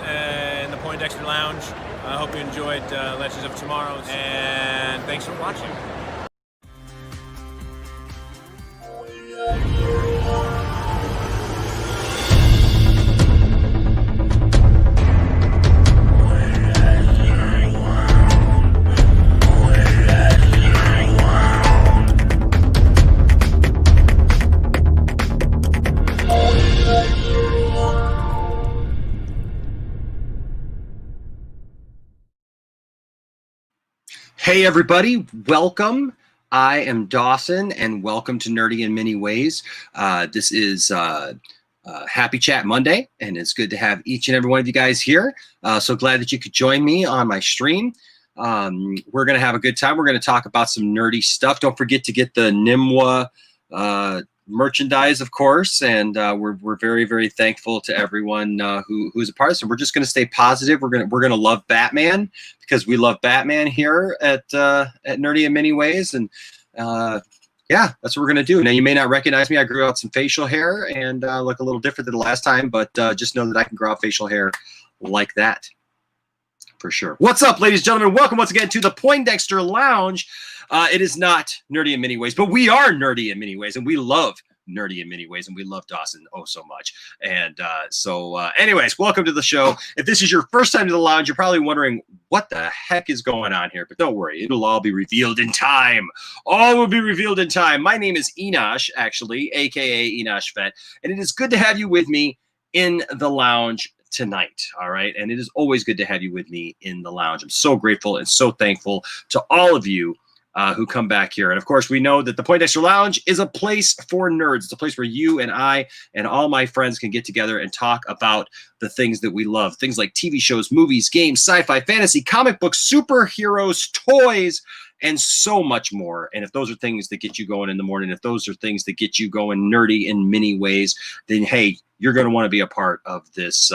in the Poindexter Lounge. I hope you enjoyed Legends of Tomorrow, and thanks for watching. Hey everybody, welcome. I am Dawson and welcome to Nerdy in Many Ways. This is Happy Chat Monday and it's good to have each and every one of you guys here. So glad that you could join me on my stream. We're going to have a good time. We're going to talk about some nerdy stuff. Don't forget to get the Nimwa merchandise, of course, and we're very, very thankful to everyone who's a part of this. And we're just going to stay positive. We're gonna love Batman because we love Batman here at Nerdy in Many Ways, and yeah, that's what we're gonna do. Now you may not recognize me. I grew out some facial hair and look a little different than the last time, but just know that I can grow out facial hair like that for sure. What's up, ladies and gentlemen? Welcome once again to the Poindexter Lounge. It is not Nerdy in Many Ways, but we are Nerdy in Many Ways, and we love Nerdy in Many Ways, and we love Dawson oh so much. And anyways, welcome to the show. If this is your first time to the lounge, you're probably wondering what the heck is going on here, but don't worry, it'll all be revealed in time. All will be revealed in time. My name is Enosh, actually, aka Enosh Vet, and it is good to have you with me in the lounge tonight. All right, and it is always good to have you with me in the lounge. I'm so grateful and so thankful to all of you who come back here. And of course, we know that the Poindexter Lounge is a place for nerds. It's a place where you and I and all my friends can get together and talk about the things that we love. Things like TV shows, movies, games, sci-fi, fantasy, comic books, superheroes, toys, and so much more. And if those are things that get you going in the morning, if those are things that get you going nerdy in many ways, then hey, you're going to want to be a part of this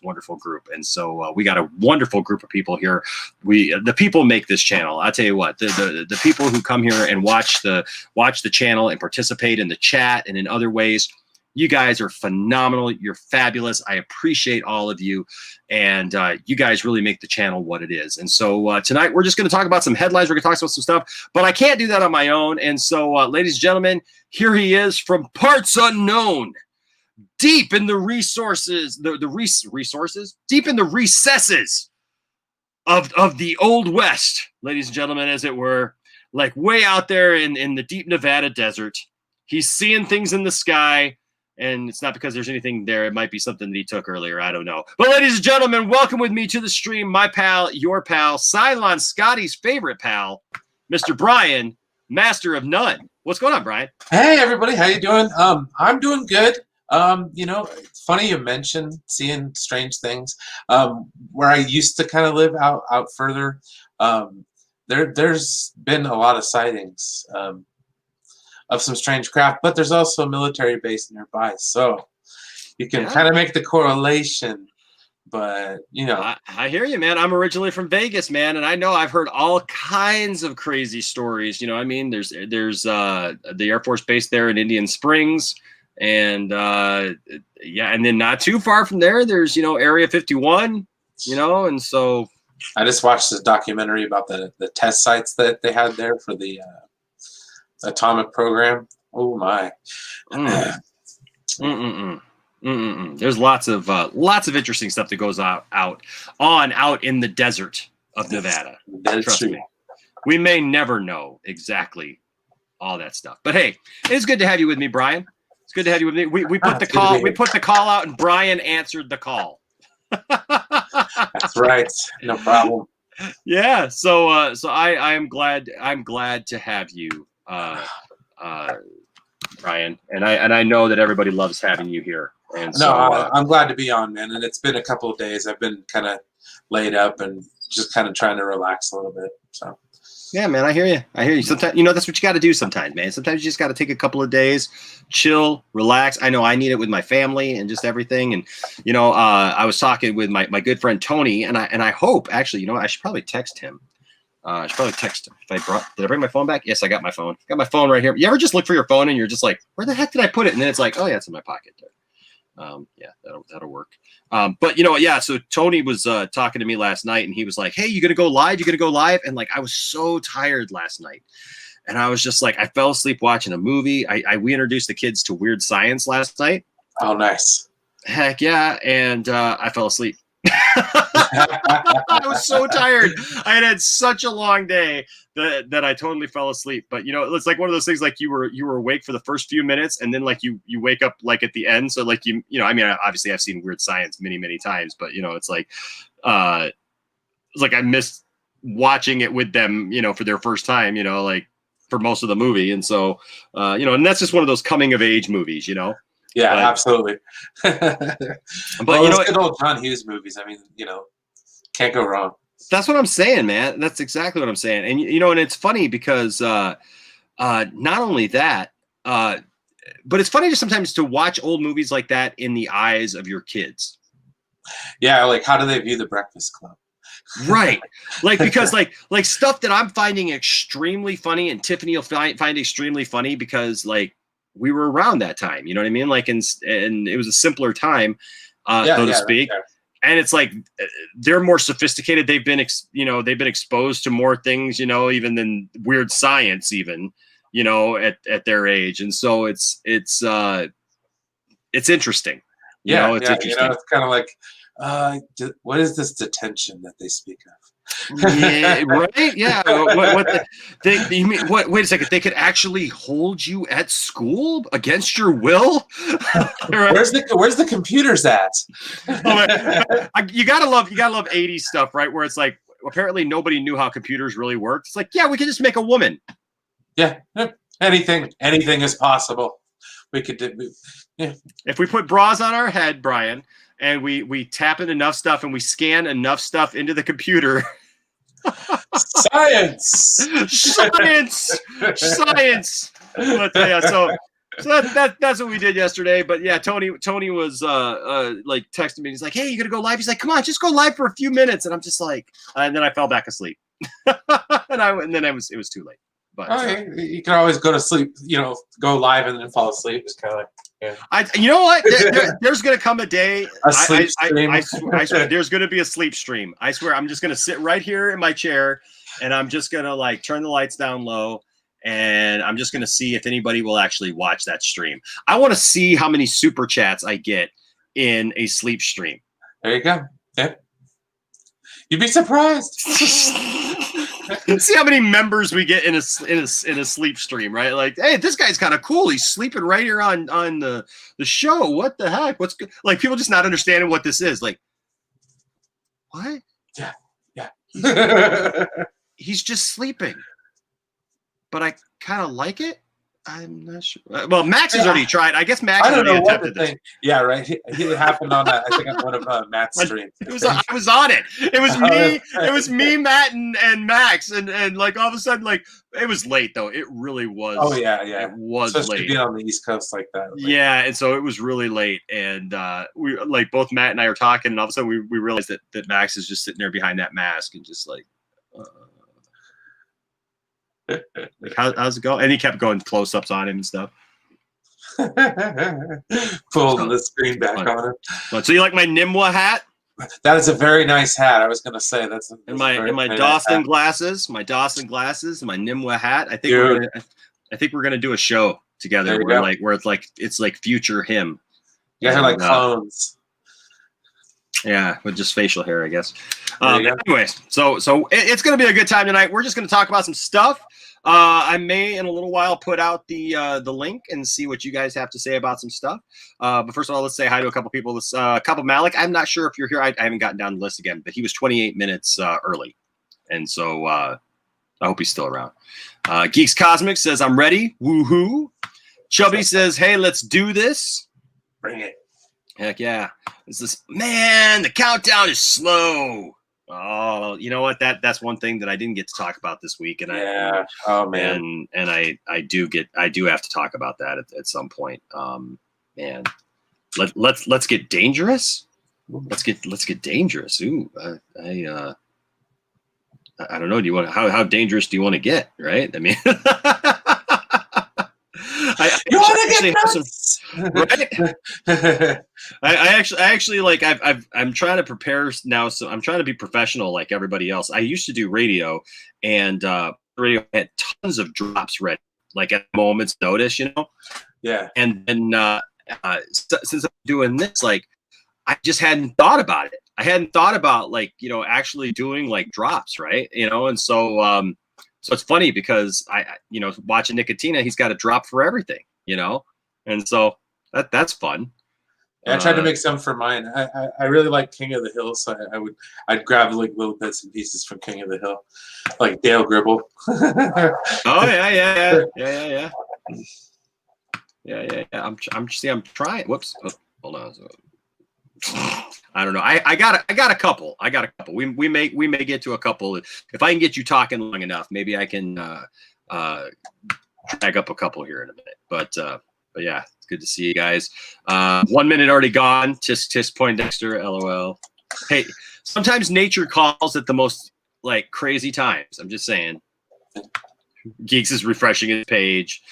wonderful group. And so we got a wonderful group of people here. The people make this channel. I'll tell you what, the people who come here and watch the channel and participate in the chat and in other ways, you guys are phenomenal. You're fabulous. I appreciate all of you. And you guys really make the channel what it is. And so tonight we're just going to talk about some headlines. We're going to talk about some stuff, but I can't do that on my own. And so, ladies and gentlemen, here he is from parts unknown, deep in the resources, deep in the recesses of the Old West, ladies and gentlemen, as it were, like way out there in the deep Nevada desert. He's seeing things in the sky. And it's not because there's anything there. It might be something that he took earlier. I don't know. But ladies and gentlemen, welcome with me to the stream, my pal, your pal, Cylon Scotty's favorite pal, Mr. Brian, Master of None. What's going on, Brian? Hey, everybody. How you doing? I'm doing good. You know, it's funny you mentioned seeing strange things. Where I used to kind of live out further, there's been a lot of sightings. Of some strange craft, but there's also a military base nearby, so you can kind of make the correlation. But you know, I hear you, man. I'm originally from Vegas, man, and I know I've heard all kinds of crazy stories. You know, I mean, there's the Air Force Base there in Indian Springs, and yeah, and then not too far from there, there's Area 51. You know, and so I just watched this documentary about the test sites that they had there for the atomic program. Oh my. There's lots of interesting stuff that goes out in the desert of Nevada. Trust me. We may never know exactly all that stuff. But hey, it's good to have you with me, Brian. It's good to have you with me. We put the call out and Brian answered the call. That's right. No problem. Yeah, so I'm glad to have you, Brian, and I know that everybody loves having you here. And so, I'm glad to be on, man. And it's been a couple of days. I've been kind of laid up and just kind of trying to relax a little bit. So yeah, man, I hear you. Sometimes that's what you got to do. Sometimes, man. Sometimes you just got to take a couple of days, chill, relax. I know I need it with my family and just everything. And I was talking with my good friend Tony, and I hope actually, I should probably text him. I should probably text him. Did I bring my phone back? Yes, I got my phone. Got my phone right here. You ever just look for your phone and you're just like, where the heck did I put it? And then it's like, oh yeah, it's in my pocket there. Yeah, that'll work. But you know what? Yeah. So Tony was talking to me last night, and he was like, "Hey, you gonna go live? You gonna go live?" And like, I was so tired last night, and I was just like, I fell asleep watching a movie. We introduced the kids to Weird Science last night. Oh, nice. Heck yeah! And I fell asleep. I was so tired. I had such a long day that I totally fell asleep. But you know, it's like one of those things, like you were awake for the first few minutes, and then like you wake up like at the end. So like you know, I mean, obviously I've seen Weird Science many times, but you know, it's like I missed watching it with them, you know, for their first time, you know, like for most of the movie. And so you know, and that's just one of those coming of age movies, you know. Yeah, absolutely. But well, you know, good old John Hughes movies. I mean, you know, can't go wrong. That's what I'm saying, man. That's exactly what I'm saying. And you know, and it's funny because not only that, but it's funny to sometimes to watch old movies like that in the eyes of your kids. Yeah, like how do they view The Breakfast Club? Right. Like because like stuff that I'm finding extremely funny and Tiffany will find extremely funny because like we were around that time, you know what I mean? Like, and it was a simpler time, so to speak. Right. And it's like, they're more sophisticated. They've been, they've been exposed to more things, you know, even than Weird Science, even, you know, at their age. And so it's interesting. It's interesting. You know, it's kind of like, what is this detention that they speak of? Yeah, right. Yeah. You mean what? Wait a second. They could actually hold you at school against your will. Right? Where's the computers at? You gotta love 80s stuff, right? Where it's like apparently nobody knew how computers really worked. It's like, yeah, we could just make a woman. Yeah, anything is possible. We could do. Yeah. If we put bras on our head, Brian, and we tap in enough stuff and we scan enough stuff into the computer. Science. But yeah, so that's what we did yesterday. But yeah, Tony was like texting me. He's like, "Hey, you gonna go live?" He's like, "Come on, just go live for a few minutes." And I'm just like, and then I fell back asleep. and then it was too late. But you can always go to sleep. You know, go live and then fall asleep. It's kind of like. Yeah. You know what? There's going to come a day. Sleep stream. I swear, there's going to be a sleep stream. I swear, I'm just going to sit right here in my chair, and I'm just going to like turn the lights down low, and I'm just going to see if anybody will actually watch that stream. I want to see how many super chats I get in a sleep stream. There you go. Yeah. You'd be surprised. See how many members we get in a sleep stream, right? Like, hey, this guy's kind of cool. He's sleeping right here on the show. What the heck? What's good? Like people just not understanding what this is. Like, what? Yeah. He's just sleeping, but I kind of like it. I'm not sure. Well, Max has already tried. I guess Max has already attempted this. Yeah, right. He happened on that. I think on one of Matt's streams. I was on it. It was me. It was me, Matt, and Max, and like all of a sudden, like it was late though. It really was. Oh yeah. It was especially late. being on the East Coast like that. Yeah, and so it was really late, and we like both Matt and I were talking, and all of a sudden we realized that Max is just sitting there behind that mask and just like. Like how's it going? And he kept going close-ups on him and stuff. Pulling the screen back on him. So you like my Nimwa hat? That is a very nice hat. I was gonna say that's my Dawson glasses, my Nimwa hat. I think we're gonna do a show together where it's like future him. You guys are like clones. Yeah, with just facial hair, I guess. Anyways, so it's going to be a good time tonight. We're just going to talk about some stuff. I may, in a little while, put out the link and see what you guys have to say about some stuff. But first of all, let's say hi to a couple people. This couple Malik. I'm not sure if you're here. I haven't gotten down the list again, but he was 28 minutes early, and so I hope he's still around. Geeks Cosmic says I'm ready. Woohoo! Chubby says, "Hey, let's do this." Bring it. Heck yeah. Man, the countdown is slow. Oh, you know what? That's one thing that I didn't get to talk about this week. And oh man. And I do have to talk about that at some point. Man. Let's get dangerous. Let's get dangerous. Ooh, I don't know. Do you want how dangerous do you want to get? Right? I mean, you want to actually have some. Right? I actually like I'm trying to prepare now, so I'm trying to be professional like everybody else. I used to do radio, and radio had tons of drops ready, like at a moment's notice, you know. Yeah. And then since I'm doing this, like I just hadn't thought about it. I hadn't thought about like, you know, actually doing like drops, right? You know, and so so it's funny because I you know, watching Nicotina, he's got a drop for everything, you know, and so that's fun. Yeah, I tried to make some for mine. I really like King of the Hill, so I'd grab like little bits and pieces from King of the Hill, like Dale Gribble. Oh yeah. I'm trying. Whoops. Oh, hold on. I don't know. I got a couple. We may get to a couple. If I can get you talking long enough, maybe I can drag up a couple here in a minute. But yeah, it's good to see you guys. 1 minute already gone. Tisk Poindexter. LOL. Hey, sometimes nature calls at the most like crazy times. I'm just saying. Geeks is refreshing his page.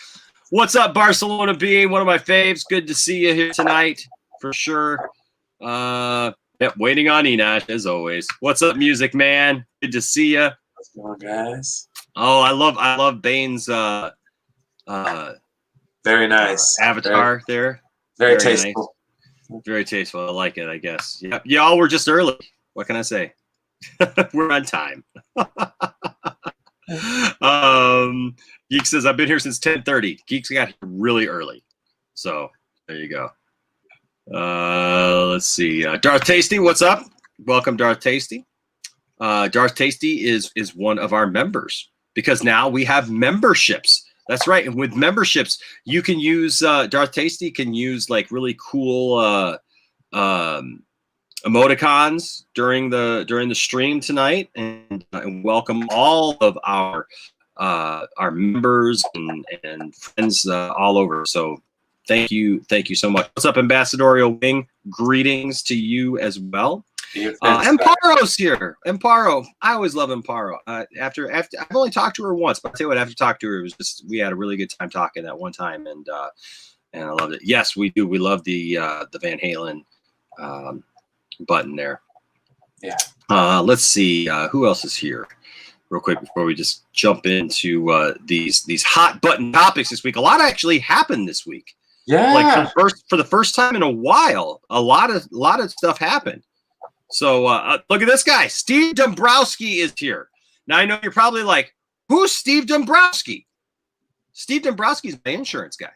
What's up, Barcelona Being? One of my faves. Good to see you here tonight for sure. Yep, waiting on Enosh as always. What's up, Music Man? Good to see you. What's going on, guys? Oh, I love Bane's very nice avatar there. Very tasteful. Nice. Very tasteful. I like it, I guess. Yep. Y'all were just early. What can I say? We're on time. Geek says I've been here since 10:30. Geeks got here really early. So there you go. Let's see. Darth Tasty, what's up? Welcome, Darth Tasty. Darth Tasty is one of our members because now we have memberships. That's right. And with memberships, you can use Darth Tasty can use like really cool emoticons during the stream tonight, and welcome all of our members and friends all over. So thank you so much. What's up, Ambassadorial Wing? Greetings to you as well. Amparo's here. Amparo, I always love Amparo. After I've only talked to her once, but I'll tell you what, after talking to her, it was just we had a really good time talking that one time, and I loved it. Yes, we do. We love the Van Halen button there. Yeah. Let's see who else is here real quick before we just jump into these hot button topics this week. A lot actually happened this week. Yeah. Like for the first time in a while, a lot of stuff happened. So look at this guy. Steve Dombrowski is here. Now I know you're probably like, who's Steve Dombrowski? Steve Dombrowski is my insurance guy.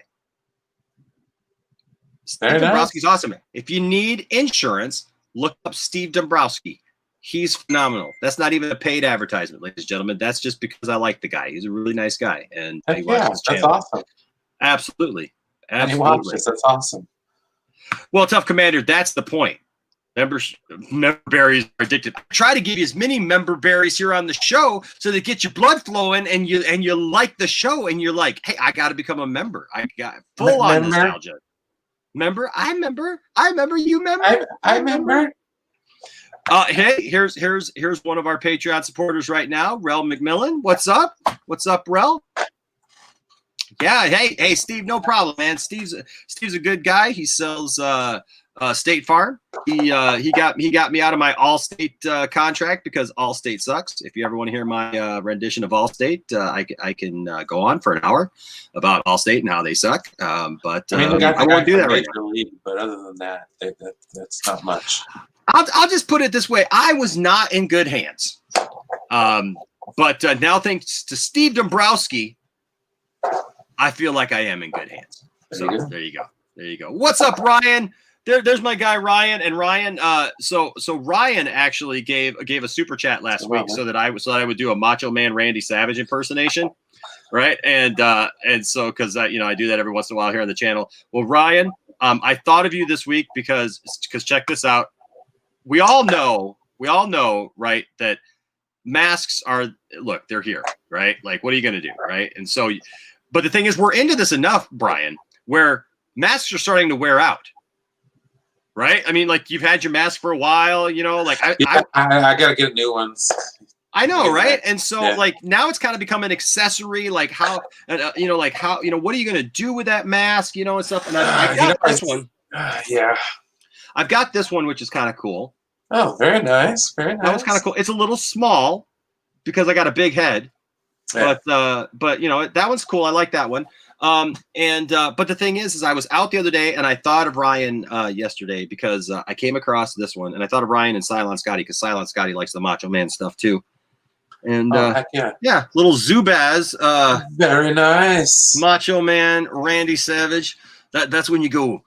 Steve Dombrowski's awesome. If you need insurance, look up Steve Dombrowski. He's phenomenal. That's not even a paid advertisement, ladies and gentlemen. That's just because I like the guy. He's a really nice guy. And I watch his channel. That's awesome. Absolutely. That's awesome. Well, Tough Commander, that's the point. Member berries are addictive. I try to give you as many member berries here on the show so that get your blood flowing and you like the show and you're like, hey, I got to become a member. I got full on nostalgia. Member, I remember. You remember? I remember. Hey, here's one of our Patreon supporters right now, Rel McMillan. What's up? What's up, Rel? Yeah, hey, Steve, no problem, man. Steve's a good guy. He sells State Farm. He got me out of my Allstate contract because Allstate sucks. If you ever want to hear my rendition of Allstate, I can go on for an hour about Allstate and how they suck. But I won't do that right now. But other than that, that's not much. I'll just put it this way: I was not in good hands. But now, thanks to Steve Dombrowski, I feel like I am in good hands. So there you go. What's up, Ryan? There's my guy Ryan, and Ryan. So Ryan actually gave a super chat last week so that I would do a Macho Man Randy Savage impersonation, right? And so because I do that every once in a while here on the channel. Well, Ryan, I thought of you this week because check this out. We all know, right, that masks they're here, right? Like, what are you going to do, right? And so, but the thing is, we're into this enough, Brian, where masks are starting to wear out, right? I mean, like, you've had your mask for a while, like I got to get new ones. I know, Yeah. right? And so, Yeah. like, now it's kind of become an accessory. Like, how, like how, what are you gonna do with that mask, and stuff. And I got this one. Yeah. I've got this one, which is kind of cool. Oh, very nice. Very nice. That was kind of cool. It's a little small because I got a big head, Yeah. but that one's cool. I like that one. But the thing is I was out the other day and I thought of Ryan yesterday because I came across this one and I thought of Ryan and Silent Scotty because Silent Scotty likes the Macho Man stuff too. And heck yeah. Little Zubaz, Very nice. Macho Man, Randy Savage. That's when you go,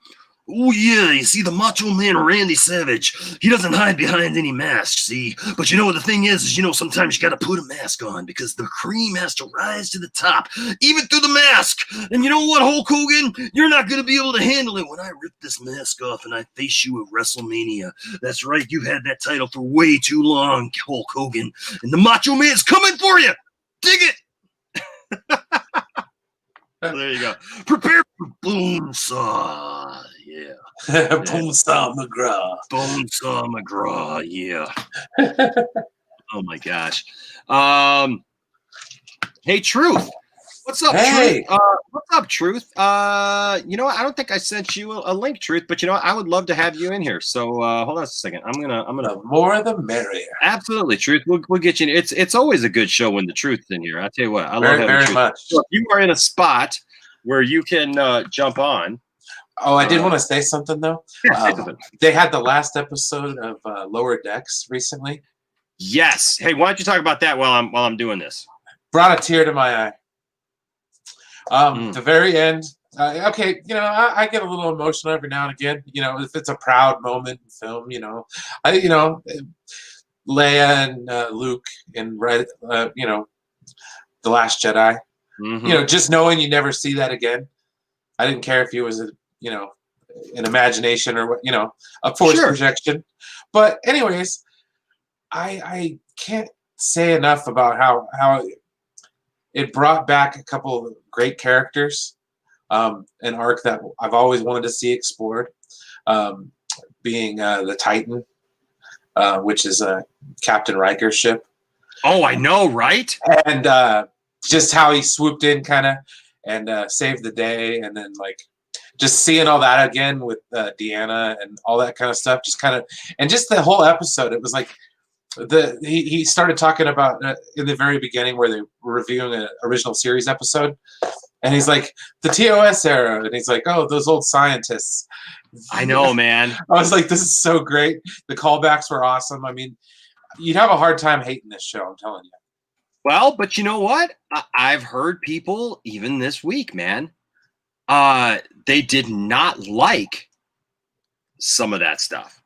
oh yeah, you see the Macho Man Randy Savage. He doesn't hide behind any mask, see? But the thing is sometimes you gotta put a mask on because the cream has to rise to the top, even through the mask. And you know what, Hulk Hogan? You're not gonna be able to handle it when I rip this mask off and I face you at WrestleMania. That's right, you've had that title for way too long, Hulk Hogan. And the Macho Man's coming for you! Dig it! So there you go. Prepare for Bonesaw. Yeah. Bonesaw McGraw. Bonesaw McGraw. Yeah. Oh my gosh. Hey, Truth. What's up, Hey. Truth? What's up, Truth? I don't think I sent you a link, Truth, but I would love to have you in here. So hold on a second. I'm gonna. The more the merrier. Absolutely, Truth. We'll get you in. It's always a good show when the Truth's in here. I tell you what, I love having very Truth. much. So if you are in a spot where you can jump on. Oh, I did want to say something though. They had the last episode of Lower Decks recently. Yes. Hey, why don't you talk about that while I'm doing this? Brought a tear to my eye. The very end. Okay, I get a little emotional every now and again. If it's a proud moment in film, Leia and Luke in The Last Jedi. Mm-hmm. Just knowing you never see that again. I didn't care if he was an imagination or a forced projection. But anyways, I can't say enough about how it brought back a couple of great characters, an arc that I've always wanted to see explored, being the Titan, which is Captain Riker's ship. Oh, I know, right? And just how he swooped in kind of and saved the day, and then just seeing all that again with Deanna and all that kind of stuff, just the whole episode, it was like he started talking about in the very beginning where they were reviewing an original series episode, and he's like, the TOS era, and he's like, oh, those old scientists. I know, man. I was like, this is so great. The callbacks were awesome. I mean, you'd have a hard time hating this show, I'm telling you. Well, but you know what? I've heard people even this week, man. They did not like some of that stuff.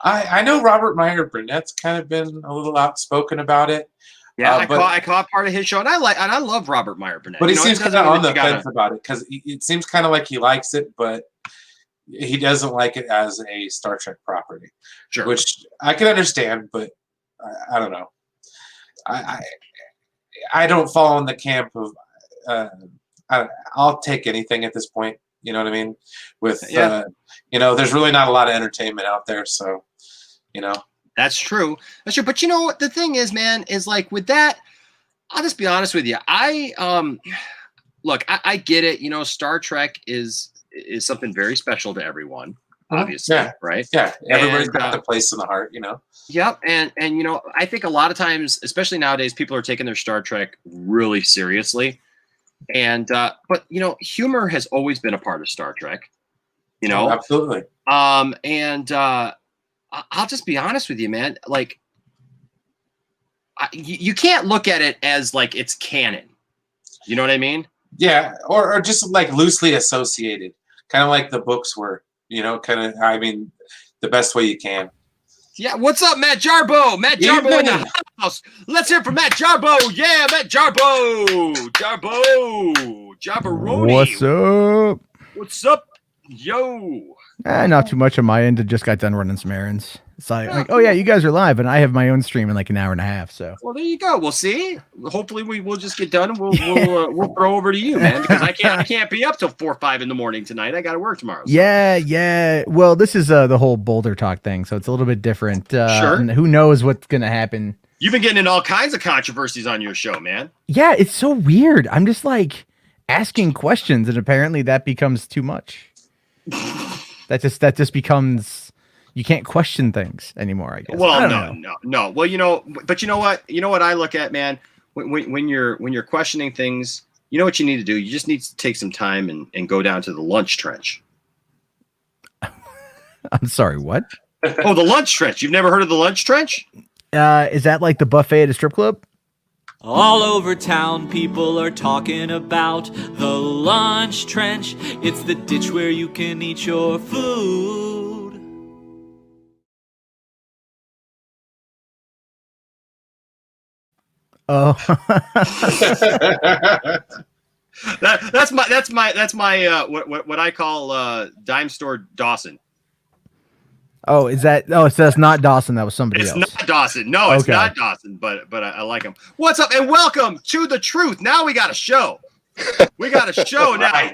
I know Robert Meyer Burnett's kind of been a little outspoken about it. Yeah, I caught part of his show, and I love Robert Meyer Burnett. But he seems kind of on the fence about it because it seems kind of like he likes it, but he doesn't like it as a Star Trek property. Sure. Which I can understand, but I don't know. I don't fall in the camp of I'll take anything at this point. You know what I mean? With there's really not a lot of entertainment out there, so That's true. That's true. But the thing is, man, is like with that, I'll just be honest with you. I get it. Star Trek is something very special to everyone, obviously, right? Yeah, everybody's got their place in the heart, Yep, and I think a lot of times, especially nowadays, people are taking their Star Trek really seriously, and but humor has always been a part of Star Trek, Oh, absolutely. And I'll just be honest with you, man. Like, you can't look at it as like it's canon. You know what I mean? Yeah, or just like loosely associated, kind of like the books were. I mean, the best way you can. Yeah, what's up, Matt Jarbo? Matt Jarbo in the house. Let's hear from Matt Jarbo. Yeah, Matt Jarbo. Jarbaroni. What's up? What's up, yo? Not too much on my end. I just got done running some errands. It's like, oh yeah, you guys are live, and I have my own stream in like an hour and a half. So well, there you go. We'll see. Hopefully, we'll just get done, and we'll throw over to you, man, because I can't be up till 4 or 5 in the morning tonight. I got to work tomorrow. So. Yeah. Well, this is the whole Boulder Talk thing, so it's a little bit different. Sure. And who knows what's gonna happen You've been getting in all kinds of controversies on your show, man. Yeah, it's so weird. I'm just like asking questions, and apparently that becomes too much. that just becomes you can't question things anymore, I guess. Well, no. Well, but you know what? You know what I look at, man? When you're questioning things, you know what you need to do? You just need to take some time and go down to the lunch trench. I'm sorry, what? Oh, the lunch trench. You've never heard of the lunch trench? Is that like the buffet at a strip club? All over town, people are talking about the lunch trench. It's the ditch where you can eat your food. Oh, that's my what I call dime store Dawson. oh, is that? Oh, so that's not Dawson. That was somebody else. It's not Dawson. No, it's Okay. not Dawson. But I like him. What's up? And welcome to the truth. Now we got a show. We got a show now. Right.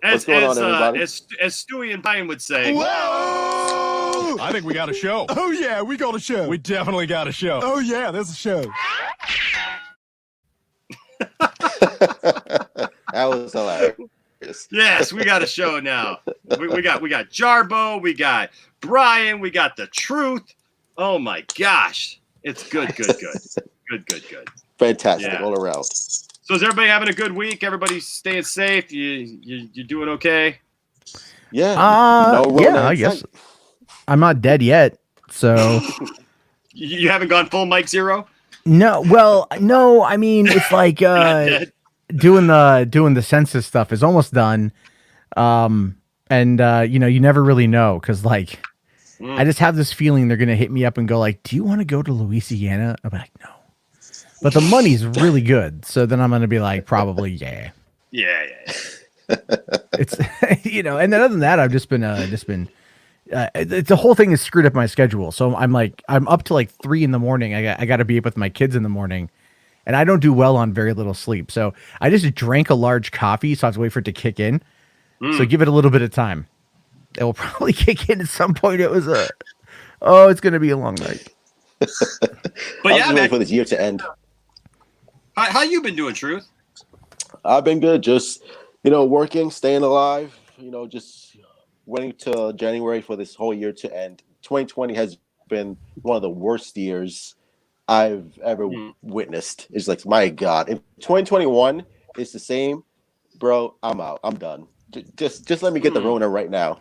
As What's going on, everybody? as Stewie and Brian would say. Whoa! I think we got a show. Oh, yeah, we got a show. We definitely got a show. Oh, yeah, there's a show. That was hilarious. Yes, we got a show now. We got Jarbo, we got Brian, we got the truth. Oh my gosh, it's good. Fantastic Yeah. all around. So is everybody having a good week? Everybody staying safe? You doing okay? Yeah. Yeah, I guess I'm not dead yet. So You haven't gone full Mike Zero? no, well, no. I mean, it's like dead? doing the census stuff is almost done. And you never really know because like I just have this feeling they're gonna hit me up and go like, "Do you want to go to Louisiana?" I'm like, "No," but the money's really good, so then I'm gonna be like, "Probably, yeah." Yeah. It's and then other than that, I've just been the whole thing is screwed up my schedule. So I'm up to like 3 a.m. I got to be up with my kids in the morning, and I don't do well on very little sleep. So I just drank a large coffee, so I have to wait for it to kick in. So give it a little bit of time. It will probably kick in at some point. It's going to be a long night. But I'm yeah, ready man. for this year to end. How you been doing, Truth? I've been good. Just, working, staying alive, just waiting till January for this whole year to end. 2020 has been one of the worst years I've ever witnessed. It's like, my God, if 2021 is the same, bro, I'm out. I'm done. Just let me get the Rona right now.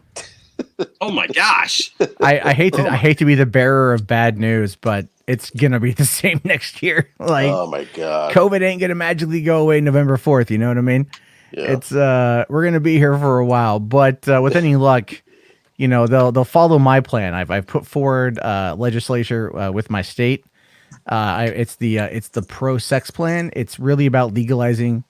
Oh my gosh. I hate to be the bearer of bad news, but it's gonna be the same next year. Like, Oh my God. COVID ain't gonna magically go away November 4th. You know what I mean? Yeah. It's we're gonna be here for a while, but with any luck, they'll follow my plan. I've put forward legislature with my state. It's the pro sex plan. It's really about legalizing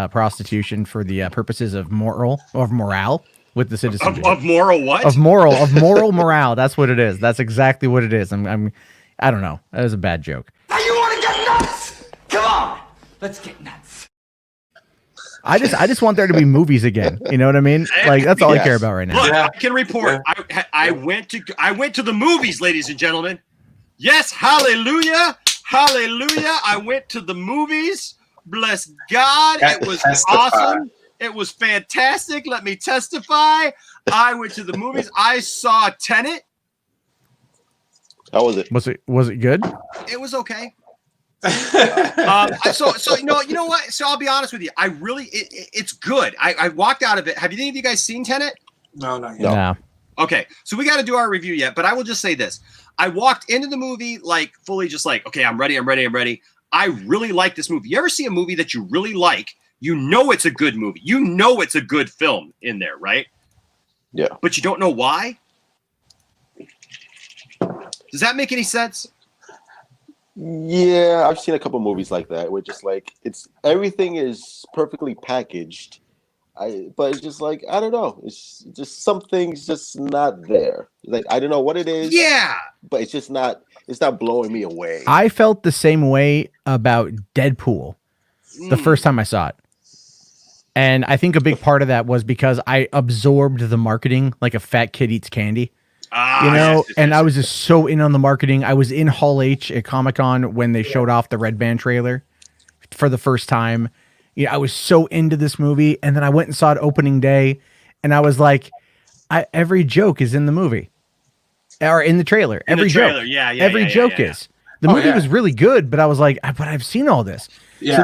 prostitution for the purposes of morale with the citizenship. Of moral what? Of moral morale. That's what it is. That's exactly what it is. I don't know. That was a bad joke. Now you want to get nuts? Come on, let's get nuts. I just want there to be movies again. You know what I mean? Like that's all I Yes. care about right now. Look, Yeah. I can report. I went to the movies, ladies and gentlemen. Yes, hallelujah, hallelujah. I went to the movies. Bless God, it was Testify. awesome. It was fantastic. Let me testify. I went to the movies. I saw Tenet. How was it? Was it good? It was okay. So you know what? So I'll be honest with you. I really it's good. I walked out of it. Have any of you guys seen Tenet? No, not yet. No. No. Okay, so we got to do our review yet, but I will just say this. I walked into the movie like fully just like, okay, I'm ready. I really like this movie. You ever see a movie that you really like? You know it's a good movie. You know it's a good film in there, right? Yeah. But you don't know why? Does that make any sense? Yeah, I've seen a couple movies like that where just like everything is perfectly packaged. But it's just like, I don't know. It's just something's just not there. Like I don't know what it is. Yeah. But it's not blowing me away. I felt the same way about Deadpool the first time I saw it. And I think a big part of that was because I absorbed the marketing like a fat kid eats candy. You know, and I was just so in on the marketing. I was in Hall H at Comic-Con when they showed off the Red Band trailer for the first time. I was so into this movie, and then I went and saw it opening day, and I was like, every joke is in the movie. Or in the trailer. Every joke. Every joke is. The movie was really good, but I was like, but I've seen all this. Yeah.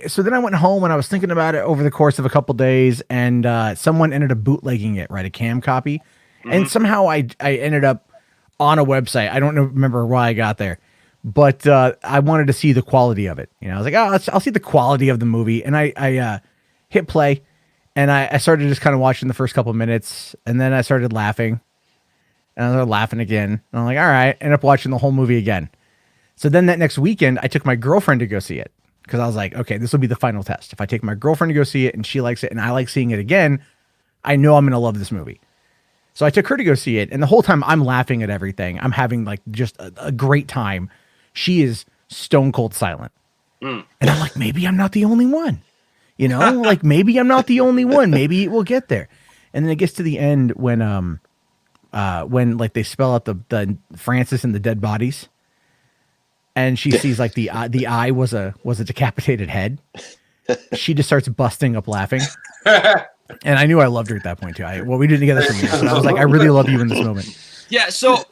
So then I went home and I was thinking about it over the course of a couple days, and someone ended up bootlegging it, right? A cam copy. Mm-hmm. And somehow I ended up on a website. I don't remember why I got there, but I wanted to see the quality of it. I was like, I'll see the quality of the movie. And I hit play, and I started just kind of watching the first couple minutes, and then I started laughing. And I started laughing again. And I'm like, all right, end up watching the whole movie again. So then that next weekend, I took my girlfriend to go see it, because I was like, okay, this will be the final test. If I take my girlfriend to go see it and she likes it and I like seeing it again, I know I'm going to love this movie. So I took her to go see it. And the whole time I'm laughing at everything. I'm having like just a great time. She is stone cold silent. And I'm like, maybe I'm not the only one. Like maybe I'm not the only one. Maybe it will get there. And then it gets to the end when like they spell out the Francis and the dead bodies, and she sees like the eye was a decapitated head. She just starts busting up laughing, and I knew I loved her at that point too. We did together for years, and I was like, I really love you in this moment. Yeah. So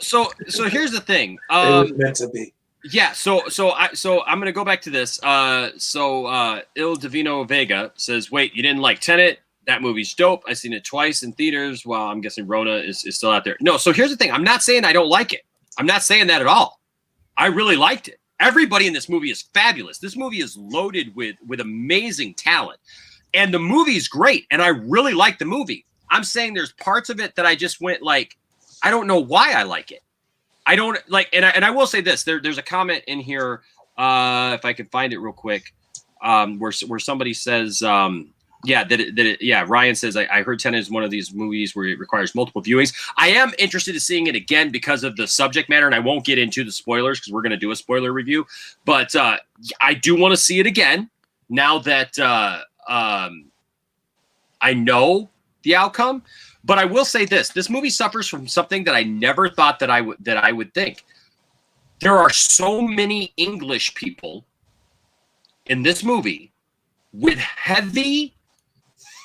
here's the thing. It was meant to be. Yeah. So I'm gonna go back to this. Il Divino Vega says, wait, you didn't like Tenet? That movie's dope. I've seen it twice in theaters. Well, I'm guessing Rona is still out there. No, so here's the thing. I'm not saying I don't like it. I'm not saying that at all. I really liked it. Everybody in this movie is fabulous. This movie is loaded with amazing talent. And the movie's great. And I really like the movie. I'm saying there's parts of it that I just went like, I don't know why I like it. I don't like, and I will say this. There's a comment in here, if I can find it real quick, where somebody says, Ryan says, I heard Tenet is one of these movies where it requires multiple viewings. I am interested in seeing it again because of the subject matter, and I won't get into the spoilers because we're going to do a spoiler review. But I do want to see it again now that I know the outcome. But I will say this movie suffers from something that I never thought that I would think. There are so many English people in this movie with heavy,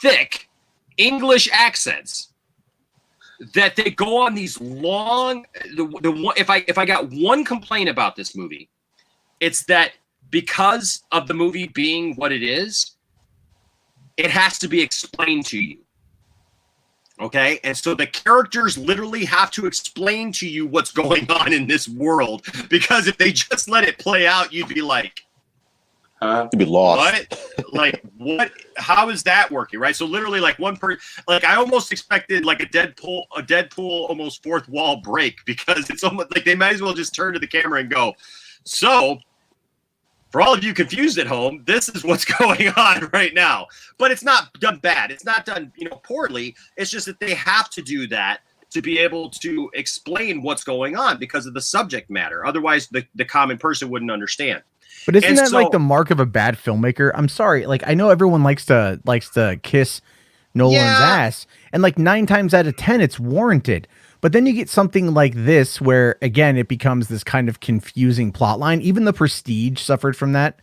thick English accents that they go on these long. If I got one complaint about this movie, it's that because of the movie being what it is, it has to be explained to you. Okay, and so the characters literally have to explain to you what's going on in this world, because if they just let it play out, you'd be like, you'd be lost. What? Like, what? How is that working? Right? So literally, like like I almost expected like a Deadpool almost fourth wall break, because it's almost like they might as well just turn to the camera and go, so for all of you confused at home, this is what's going on right now. But it's not done bad. It's not done, poorly. It's just that they have to do that to be able to explain what's going on because of the subject matter. Otherwise, the common person wouldn't understand. But isn't that like the mark of a bad filmmaker? I'm sorry. Like, I know everyone likes to kiss Nolan's ass, and like 9 times out of 10, it's warranted. But then you get something like this where, again, it becomes this kind of confusing plot line. Even The Prestige suffered from that.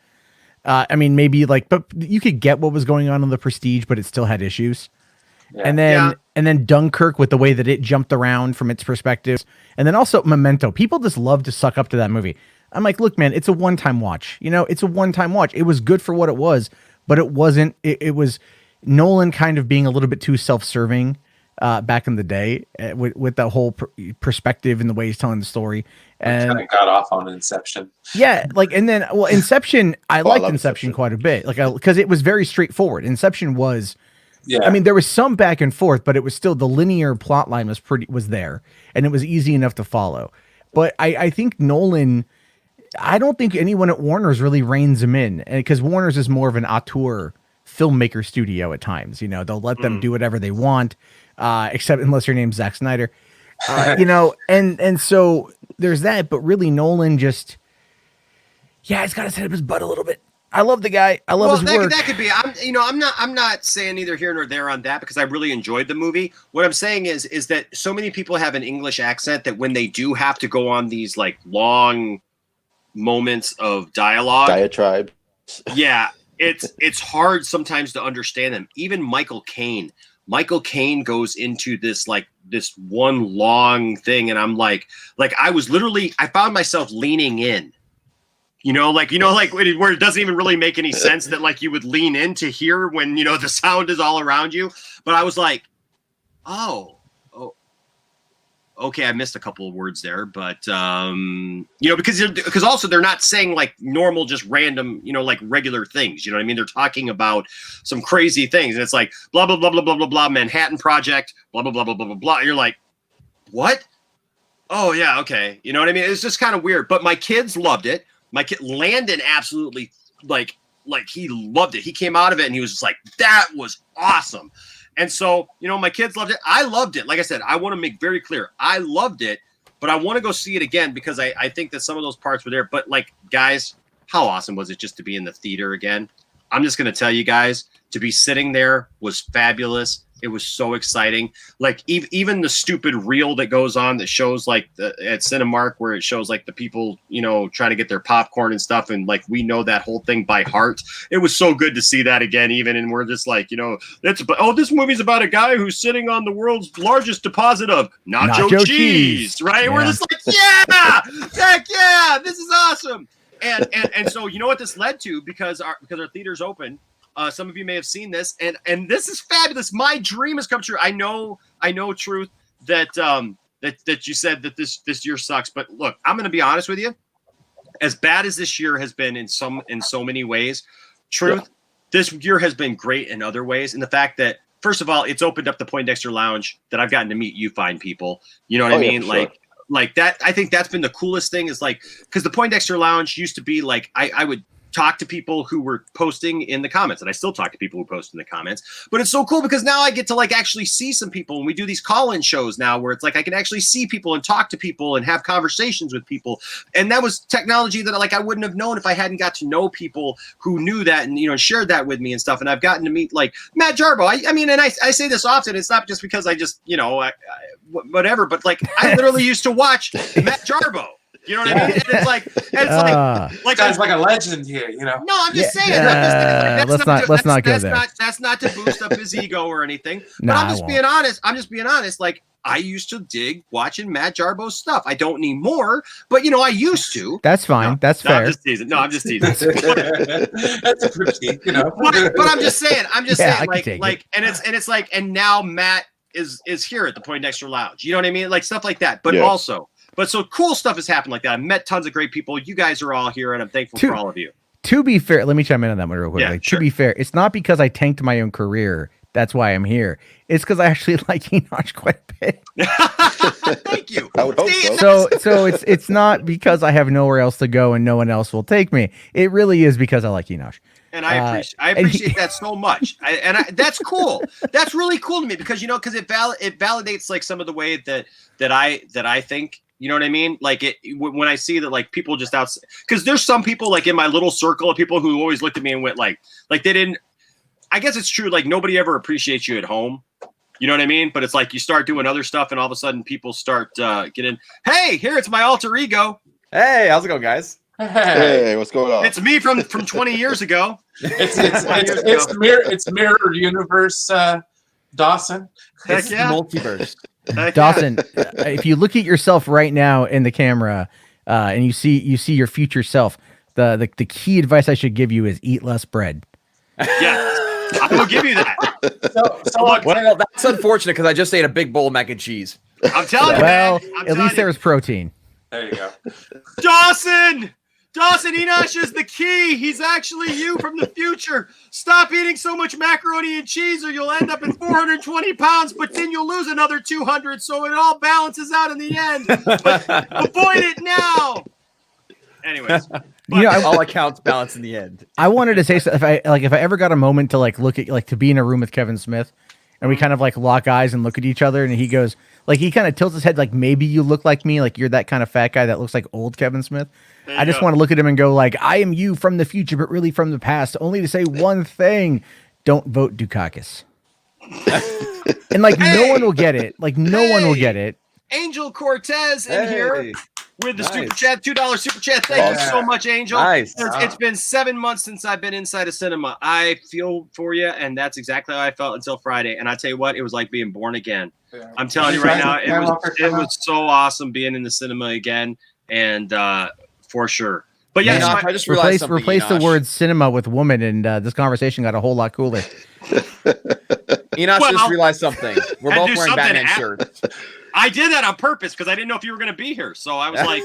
I mean, maybe but you could get what was going on in The Prestige, but it still had issues. Yeah. And then Dunkirk, with the way that it jumped around from its perspective. And then also Memento. People just love to suck up to that movie. I'm like, look, man, it's a one-time watch. It's a one-time watch. It was good for what it was, but it wasn't. It was Nolan kind of being a little bit too self-serving. Back in the day, with that whole perspective and the way he's telling the story, and kind of got off on Inception. Yeah, Inception. I liked Inception quite a bit, because it was very straightforward. Inception was, I mean, there was some back and forth, but it was still the linear plot line was there, and it was easy enough to follow. But I think Nolan, I don't think anyone at Warner's really reins him in, because Warner's is more of an auteur filmmaker studio at times. They'll let them do whatever they want. Except unless your name's Zack Snyder, and so there's that. But really, Nolan just, he's got to set up his butt a little bit. I love the guy. I love his work. That could be. I'm not saying either here nor there on that because I really enjoyed the movie. What I'm saying is that so many people have an English accent that when they do have to go on these like long moments of diatribe, yeah, it's hard sometimes to understand them. Even Michael Caine goes into this one long thing, and I'm like I found myself leaning in. Like where it doesn't even really make any sense that like you would lean in to hear when, the sound is all around you. But I was like, oh, okay. I missed a couple of words there, but, because also they're not saying like normal, just random, like regular things, you know what I mean? They're talking about some crazy things and it's like blah, blah, blah, blah, blah, blah, blah, Manhattan Project, blah, blah, blah, blah, blah, blah, blah. You're like, what? Oh yeah. Okay. You know what I mean? It's just kind of weird, but my kids loved it. My kid Landon absolutely like he loved it. He came out of it and he was just like, that was awesome. And so, my kids loved it. I loved it. Like I said, I want to make very clear. I loved it, but I want to go see it again because I think that some of those parts were there. But like, guys, how awesome was it just to be in the theater again? I'm just going to tell you guys, to be sitting there was fabulous. It was so exciting. Like even the stupid reel that goes on that shows like at Cinemark where it shows like the people, trying to get their popcorn and stuff. And like, we know that whole thing by heart. It was so good to see that again, even. And we're just like, this movie's about a guy who's sitting on the world's largest deposit of nacho cheese, right? Yeah. We're just like, yeah, heck yeah, this is awesome. And so, what this led to, because our theater's open, some of you may have seen this, and this is fabulous. My dream has come true. I know, Truth, that you said that this year sucks. But look, I'm going to be honest with you. As bad as this year has been in so many ways, Truth, this year has been great in other ways. And the fact that, first of all, it's opened up the Poindexter Lounge that I've gotten to meet you fine people. You know what I mean? Yeah, sure. Like that. I think that's been the coolest thing is like, because the Poindexter Lounge used to be like, I would talk to people who were posting in the comments, and I still talk to people who post in the comments, but it's so cool because now I get to like actually see some people, and we do these call-in shows now where it's like I can actually see people and talk to people and have conversations with people. And that was technology that like I wouldn't have known if I hadn't got to know people who knew that and shared that with me and stuff. And I've gotten to meet like Matt Jarbo. I mean, and I say this often, it's not just because I just whatever, but like I literally used to watch Matt Jarbo. You know what I mean? And it's like guy's like a legend here, No, I'm just saying. Let's not go there. That's not to boost up his ego or anything. But I'm just being honest. Like I used to dig watching Matt Jarbo's stuff. I don't need more, but I used to. That's fine. That's fair. I'm just teasing. No, I'm just teasing. That's a critique, But I'm just saying. Like, and now Matt is here at the Poindexter Lounge. You know what I mean? Like stuff like that. But also. But so cool stuff has happened like that. I've met tons of great people. You guys are all here, and I'm thankful for all of you. To be fair, let me chime in on that one real quick. Yeah, sure. To be fair, it's not because I tanked my own career. That's why I'm here. It's because I actually like Enoch quite a bit. Thank you. I would hope so. So it's not because I have nowhere else to go and no one else will take me. It really is because I like Enoch. And I appreciate that so much. That's cool. That's really cool to me because because it validates like some of the way that I think. You know what I mean? Like when I see that like people just out, because there's some people like in my little circle of people who always looked at me and went like they didn't. I guess it's true. Like nobody ever appreciates you at home. You know what I mean? But it's like you start doing other stuff, and all of a sudden people start getting. Hey, here it's my alter ego. Hey, how's it going, guys? Hey, what's going on? It's me from 20 years ago. It's mirror universe, Dawson. It's multiverse. Dawson, if you look at yourself right now in the camera, and you see your future self, the key advice I should give you is eat less bread. Yes, I will give you that. So look, well, that's unfortunate because I just ate a big bowl of mac and cheese. I'm telling you, well, man. At least there was protein. there you go. Dawson, Enoch is the key. He's actually you from the future. Stop eating so much macaroni and cheese or you'll end up at 420 pounds, but then you'll lose another 200, so it all balances out in the end. But avoid it now. Anyways. All accounts balance in the end. I wanted to say, so if I ever got a moment to like look at to be in a room with Kevin Smith and we kind of like lock eyes and look at each other and he goes, Like he kind of tilts his head, like maybe you look like me, like you're that kind of fat guy that looks like old Kevin Smith. I just want to look at him and go like, I am you from the future, but really from the past. Only to say one thing: don't vote Dukakis. And like no one will get it. Like no one will get it. Angel Cortez in here with the super chat, $2 super chat. Thank you so much, Angel. Nice. It's been 7 months since I've been inside a cinema. I feel for you, and that's exactly how I felt until Friday. And I tell you what, it was like being born again. Yeah. I'm telling you right now, it was so awesome being in the cinema again, and for sure. But yeah, Enoch, I just realized replace the word cinema with woman, and this conversation got a whole lot cooler. Enoch just realized something. We're both wearing Batman shirts. I did that on purpose because I didn't know if you were going to be here. So I was like,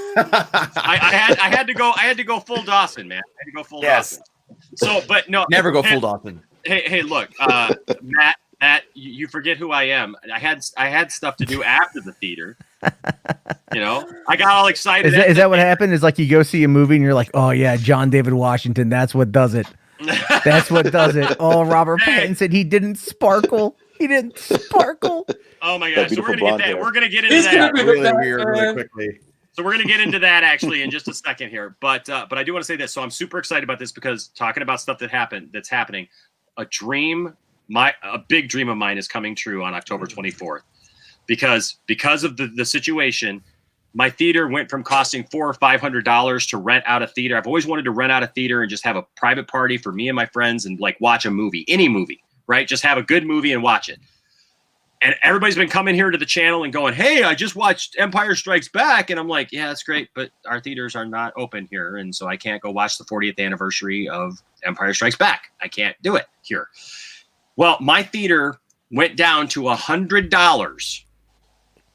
I had to go full Dawson, man. I had to go full Dawson. So, but no, never go full Dawson. Hey, look, Matt, you forget who I am. I had stuff to do after the theater. You know, I got all excited. Is that what happened? Is like you go see a movie and you're like, oh yeah, John David Washington. That's what does it. That's what does it. Oh, Robert Pattinson, he didn't sparkle. He didn't sparkle. Oh my gosh! So we're gonna get that. We're gonna get into that really weird, really quickly. So we're gonna get into that actually in just a second here. But I do want to say this. So I'm super excited about this because talking about stuff that's happening. A big dream of mine is coming true on October 24th, because of the situation. My theater went from costing $400 or $500 to rent out a theater. I've always wanted to rent out a theater and just have a private party for me and my friends and like watch a movie, any movie, right? Just have a good movie and watch it. And everybody's been coming here to the channel and going, hey, I just watched Empire Strikes Back. And I'm like, yeah, that's great, but our theaters are not open here. And so I can't go watch the 40th anniversary of Empire Strikes Back. I can't do it here. Well, my theater went down to $100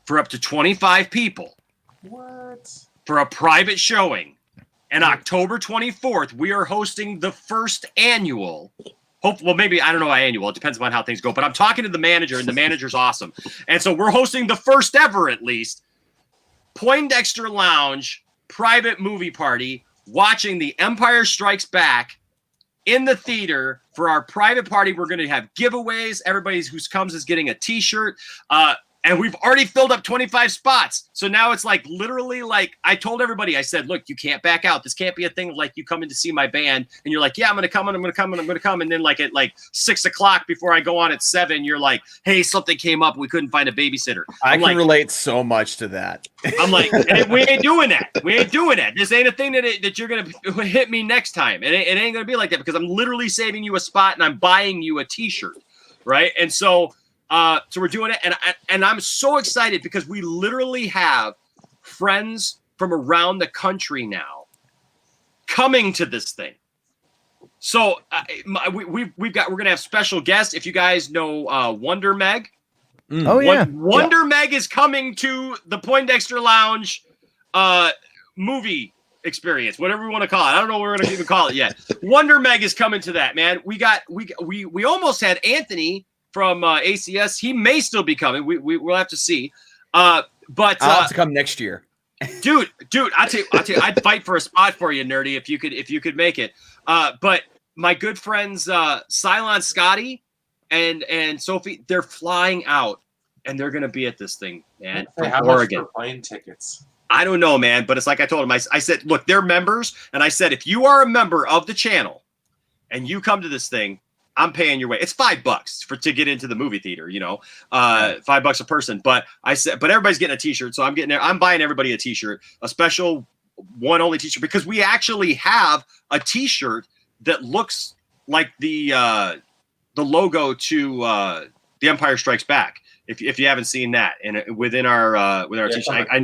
for up to 25 people. What? For a private showing. And October 24th, we are hosting the first annual. Well, maybe, I don't know, annual. It depends on how things go. But I'm talking to the manager, and the manager's awesome. And so we're hosting the first ever, at least, Poindexter Lounge private movie party, watching The Empire Strikes Back in the theater for our private party. We're going to have giveaways. Everybody who comes is getting a T-shirt. And we've already filled up 25 spots. So now it's like literally like I told everybody, I said, look, you can't back out. This can't be a thing like you come in to see my band and you're like, yeah, I'm going to come and I'm going to come and I'm going to come. And then like at like 6 o'clock before I go on at 7, you're like, hey, something came up. We couldn't find a babysitter. I can relate so much to that. I'm like, hey, we ain't doing that. We ain't doing that. This ain't a thing that you're going to hit me next time. It ain't going to be like that because I'm literally saving you a spot and I'm buying you a T-shirt. Right. And so we're doing it, and I'm so excited because we literally have friends from around the country now coming to this thing. So we're gonna have special guests. If you guys know Wonder Meg, oh yeah, Wonder Meg is coming to the Poindexter Lounge movie experience, whatever we want to call it. I don't know what we're gonna even call it yet. Wonder Meg is coming to that, man. We almost had Anthony from ACS. He may still be coming. We'll have to see. But I'll have to come next year. dude, I'll tell you, I'd fight for a spot for you, Nerdy, if you could make it. But my good friends Cylon Scotty and Sophie, they're flying out and they're gonna be at this thing, man. From Oregon. Much for plane tickets? I don't know, man, but it's like I told them. I said, look, they're members, and I said, if you are a member of the channel and you come to this thing, I'm paying your way. It's $5 to get into the movie theater, you know, $5 a person. But I said, but everybody's getting a T-shirt, so I'm buying everybody a T-shirt, a special one only T-shirt, because we actually have a T-shirt that looks like the logo to The Empire Strikes Back. If you haven't seen that, and within our T-shirt, I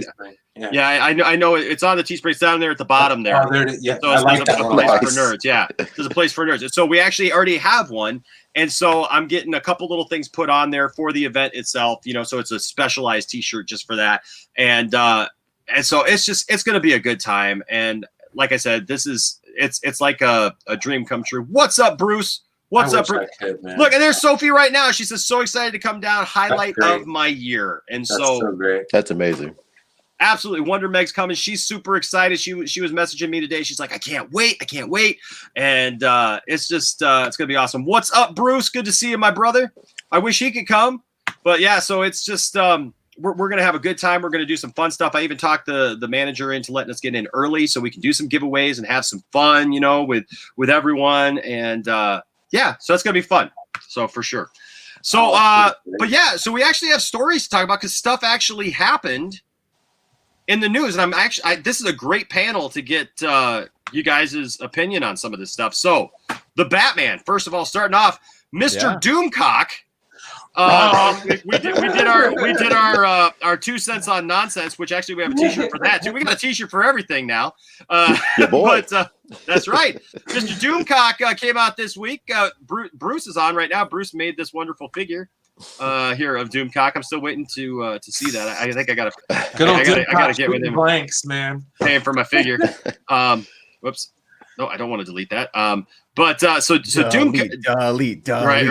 know it's on the Teespring. It's down there at the bottom there. Oh, there it is. Yeah, so it's a place for nerds. Yeah, there's a place for nerds. And so we actually already have one, and so I'm getting a couple little things put on there for the event itself. You know, so it's a specialized T-shirt just for that, and so it's going to be a good time. And like I said, it's like a dream come true. What's up, Bruce? What's up? Look, and there's Sophie right now. She says, so excited to come down. Highlight of my year. And that's so great. That's amazing. Absolutely. Wonder Meg's coming. She's super excited. She was messaging me today. She's like, I can't wait. And it's just, it's going to be awesome. What's up, Bruce? Good to see you, my brother. I wish he could come. But yeah, so it's just, we're gonna have a good time. We're gonna do some fun stuff. I even talked the manager into letting us get in early so we can do some giveaways and have some fun, with everyone. And yeah, so it's gonna be fun. So for sure. So but yeah, so we actually have stories to talk about because stuff actually happened in the news, and this is a great panel to get you guys' opinion on some of this stuff. So the Batman, first of all, starting off, Mr. Doomcock. We did our 2 cents on nonsense, which actually we have a T-shirt for that too. We got a T-shirt for everything now. But that's right. Mr. Doomcock came out this week. Bruce is on right now. Bruce made this wonderful figure here of Doomcock. I'm still waiting to see that. I think I gotta get with him. Blanks, man. Paying for my figure. Whoops. No, I don't want to delete that. But so delete. Right.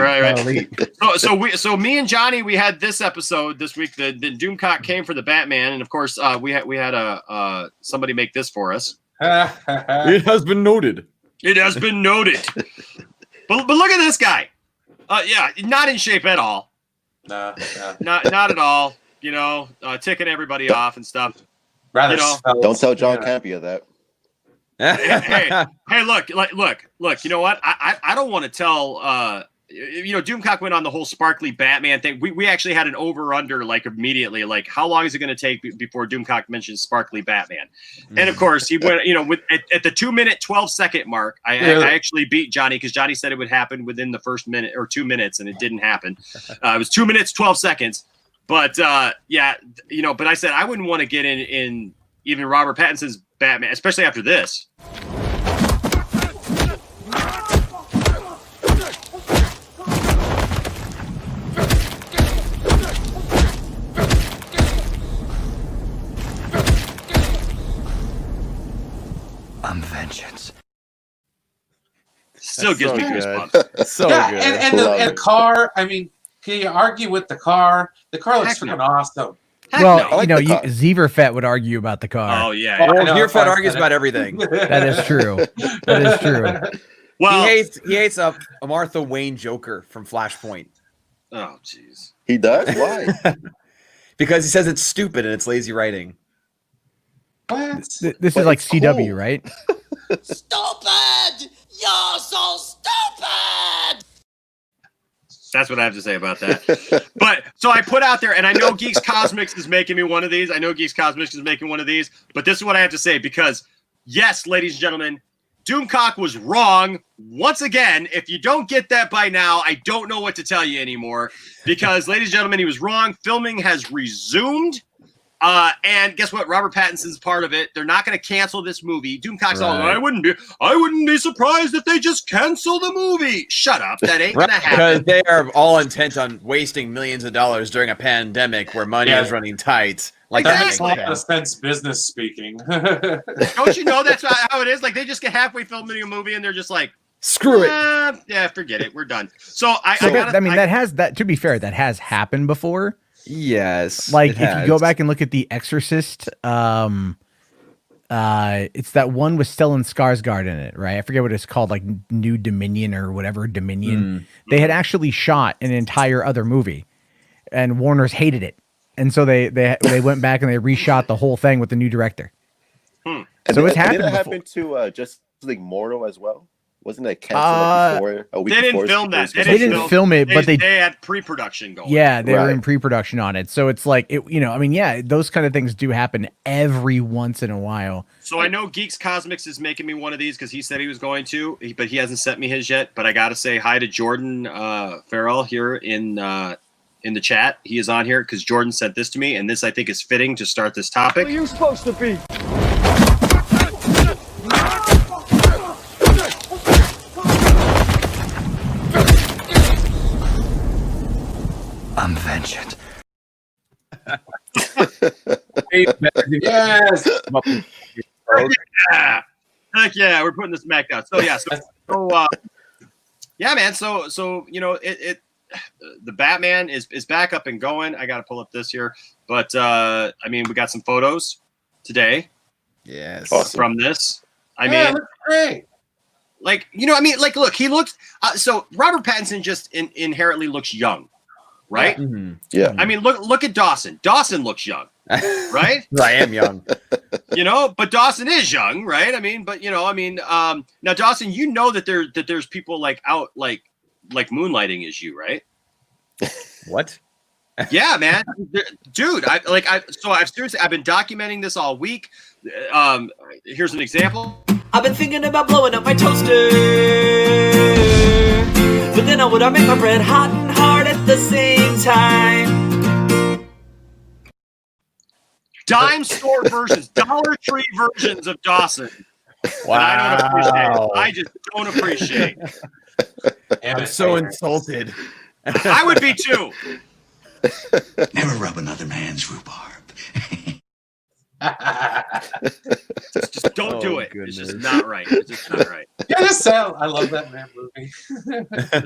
So me and Johnny, we had this episode this week. The Doomcock came for the Batman, and of course we had a somebody make this for us. It has been noted. It has been noted. But look at this guy. Yeah, not in shape at all. No. Not at all. Ticking everybody off and stuff. Rather, don't tell John Campia that. hey, look. You know what? I don't want to tell. Doomcock went on the whole sparkly Batman thing. We actually had an over/under like immediately. Like, how long is it going to take before Doomcock mentions sparkly Batman? And of course, he went. At the 2-minute 12-second mark, I actually beat Johnny because Johnny said it would happen within the first minute or 2 minutes, and it didn't happen. It was 2 minutes 12 seconds. But but I said I wouldn't want to get in even Robert Pattinson's Batman, especially after this. I'm vengeance. Still gives me good. goosebumps. So yeah, good. and the car. I mean, can you argue with the car? The car looks freaking awesome. Well, Zeverfet would argue about the car. Oh yeah. Zeverfet argues about everything. That is true. That is true. Well, he hates a Martha Wayne Joker from Flashpoint. Oh, jeez. He does? Why? Because he says it's stupid and it's lazy writing. What? This is like CW, cool. Right? Stupid! You're so stupid! That's what I have to say about that. But so I put out there, and I know Geeks Cosmics is making me one of these. But this is what I have to say because, yes, ladies and gentlemen, Doomcock was wrong once again. If you don't get that by now, I don't know what to tell you anymore. Because, ladies and gentlemen, he was wrong. Filming has resumed. And guess what? Robert Pattinson's part of it. They're not going to cancel this movie. Doomcock's all, I wouldn't be surprised if they just cancel the movie. Shut up. That ain't going to happen. Because they are all intent on wasting millions of dollars during a pandemic where money is running tight. Like that makes a lot of sense, business speaking. Don't you know that's how it is? Like they just get halfway filming a movie and they're just like, screw it. Yeah, forget it. We're done. To be fair, that has happened before. Yes. Like if you go back and look at The Exorcist, it's that one with Stellan Skarsgård in it, right? I forget what it's called, like New Dominion or whatever, Dominion. They had actually shot an entire other movie and Warner's hated it. And so they went back and they reshot the whole thing with the new director. So it's happened. Did it happen to Justice League Mortal as well? Wasn't it canceled before? They didn't film that. They didn't film it, but they had pre-production going. Yeah, they were in pre-production on it. So it's like those kind of things do happen every once in a while. So I know Geeks Cosmics is making me one of these because he said he was going to, but he hasn't sent me his yet. But I got to say hi to Jordan Farrell here in the chat. He is on here because Jordan sent this to me, and this I think is fitting to start this topic. Where are you supposed to be? I'm vengeance. Yes. Heck yeah, we're putting this back down. So yeah, yeah, man. So the Batman is back up and going. I got to pull up this here, but we got some photos today. Yes, from this. That's great. Look, he looks. So Robert Pattinson just inherently looks young. right? Yeah. I mean, look at Dawson. Dawson looks young, right? I am young. But Dawson is young, right? I mean, now Dawson, that there's people like out like moonlighting as you, right? What? Yeah, man, dude. I've been documenting this all week. Here's an example. I've been thinking about blowing up my toaster, but then I would make my bread hot and hard at the same time. Dime store versions, Dollar Tree versions of Dawson. Wow. I just don't appreciate. I'm so insulted. I would be too. Never rub another man's rhubarb. Just don't do it. Goodness. It's just not right. It's just not right. Yeah, just say I love that man movie.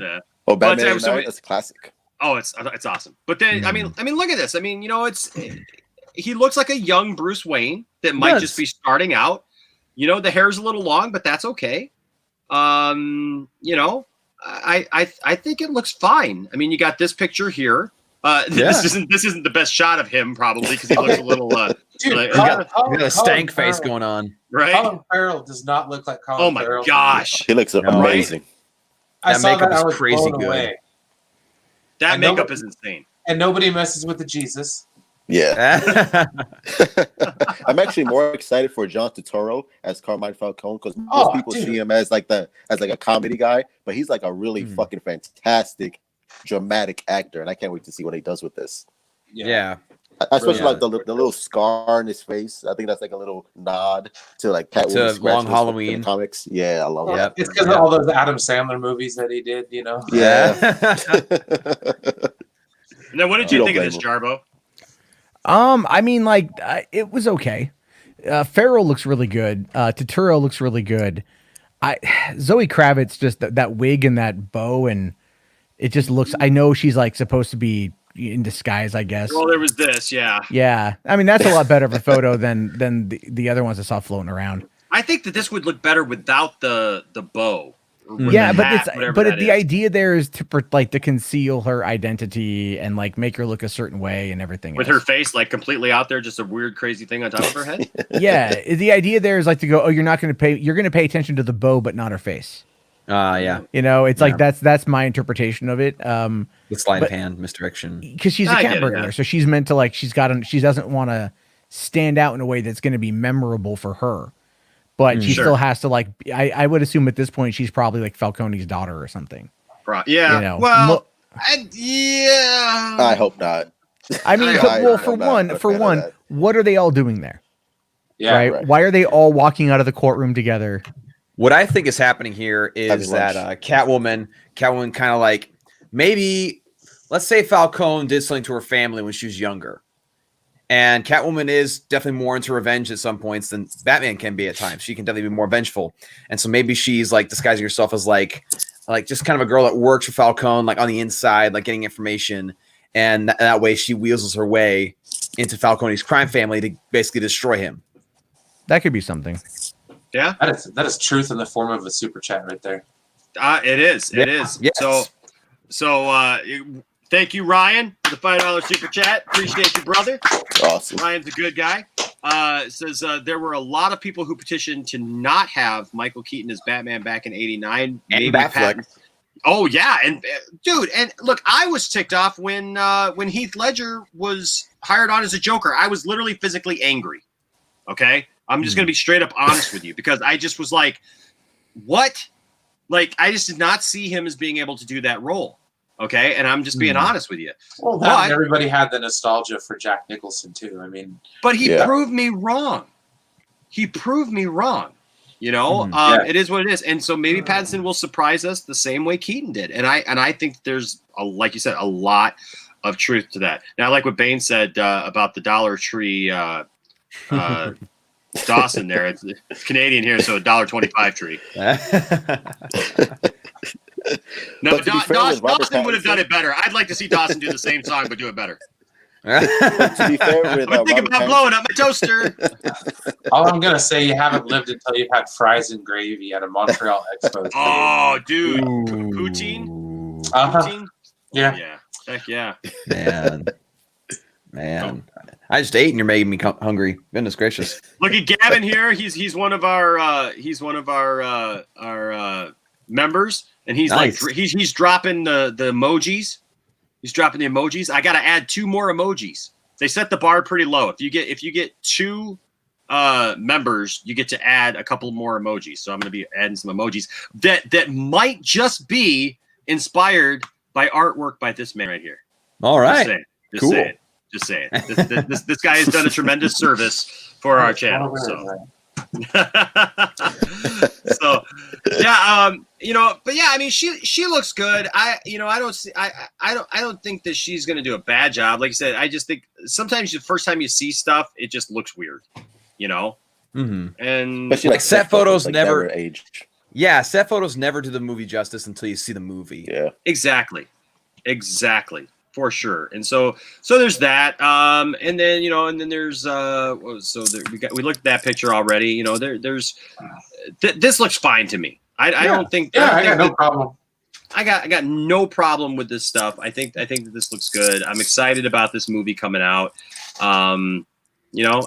Yeah. Oh, Batman But, 89, that's a classic. Oh, it's awesome. But then I mean, look at this. I mean, he looks like a young Bruce Wayne that might just be starting out. The hair's a little long, but that's okay. I think it looks fine. I mean, you got this picture here. This isn't the best shot of him probably because he looks a little Dude, like, He's got a stank face going on. right. Colin Farrell does not look like Colin Oh my Farrell. gosh, He looks amazing. I That saw makeup that. I is was crazy blown good. away. that I know makeup what- is insane. And nobody messes with the Jesus. Yeah. I'm actually more excited for John Turturro as Carmine Falcone because most Oh, people dude. see him as like a comedy guy, but he's like a really fucking fantastic dramatic actor, and I can't wait to see what he does with this. Yeah. Especially Yeah. like the little scar on his face. I think that's like a little nod to like Catwoman To Long Halloween. in the comics. Yeah, I love Yep. It's because of all those Adam Sandler movies that he did, that. Yeah. And then what did You you don't think of blame this, him. Jarbo? I mean, like, it was okay. Farrell looks really good. Turturro looks really good. Zoe Kravitz, just that wig and that bow, and it just looks. I know she's like supposed to be in disguise, I guess. Well, there was this, yeah. Yeah, I mean that's a lot better of a photo than the other ones I saw floating around. I think that this would look better without the bow. or with Yeah, the but hat, whatever but that the is. idea there is to conceal her identity and like make her look a certain way and everything. with else. her face like completely out there, just a weird, crazy thing on top of her head. Yeah, the idea there is like to go, oh, you're going to pay attention to the bow, but not her face. Yeah. It's like that's my interpretation of it. The sleight but- of hand misdirection. Because she's a I cat get it, burglar, yeah. so she's meant to like she doesn't want to stand out in a way that's going to be memorable for her. But she Sure. still has to like. I would assume at this point she's probably like Falcone's daughter or something. Yeah. Well, yeah. I hope not. I mean, I- well, I'm for not one, a fan of that. what are they all doing there? Yeah. right? right. Why are they all walking out of the courtroom together? What I think is happening here is Having lunch. that Catwoman kind of like maybe, let's say Falcone did something to her family when she was younger. And Catwoman is definitely more into revenge at some points than Batman can be at times. She can definitely be more vengeful. And so maybe she's like disguising herself as like just kind of a girl that works for Falcone, like on the inside, like getting information. And that way she weasels her way into Falcone's crime family to basically destroy him. That could be something. Yeah. That is truth in the form of a super chat right there. It is. It is. Yes. So thank you, Ryan, for the $5 super chat. Appreciate you, brother. Awesome. Ryan's a good guy. Says there were a lot of people who petitioned to not have Michael Keaton as Batman back in '89. And Batfleck. Oh yeah, and dude, and look, I was ticked off when Heath Ledger was hired on as a Joker. I was literally physically angry. Okay, I'm just gonna be straight up honest with you because I just was like, what? Like I just did not see him as being able to do that role. Okay, and I'm just being honest with you. Well, everybody had the nostalgia for Jack Nicholson too. I mean, But he Yeah. proved me wrong. He proved me wrong. You know, Yeah. it is what it is. And so maybe Pattinson will surprise us the same way Keaton did. And I think there's like you said, a lot of truth to that. Now, I like what Bane said about the Dollar Tree Dawson there. It's Canadian here, so $1.25 tree. No, But to be fair with Robert Dawson would have Pattinson- done it better. I'd like to see Dawson do the same song, but do it better. But to be fair with I'm thinking Robert about Pattinson- blowing up my toaster. all I'm gonna say, you haven't lived until you've had fries and gravy at a Montreal Expo. Oh, dude. Poutine? Uh-huh. Poutine? Yeah. Yeah. Heck yeah. Man. I just ate and you're making me hungry. Goodness gracious. Look at Gavin here. He's one of our members, and he's nice. like he's dropping the emojis. He's dropping the emojis. I got to add 2 more emojis. They set the bar pretty low. If you get 2 members, you get to add a couple more emojis. So I'm going to be adding some emojis that might just be inspired by artwork by this man right here. All right. Just saying. This guy has done a tremendous service for our channel. So, but yeah, I mean, she looks good. I don't think that she's going to do a bad job. Like I said, I just think sometimes the first time you see stuff, it just looks weird, Mm-hmm. And especially like set photos like never aged. Yeah, set photos never do the movie justice until you see the movie. Yeah, exactly, for sure. And so there's that. And then there's we looked at that picture already. There's this looks fine to me. I don't think. Yeah, I got no problem. I got no problem with this stuff. I think that this looks good. I'm excited about this movie coming out. I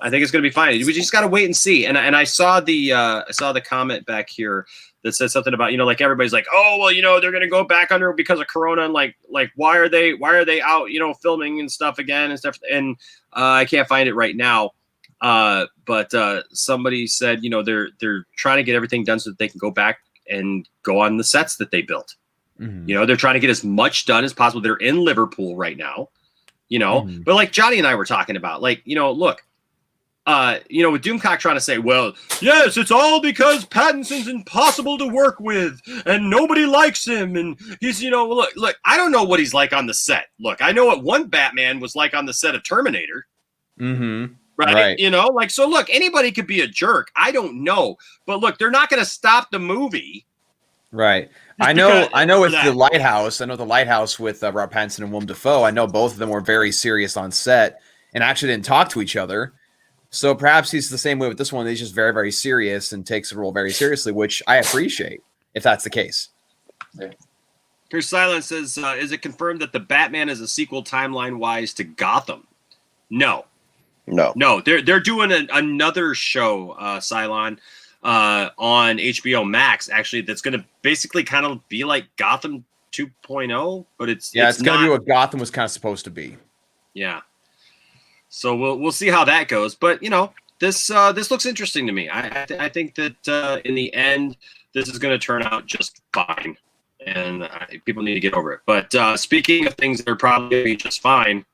think it's going to be fine. We just got to wait and see. And I saw the comment back here that said something about, like everybody's like, oh, well, they're going to go back under because of Corona. And like, why are they out, filming and stuff again and stuff. And I can't find it right now. But somebody said, they're trying to get everything done so that they can go back and go on the sets that they built. Mm-hmm. They're trying to get as much done as possible. They're in Liverpool right now, Mm-hmm. but like Johnny and I were talking about, like, look, with Doomcock trying to say, well, yes, it's all because Pattinson's impossible to work with and nobody likes him. And he's, look, I don't know what he's like on the set. Look, I know what one Batman was like on the set of Terminator. Mm-hmm. Right. So look, anybody could be a jerk. I don't know. But look, they're not going to stop the movie. Right. I know with The Lighthouse, with Rob Pattinson and Willem Dafoe, I know both of them were very serious on set and actually didn't talk to each other. So perhaps he's the same way with this one. He's just very, very serious and takes the role very seriously, which I appreciate if that's the case. Yeah. Chris Silence says, is it confirmed that the Batman is a sequel timeline-wise to Gotham? No. They're doing another show, Cylon, on HBO Max, actually, that's going to basically kind of be like Gotham 2.0, but it's going to be what Gotham was kind of supposed to be. Yeah. So we'll see how that goes, but this looks interesting to me. I think that in the end, this is going to turn out just fine, and people need to get over it. But speaking of things that are probably going to be just fine,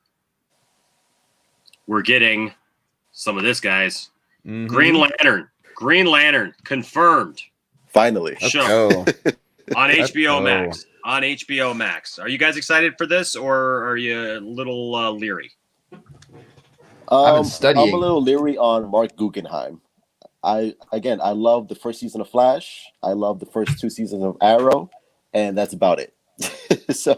we're getting some of this, guys. Mm-hmm. Green Lantern confirmed. Finally, show on HBO Max. On HBO Max. Are you guys excited for this, or are you a little leery? I'm a little leery on Mark Guggenheim. I love the first season of Flash. I love the first 2 seasons of Arrow, and that's about it. so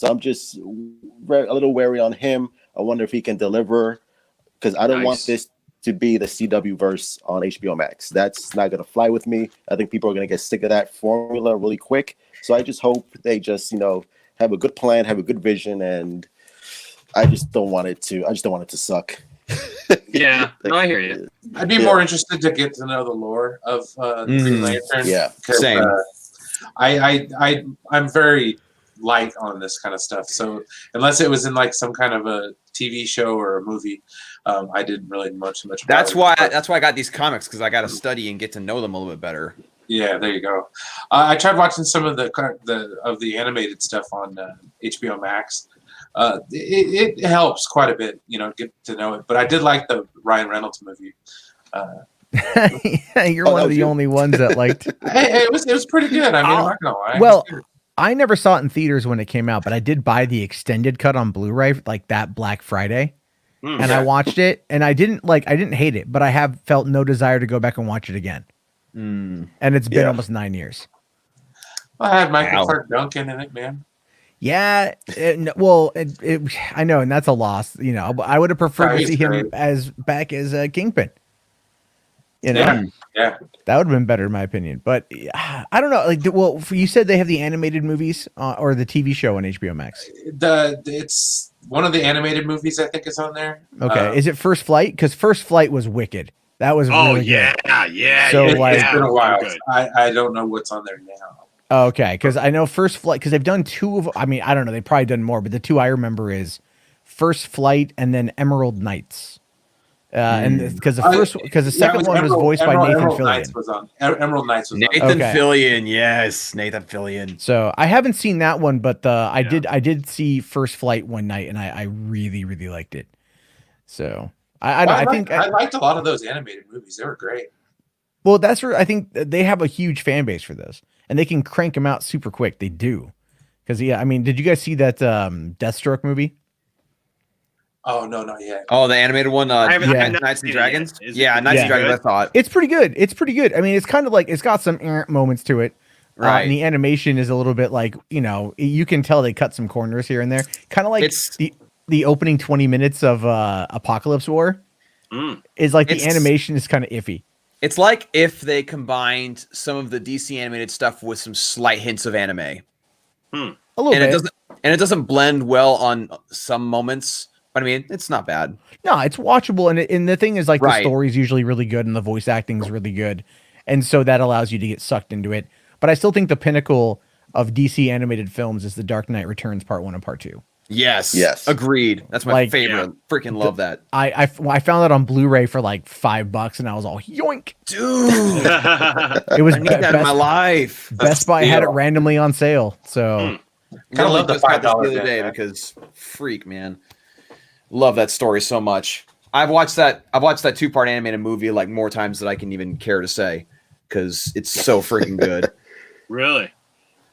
I'm just a little wary on him. I wonder if he can deliver, because I don't want this to be the CW verse on HBO Max. That's not going to fly with me. I think people are going to get sick of that formula really quick. So I just hope they just, have a good plan, have a good vision, and I just don't want it to suck. Yeah, no, I hear you. I'd be more interested to get to know the lore of Green Lantern. Yeah, same. I'm very light on this kind of stuff. So unless it was in like some kind of a TV show or a movie, I didn't really know too much about it. That's why I got these comics, because I got to study and get to know them a little bit better. Yeah, there you go. I tried watching some of the animated stuff on HBO Max. It helps quite a bit, get to know it. But I did like the Ryan Reynolds movie. You're one of the only ones that liked. It was pretty good. I mean, I'm not gonna lie. Well, I never saw it in theaters when it came out, but I did buy the extended cut on Blu-ray like that Black Friday, and I watched it, and I didn't hate it, but I have felt no desire to go back and watch it again. And it's been almost 9 years. I had Michael Clark Duncan in it, man. Yeah, I know, and that's a loss. I would have preferred to see him back as Kingpin. You know, Yeah. that would have been better in my opinion. But I don't know. Like, well, you said they have the animated movies or the TV show on HBO Max. It's one of the animated movies I think is on there. Okay, is it First Flight? Because First Flight was wicked. That was really good. Yeah. So, It's been a while. Good. I don't know what's on there now. Okay, because I know First Flight, because they've done two of, I mean, I don't know, they've probably done more, but the two I remember is First Flight and then Emerald Knights. And because the second one was voiced by Nathan Fillion. Emerald Knights was Nathan on. Fillion, yes, Nathan Fillion. So I haven't seen that one, but I did see First Flight one night, and I really, really liked it. So I liked a lot of those animated movies. They were great. Well, that's where I think they have a huge fan base for this, and they can crank them out super quick. They do, because I mean, did you guys see that Deathstroke movie? Oh no, not yet. Oh, the animated one, Knights and Dragons. Yeah, Knights and Dragons. I thought it's pretty good. It's pretty good. I mean, it's kind of like it's got some moments to it. Right. And the animation is a little bit like, you can tell they cut some corners here and there. Kind of like the opening 20 minutes of Apocalypse War is like the animation is kind of iffy. It's like if they combined some of the DC animated stuff with some slight hints of anime. A little bit. It doesn't blend well on some moments. But I mean, it's not bad. No, it's watchable, and the thing is, like, the story's usually really good, and the voice acting's really good, and so that allows you to get sucked into it. But I still think the pinnacle of DC animated films is The Dark Knight Returns Part 1 and Part 2. Yes, agreed. That's my favorite. Freaking love that. I found that on Blu-ray for like $5, and I was all yoink, dude. It was I need that in my life. Best Buy had it randomly on sale, so kind of love the $5 the other day because freak, man. Love that story so much. I've watched that 2-part animated movie like more times than I can even care to say because it's so freaking good. Really?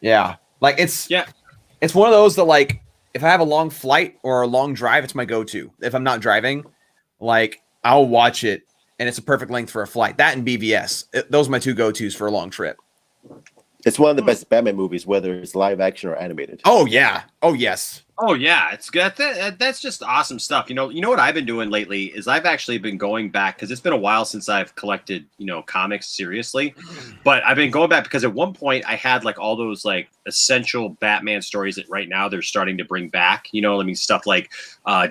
Yeah. Like it's one of those that like if I have a long flight or a long drive, it's my go-to. If I'm not driving, like I'll watch it and it's a perfect length for a flight. That and BVS. Those are my two go-tos for a long trip. It's one of the best Batman movies, whether it's live action or animated. Oh yeah. Oh yes. Oh yeah, it's good. That's just awesome stuff. You know what I've been doing lately is I've actually been going back because it's been a while since I've collected, comics seriously. But I've been going back because at one point I had like all those like essential Batman stories that right now they're starting to bring back. Stuff like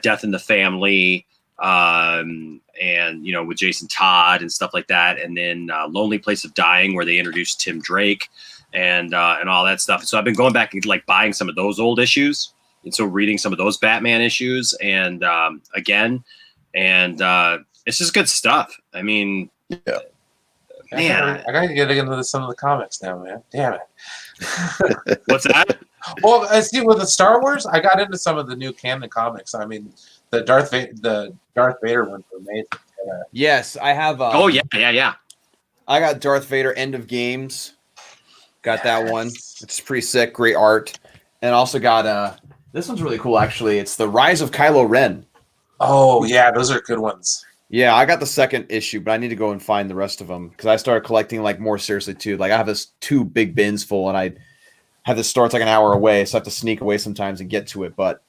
Death in the Family, and with Jason Todd and stuff like that, and then Lonely Place of Dying where they introduced Tim Drake and all that stuff. So I've been going back and like buying some of those old issues. And so reading some of those Batman issues and it's just good stuff. I mean, man, I gotta get into some of the comics now, man. Damn it. What's that? Well, I see with the Star Wars, I got into some of the new canon comics. I mean, the Darth Vader ones were amazing. Yes, I have. Oh yeah. I got Darth Vader End of Games. Got that one. It's pretty sick. Great art, and also got this one's really cool, actually. It's The Rise of Kylo Ren. Oh, yeah, those are good ones. Yeah, I got the second issue, but I need to go and find the rest of them because I started collecting like more seriously too. Like I have this 2 big bins full, and I have this store. It's like an hour away, so I have to sneak away sometimes and get to it. But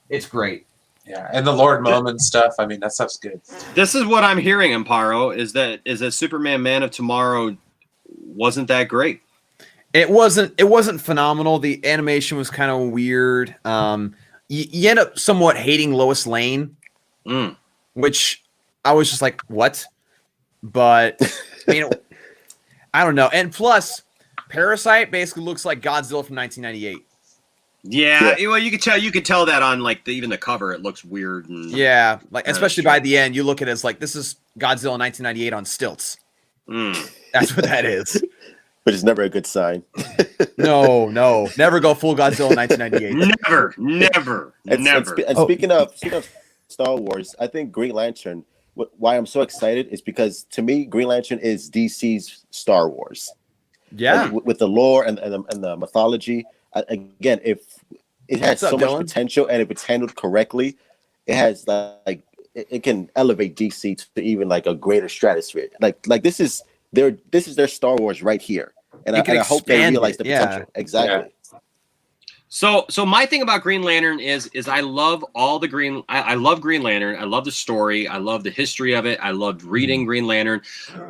it's great. Yeah, and the Lord Momin stuff. I mean, that stuff's good. This is what I'm hearing, Amparo, is that Superman Man of Tomorrow wasn't that great. It wasn't phenomenal. The animation was kind of weird. You end up somewhat hating Lois Lane, which I was just like, what? But I don't know. And plus, Parasite basically looks like Godzilla from 1998. Yeah, well, you could tell that on like even the cover. It looks weird. And, like especially by the end, you look at it as like this is Godzilla 1998 on stilts. That's what that is. Which is never a good sign. No. Never go full Godzilla 1998. Never. And speaking of Star Wars, I think Green Lantern, why I'm so excited is because to me, Green Lantern is DC's Star Wars. Yeah. With the lore and the mythology. Again, if it has so much potential and if it's handled correctly, it has like it can elevate DC to even like a greater stratosphere. Like this is their Star Wars right here. And I hope they realize the potential. Exactly. So my thing about Green Lantern is I love all the Green. I love Green Lantern. I love the story. I love the history of it. I loved reading Green Lantern.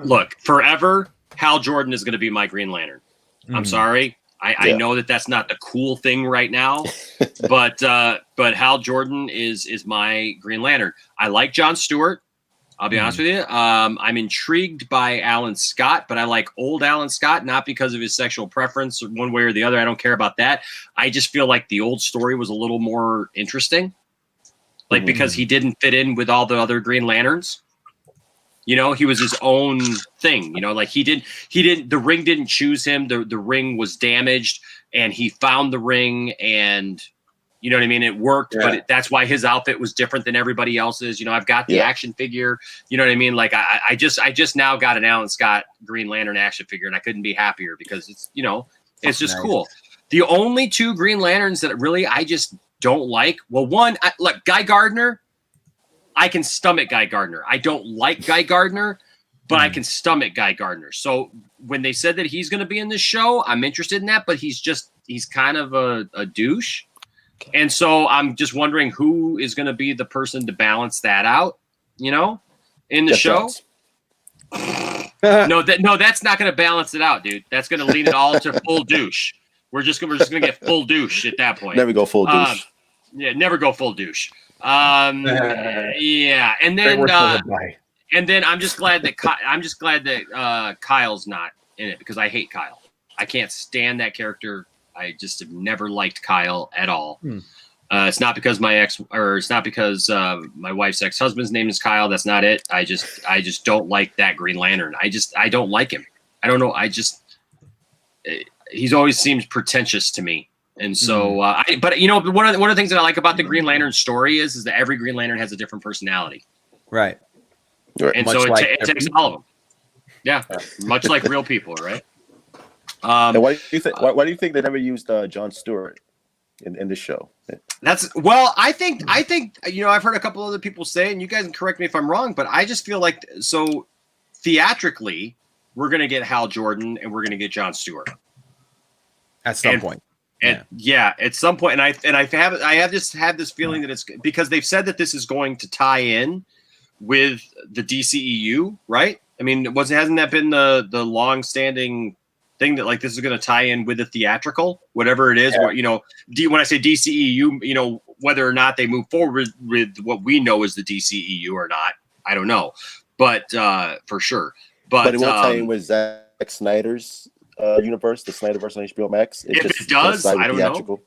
Look, forever, Hal Jordan is going to be my Green Lantern. I'm sorry. I know that that's not the cool thing right now, but Hal Jordan is my Green Lantern. I like Jon Stewart. I'll be honest with you. I'm intrigued by Alan Scott, but I like old Alan Scott, not because of his sexual preference one way or the other. I don't care about that. I just feel like the old story was a little more interesting, like because he didn't fit in with all the other Green Lanterns. You know, he was his own thing, you know, like he didn't, the ring didn't choose him. The ring was damaged and he found the ring and, you know what I mean? It worked, but that's why his outfit was different than everybody else's. You know, I've got the action figure, you know what I mean? Like I just now got an Alan Scott Green Lantern action figure and I couldn't be happier because it's, you know, it's just cool. The only two Green Lanterns that really, I just don't like, well, one, look, Guy Gardner, I can stomach Guy Gardner. I don't like Guy Gardner, but I can stomach Guy Gardner. So when they said that he's going to be in this show, I'm interested in that, but he's kind of a douche. And so I'm just wondering who is going to be the person to balance that out, you know, in the show. No, that's not going to balance it out, dude. That's going to lean it all to full douche. We're just going to get full douche at that point. Never go full douche. Yeah, never go full douche. Yeah, and then I'm just glad that Kyle's not in it because I hate Kyle. I can't stand that character. I just have never liked Kyle at all. It's not because my wife's ex-husband's name is Kyle. That's not it. I just don't like that Green Lantern. I don't like him. I don't know. He's always seems pretentious to me. And so, but you know, one of the things that I like about the Green Lantern story is that every Green Lantern has a different personality. Right. And much so it takes all of them. Yeah. Much like real people, right? And why do you think? Why do you think they never used Jon Stewart in this show? I think you know, I've heard a couple other people say, and you guys can correct me if I'm wrong, but I just feel like so theatrically we're going to get Hal Jordan and we're going to get Jon Stewart at some point. And at some point, and I have just had this feeling that it's because they've said that this is going to tie in with the DCEU, right? I mean, hasn't that been the long-standing thing that like this is going to tie in with the theatrical, whatever it is? Yeah. You know, when I say DCEU, you know, whether or not they move forward with what we know is the DCEU or not, I don't know, but for sure. But it won't tie in with Zack Snyder's universe, the Snyderverse on HBO Max. If it does, I don't know.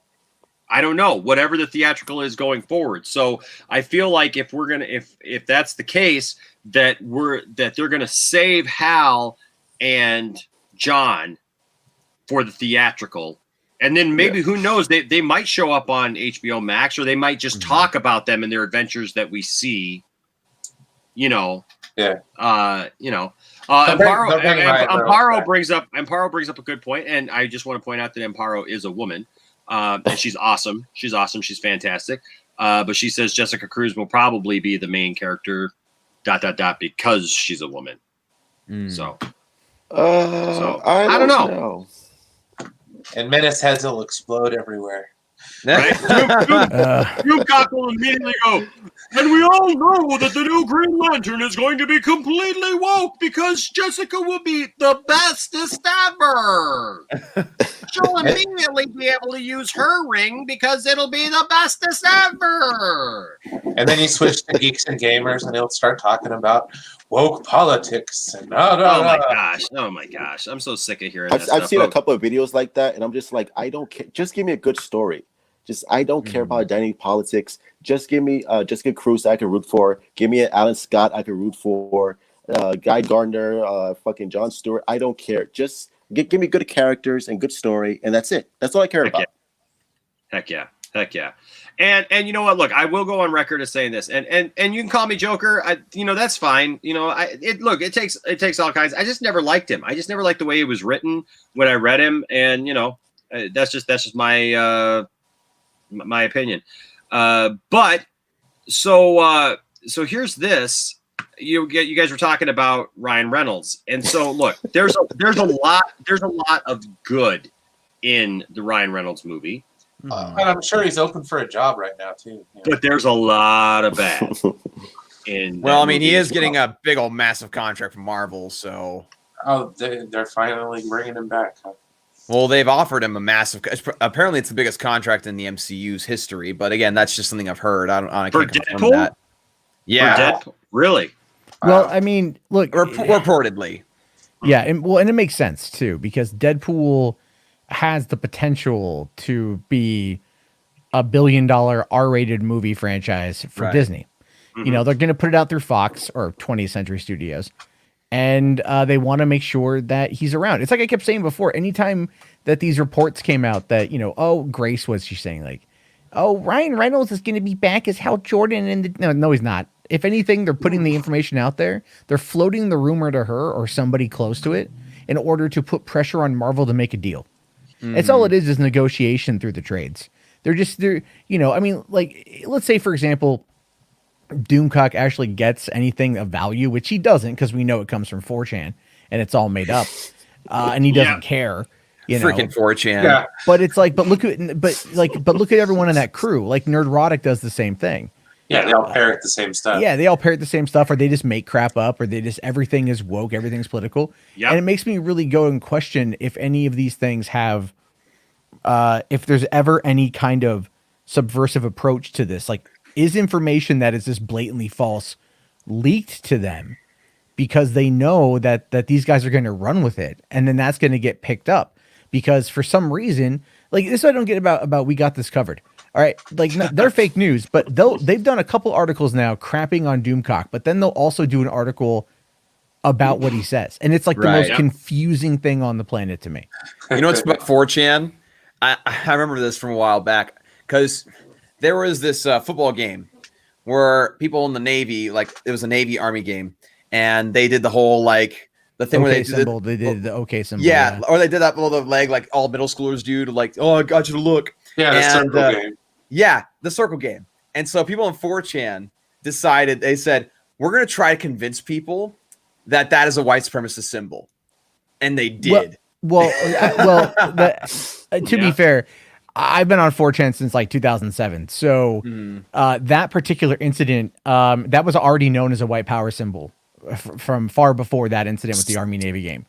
I don't know. Whatever the theatrical is going forward. So I feel like if we're gonna, if that's the case, that they're gonna save Hal and John for the theatrical, and then maybe who knows, they might show up on HBO Max, or they might just talk about them and their adventures that we see. You know. Yeah. You know. Amparo brings up a good point, and I just want to point out that Amparo is a woman, and she's awesome. She's awesome. She's fantastic. But she says Jessica Cruz will probably be the main character, ... because she's a woman. So I don't know. And Menace heads will explode everywhere. Right? Doomcock will immediately go, and we all know that the new Green Lantern is going to be completely woke because Jessica will be the bestest ever. She'll immediately be able to use her ring because it'll be the bestest ever. And then he switched to Geeks and Gamers, and he'll start talking about woke politics and oh my gosh, I'm so sick of hearing that. I've seen a couple of videos like that, and I'm just like, I don't care. Just give me a good story. I don't care about identity politics. Just give me Jessica Cruz I can root for. Give me an Alan Scott I can root for. Guy Gardner, fucking Jon Stewart. I don't care. Just give me good characters and good story, and that's it. That's all I care about. Heck yeah. And you know what? Look, I will go on record as saying this, and you can call me Joker. That's fine. It takes all kinds. I just never liked him. I just never liked the way he was written when I read him, and that's just my opinion. But so here's this. You guys were talking about Ryan Reynolds, and so look, there's a lot of good in the Ryan Reynolds movie. And I'm sure he's open for a job right now too. You know? But there's a lot of bad. Well, I mean, he is getting a big old massive contract from Marvel, so. Oh, they're finally bringing him back. Huh? Well, they've offered him a massive. Apparently, it's the biggest contract in the MCU's history. But again, that's just something I've heard. I can't confirm that. Yeah, for Deadpool? Really? Well, I mean, look, reportedly. Yeah, and it makes sense too because Deadpool has the potential to be a $1 billion R-rated movie franchise for Disney. You know, they're going to put it out through Fox or 20th Century Studios, and they want to make sure that he's around. It's like I kept saying before, anytime that these reports came out that, you know, oh, Grace, was she saying like, oh, Ryan Reynolds is going to be back as Hal Jordan. And no, he's not. If anything, they're putting the information out there. They're floating the rumor to her or somebody close to it in order to put pressure on Marvel to make a deal. It's all it is negotiation through the trades. They're, you know, I mean, like, let's say, for example, Doomcock actually gets anything of value, which he doesn't because we know it comes from 4chan and it's all made up. And he doesn't care. You know? Freaking 4chan. Yeah. But it's like, but look at everyone in that crew. Like Nerdrotic does the same thing. Yeah, they all parrot the same stuff. Yeah, they all parrot the same stuff, or they just make crap up, or they just everything is woke, everything's political. Yeah, and it makes me really go and question if any of these things have, if there's ever any kind of subversive approach to this. Like, is information that is just blatantly false leaked to them because they know that these guys are going to run with it, and then that's going to get picked up because for some reason, like this, I don't get about we got this covered. All right, like they're fake news, but they've done a couple articles now crapping on Doomcock, but then they'll also do an article about what he says, and it's like the most confusing thing on the planet to me. You know what's about 4chan? I remember this from a while back because there was this football game where people in the Navy, like it was a Navy Army game, and they did the whole like the thing where they did the OK symbol. Yeah, or they did that little leg like all middle schoolers do to like, oh, I got you to look. Yeah, the circle game. Yeah, the circle game. And so people in 4chan decided, they said, we're going to try to convince people that is a white supremacist symbol. And they did. To be fair, I've been on 4chan since like 2007. So that particular incident, that was already known as a white power symbol from far before that incident with the Army-Navy game.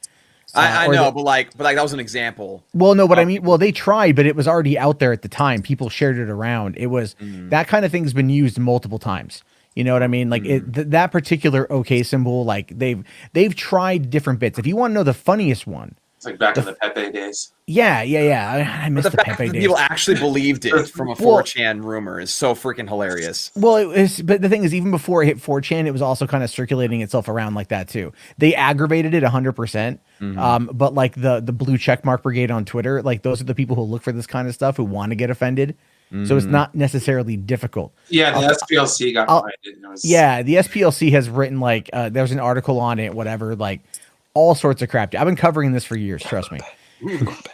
I know, but that was an example. Well, no, but I mean, they tried, but it was already out there at the time. People shared it around. It was that kind of thing's been used multiple times. You know what I mean? Like that particular OK symbol, like they've tried different bits. If you want to know the funniest one, it's like back in the Pepe days. Yeah. I missed the Pepe days. People actually believed it from a 4chan rumor is so freaking hilarious. Well, but the thing is, even before it hit 4chan, it was also kind of circulating itself around like that too. They aggravated it 100%. But like the blue checkmark brigade on Twitter, like those are the people who look for this kind of stuff, who want to get offended. So it's not necessarily difficult. Yeah, the SPLC got behind it. Yeah, the SPLC has written like there's an article on it, whatever, like all sorts of crap. I've been covering this for years, trust me.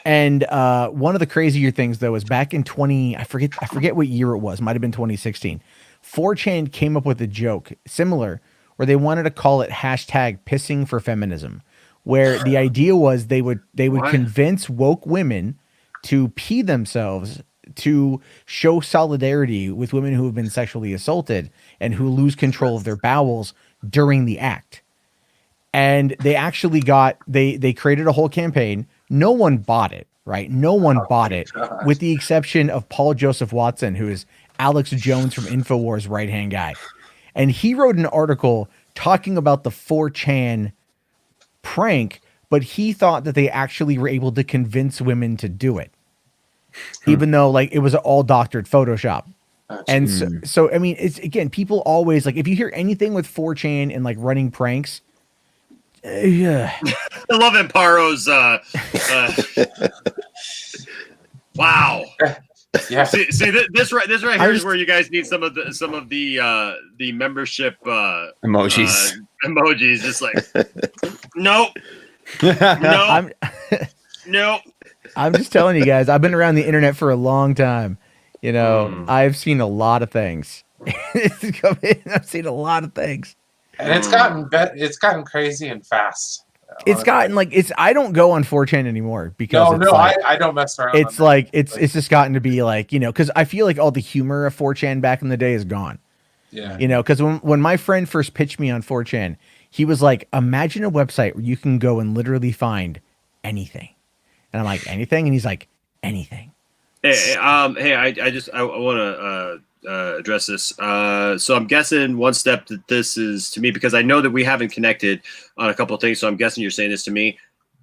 And one of the crazier things though is back in I forget what year it was, might have been 2016. 4chan came up with a joke similar where they wanted to call it hashtag pissing for feminism, where the idea was they would convince woke women to pee themselves to show solidarity with women who have been sexually assaulted and who lose control of their bowels during the act. And they actually they created a whole campaign. No one bought it, right? No one bought it, with the exception of Paul Joseph Watson, who is Alex Jones from InfoWars' right-hand guy. And he wrote an article talking about the 4chan prank, but he thought that they actually were able to convince women to do it, even though like it was all doctored Photoshop. And so I mean, it's again, people always like, if you hear anything with 4chan and like running pranks, I love Amparo's wow. Yeah. See this right here is where you guys need some of the membership emojis. Emojis, just like nope. Nope. I'm just telling you guys, I've been around the internet for a long time. You know, I've seen a lot of things. I've seen a lot of things. And it's gotten crazy and fast. It's gotten like I don't go on 4chan anymore because I don't mess around. It's like it's just gotten to be like, because I feel like all the humor of 4chan back in the day is gone. Yeah. Because when my friend first pitched me on 4chan, he was like, imagine a website where you can go and literally find anything. And I'm like, anything? And he's like, anything. Hey, I want to address this. So I'm guessing one step that this is to me, because I know that we haven't connected on a couple of things. So I'm guessing you're saying this to me,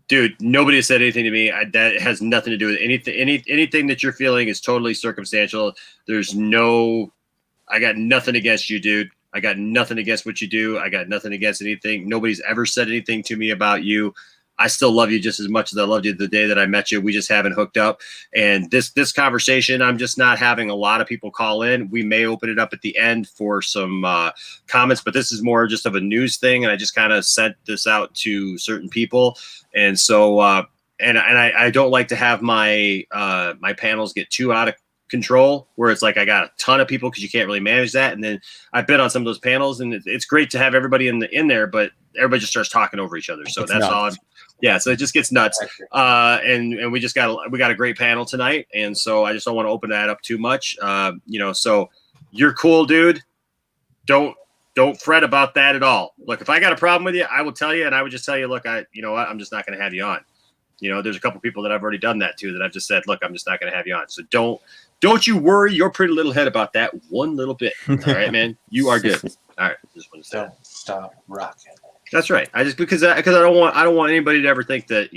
dude. Nobody has said anything to me. That has nothing to do with anything. Anything that you're feeling is totally circumstantial. I got nothing against you, dude. I got nothing against what you do. I got nothing against anything. Nobody's ever said anything to me about you. I still love you just as much as I loved you the day that I met you. We just haven't hooked up. And this conversation, I'm just not having a lot of people call in. We may open it up at the end for some comments, but this is more just of a news thing. And I just kind of sent this out to certain people. And so, I don't like to have my my panels get too out of control, where it's like I got a ton of people, because you can't really manage that. And then I've been on some of those panels, and it's great to have everybody in there, but everybody just starts talking over each other. So that's all. Yeah, so it just gets nuts. And we got a great panel tonight, and so I just don't want to open that up too much. So you're cool, dude. Don't fret about that at all. Look, if I got a problem with you, I will tell you, and I would just tell you, look, you know what, I'm just not going to have you on. There's a couple people that I've already done that to, that I've just said, look, I'm just not going to have you on. So don't you worry your pretty little head about that one little bit. All right, man, you are good. All right, just want to say, don't stop rocking. That's right. I just because I don't want anybody to ever think that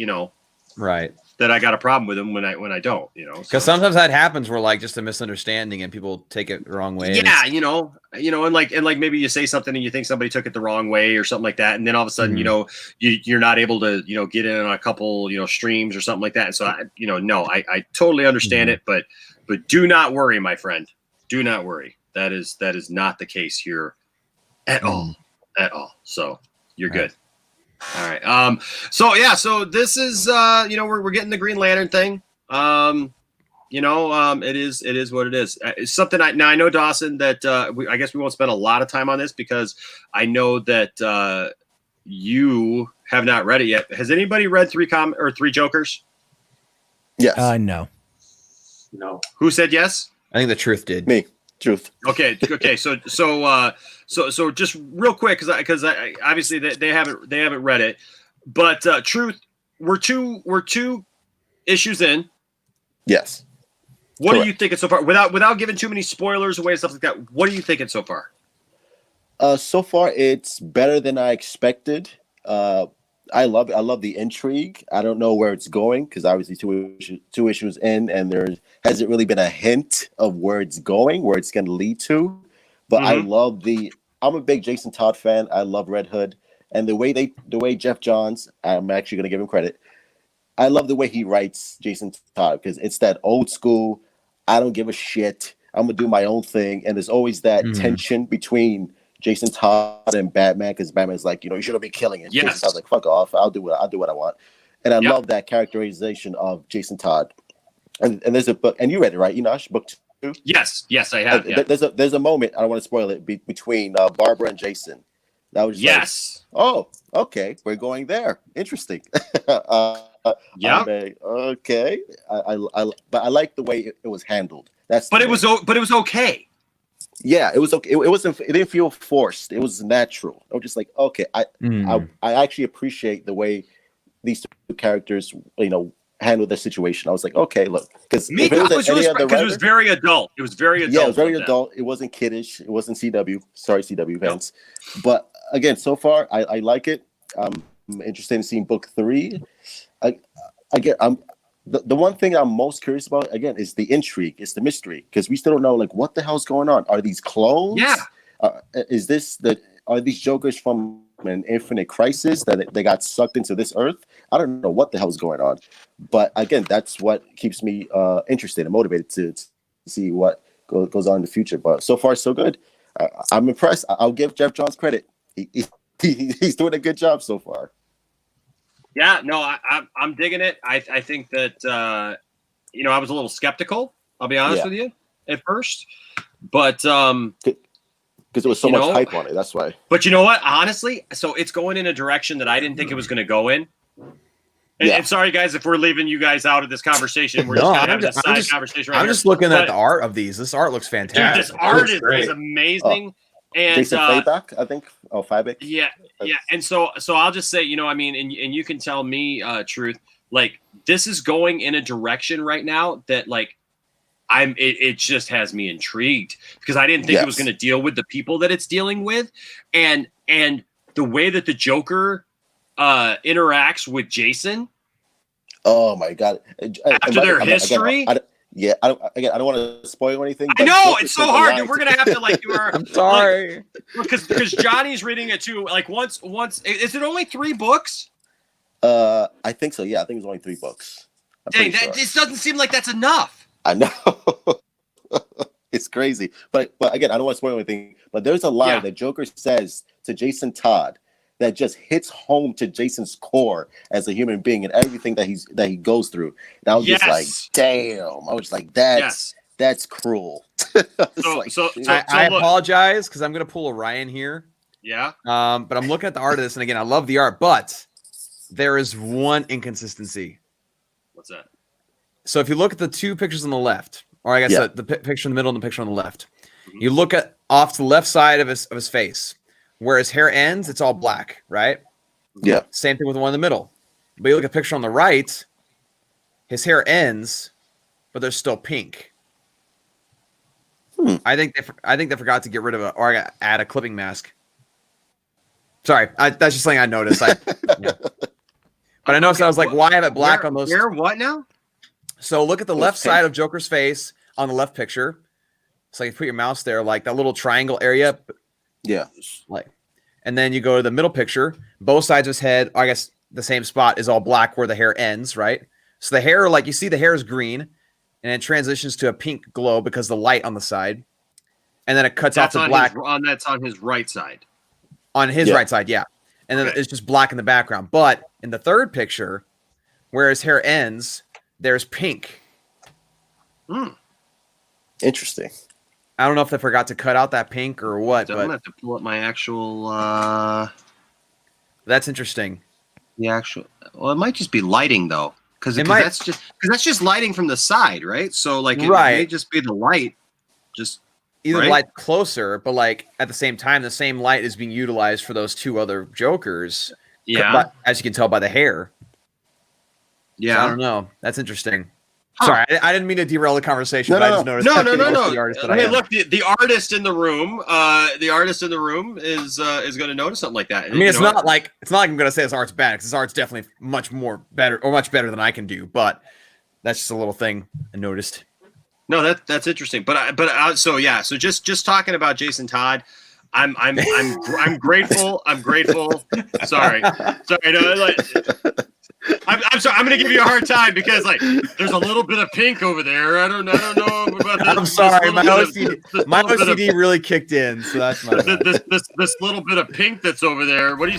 right, that I got a problem with them when I don't, because sometimes that happens where like just a misunderstanding and people take it the wrong way. Yeah, and like maybe you say something and you think somebody took it the wrong way or something like that, and then all of a sudden you're not able to get in on a couple streams or something like that. And so I totally understand it, but do not worry, my friend. Do not worry. That is not the case here at all. So you're good. All right. So this is we're getting the Green Lantern thing. It is what it is. It's something I know, Dawson, that I guess we won't spend a lot of time on this, because I know that you have not read it yet. Has anybody read three Jokers? Yes. No. No. Who said yes? I think the Truth did. Me. Truth. Okay. So just real quick, because I obviously they haven't read it, but Truth, we're two issues in. Yes. What are you thinking so far? Without giving too many spoilers away and stuff like that, what are you thinking so far? So far, it's better than I expected. I love the intrigue. I don't know where it's going, because obviously two issues in, and there hasn't really been a hint of where it's going, where it's going to lead to. But I love I'm a big Jason Todd fan. I love Red Hood, and the way Jeff Johns, I'm actually going to give him credit. I love the way he writes Jason Todd, because it's that old school, I don't give a shit, I'm gonna do my own thing, and there's always that tension between Jason Todd and Batman, because Batman's like, you shouldn't be killing it. Yes. Jason Todd's like, fuck off, I'll do what I want. And I love that characterization of Jason Todd. And there's a book, and you read it, right? Enosh, book 2? Yes, I have. Yeah. There's a moment, I don't want to spoil it, between Barbara and Jason. That was just like, oh, okay, we're going there. Interesting. Yeah. Okay. But I like the way it was handled. It was okay. Yeah, it was okay. It didn't feel forced. It was natural. I was just like, okay, I actually appreciate the way these two characters, handled the situation. I was like, okay, look, because it was very adult. It was very adult. Yeah, it was very adult. It wasn't kiddish. It wasn't CW. Sorry, CW fans. No. But again, so far, I like it. I'm interested in seeing book 3. The one thing I'm most curious about, again, is the intrigue. It's the mystery, because we still don't know, like, what the hell's going on. Are these clones? Yeah. Are these Jokers from an infinite crisis that they got sucked into this Earth? I don't know what the hell's going on. But again, that's what keeps me interested and motivated to see what goes on in the future. But so far, so good. I'm impressed. I'll give Jeff Johns credit. He's doing a good job so far. Yeah, no, I'm digging it. I think that I was a little skeptical. I'll be honest with you at first, but because because there was so much hype on it. That's why. But you know what? Honestly, so it's going in a direction that I didn't think it was going to go in. And sorry, guys, if we're leaving you guys out of this conversation. We're just going to have this side conversation right I'm here. just looking at the art of these. This art looks fantastic. Dude, this art is amazing. And Jason Fayback, I think. Oh, Fayback. Yeah. And so I'll just say, I mean, and you can tell me, Truth, like this is going in a direction right now that like it just has me intrigued because I didn't think it was going to deal with the people that it's dealing with, and the way that the Joker interacts with Jason. Oh my God! After their history. I don't want to spoil anything. I know it's so hard, dude. We're gonna have to like do our. I'm sorry, because Johnny's reading it too. Like once, is it only 3 books? I think so. Yeah, I think it's only 3 books. Dang, this doesn't seem like that's enough. I know. It's crazy, but again, I don't want to spoil anything. But there's a line that Joker says to Jason Todd that just hits home to Jason's core as a human being and everything that he goes through. And I was just like, damn. I was like, that's cruel. I apologize because I'm gonna pull a Ryan here. Yeah. But I'm looking at the art of this, and again, I love the art, but there is one inconsistency. What's that? So if you look at the 2 pictures on the left, or I guess the picture in the middle and the picture on the left, you look at off to the left side of his face. Where his hair ends, it's all black, right? Yeah. Same thing with the one in the middle. But you look at the picture on the right, his hair ends, but there's still pink. I think they forgot to get rid of or add a clipping mask. Sorry, that's just something I noticed. But I noticed I was like, why have it black on those? Where what now? So look at the left side of Joker's face on the left picture. So you put your mouse there, like that little triangle area. Yeah. And then you go to the middle picture, both sides of his head, I guess the same spot is all black where the hair ends, right? So the hair, like you see the hair is green and it transitions to a pink glow because the light on the side. And then it cuts off to black. That's on his right side. On his right side, yeah. And then it's just black in the background. But in the third picture, where his hair ends, there's pink. Interesting. I don't know if they forgot to cut out that pink or what. I'm gonna have to pull up my actual. That's interesting. The actual. Well, it might just be lighting though, because that's just lighting from the side, right? So like, it may just be the light, just either the light closer, but like at the same time, the same light is being utilized for those 2 other Jokers. Yeah, but, as you can tell by the hair. Yeah, so I don't know. That's interesting. Sorry, I didn't mean to derail the conversation. No, but I just noticed. No. The artist Hey, look, the artist in the room. The artist in the room is going to notice something like that. I mean, it's not like I'm going to say this art's bad because this art's definitely much better than I can do. But that's just a little thing I noticed. No, that's interesting. So just talking about Jason Todd. I'm grateful. I'm grateful. Sorry. No, I'm sorry. I'm gonna give you a hard time because like there's a little bit of pink over there. I don't know about this. I'm sorry. My OCD really kicked in, so that's my this little bit of pink that's over there. What do you?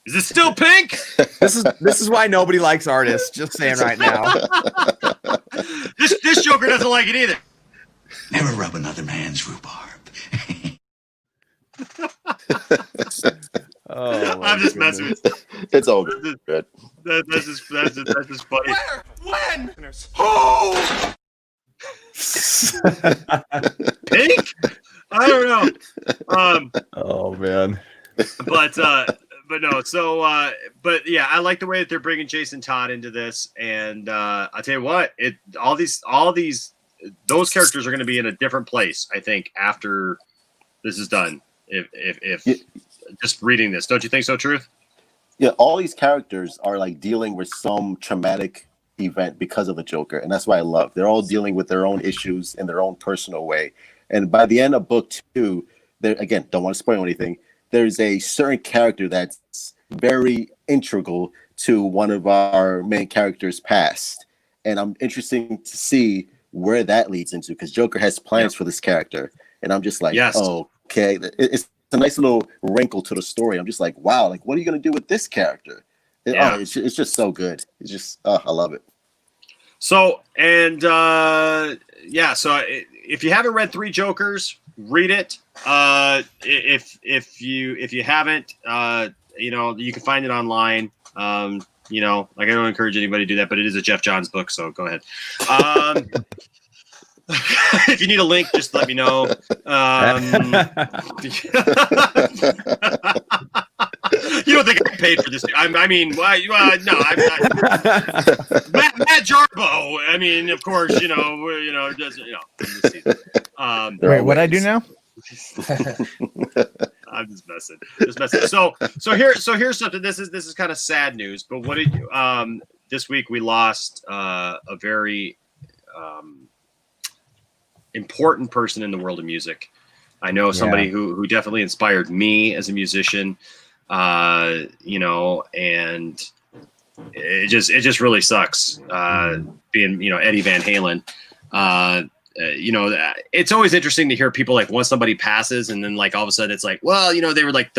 Is it still pink? This is why nobody likes artists. Just saying right now. This Joker doesn't like it either. Never rub another man's rhubarb. I'm just messing with you. It's all good. That's just funny. Where? When? Who? Pink? I don't know. Oh man. But no, so but yeah, I like the way that they're bringing Jason Todd into this, and I'll tell you what, those characters are going to be in a different place, I think, after this is done. If just reading this, don't you think so, Truth? Yeah, all these characters are like dealing with some traumatic event because of the Joker, and that's why I love. They're all dealing with their own issues in their own personal way, and by the end of book 2, there again, don't want to spoil anything. There's a certain character that's very integral to one of our main characters' past. And I'm interested to see where that leads into because Joker has plans for this character. And I'm just like, okay. a nice little wrinkle to the story. I'm just like, wow, like what are you gonna do with this character? It's just so good. It's just I love it. So and so if you haven't read Three Jokers, read it. If you haven't, you can find it online. Like I don't encourage anybody to do that, but it is a Jeff Johns book, so go ahead. If you need a link, just let me know. You don't think I paid for this? No, I'm not. Matt Jarbo. I mean, of course, Wait, what I do now? I'm just messing. So here's something. This is kind of sad news. But what did you? This week we lost a very important person in the world of music. I know somebody who definitely inspired me as a musician. And it just really sucks. Being Eddie Van Halen. It's always interesting to hear people like once somebody passes and then like all of a sudden it's like, well, they were like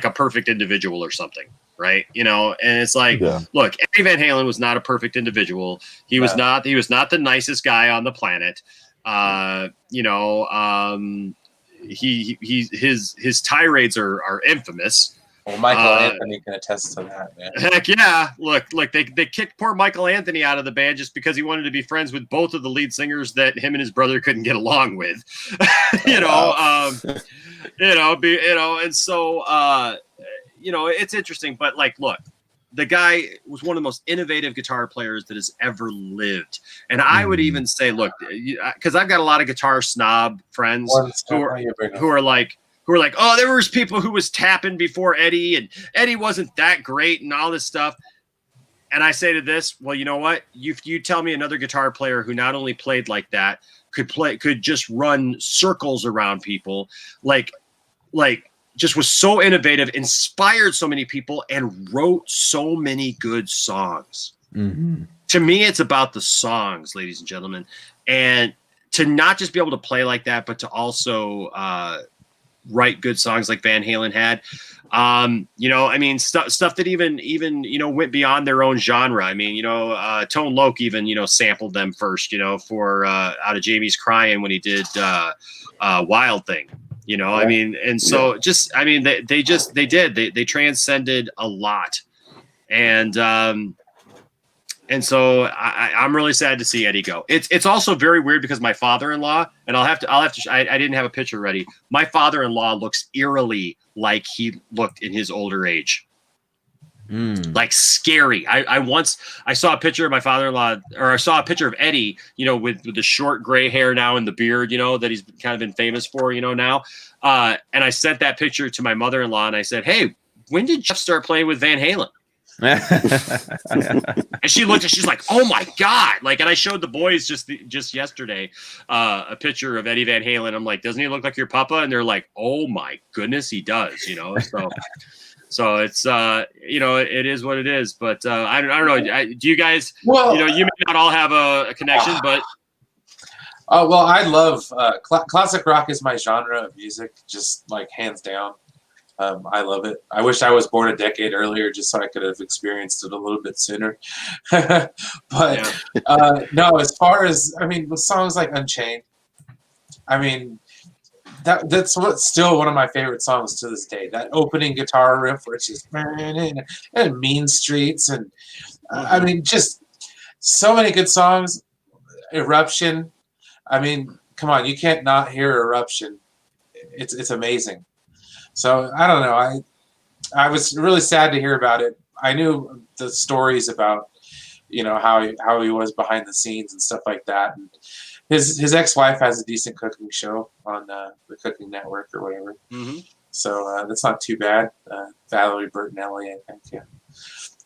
a perfect individual or something, right? And it's like, look, Eddie Van Halen was not a perfect individual. He was not the nicest guy on the planet. His tirades are infamous. Well, Michael Anthony can attest to that, man. Heck yeah! Look, they kicked poor Michael Anthony out of the band just because he wanted to be friends with both of the lead singers that him and his brother couldn't get along with. It's interesting. But like, look, the guy was one of the most innovative guitar players that has ever lived, and I would even say, look, because I've got a lot of guitar snob friends who are like, oh, there was people who was tapping before Eddie, and Eddie wasn't that great, and all this stuff. And I say to this, well, you know what? You tell me another guitar player who not only played like that, could just run circles around people, like just was so innovative, inspired so many people, and wrote so many good songs. Mm-hmm. To me, it's about the songs, ladies and gentlemen, and to not just be able to play like that, but to also write good songs like Van Halen had. Stuff that even went beyond their own genre. I mean, Tone Loc even sampled them first, for out of Jamie's Crying when he did Wild Thing. I mean, and so they transcended a lot, and so I'm really sad to see Eddie go. It's also very weird because my father-in-law, and I didn't have a picture ready. My father-in-law looks eerily like he looked in his older age. Like scary. I saw a picture of my father-in-law, or I saw a picture of Eddie, with the short gray hair now and the beard, that he's kind of been famous for, now. And I sent that picture to my mother-in-law and I said, hey, when did Jeff start playing with Van Halen? And she looked and she's like, oh my God. Like, and I showed the boys just yesterday a picture of Eddie Van Halen. I'm like, doesn't he look like your papa? And they're like, oh my goodness, he does, so it's it is what it is. But I don't know. Do you guys, you may not all have a connection, but well, I love classic rock is my genre of music, just like hands down. I love it. I wish I was born a decade earlier just so I could have experienced it a little bit sooner. But no, as far as, with songs like Unchained, that's what's still one of my favorite songs to this day. That opening guitar riff where it's just and Mean Streets and just so many good songs. Eruption. Come on, you can't not hear Eruption. It's amazing. So I don't know. I was really sad to hear about it. I knew the stories about, how he was behind the scenes and stuff like that. And his ex-wife has a decent cooking show on the Cooking Network or whatever. Mm-hmm. So that's not too bad. Valerie Bertinelli, I think. Yeah.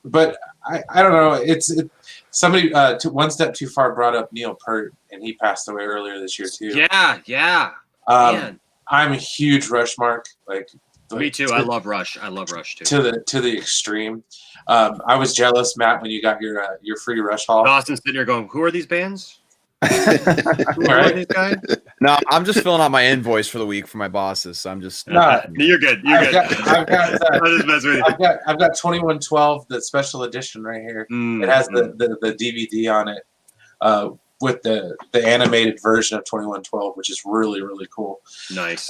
But I don't know. Somebody one step too far brought up Neil Peart, and he passed away earlier this year too. Yeah. Man. I'm a huge Rush mark. Me too. I love Rush. I love Rush too. To the extreme. I was jealous, Matt, when you got your free Rush haul. Dawson's sitting there going, "Who are these bands? Who are these guys?" No, I'm just filling out my invoice for the week for my bosses. So I'm just No, You're good. You're good. I've got I'm just messing with you. I've got 2112, the special edition right here. It has the DVD on it with the animated version of 2112, which is really, really cool. Nice.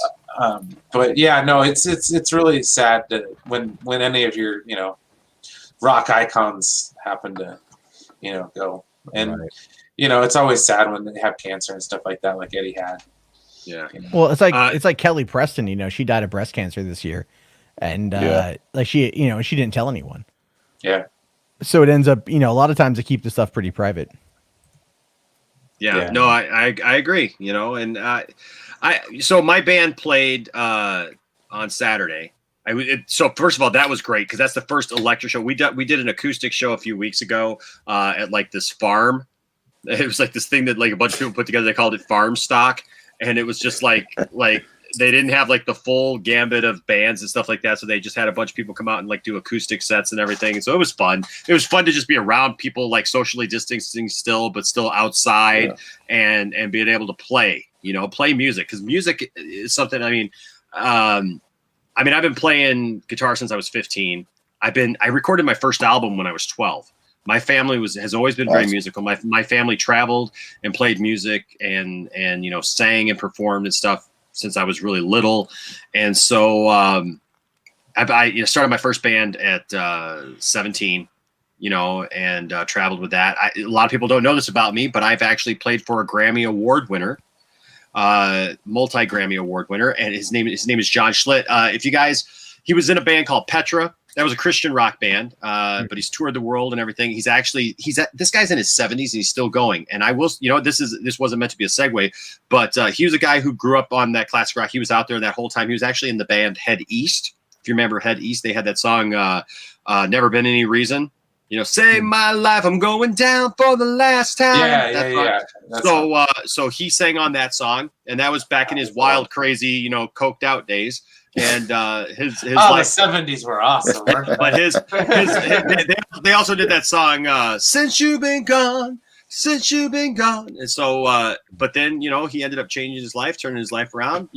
But yeah, no, it's really sad that when any of your rock icons happen to go, and it's always sad when they have cancer and stuff like that, like Eddie had. Yeah. Well, it's like Kelly Preston. She died of breast cancer this year, and like she didn't tell anyone. Yeah. So it ends up, a lot of times they keep the stuff pretty private. Yeah. No, I agree. And so my band played on Saturday. So first of all, that was great because that's the first electric show we did an acoustic show a few weeks ago at like this farm. It was like this thing that like a bunch of people put together. They called it Farm Stock, and it was just like they didn't have like the full gambit of bands and stuff like that. So they just had a bunch of people come out and like do acoustic sets and everything. And so it was fun. It was fun to just be around people like socially distancing still, but still outside and being able to play music. Cause music is something, I've been playing guitar since I was 15. I recorded my first album when I was 12. My family has always been very musical. My family traveled and played music and sang and performed and stuff since I was really little. And so I started my first band at 17, and traveled with that. A lot of people don't know this about me, but I've actually played for a Grammy Award winner, multi-Grammy Award winner, and his name is John Schlitt. He was in a band called Petra. That was a Christian rock band, but he's toured the world and everything. This guy's in his 70s and he's still going. And I will, this wasn't meant to be a segue, but he was a guy who grew up on that classic rock. He was out there that whole time. He was actually in the band Head East. If you remember Head East, they had that song, Never Been Any Reason. Save my life, I'm going down for the last time. Yeah. So he sang on that song, and that was back in his wild, crazy, coked out days. And his the 70s were awesome. But they also did that song Since You've Been Gone. And so but then he ended up changing his life, turning his life around,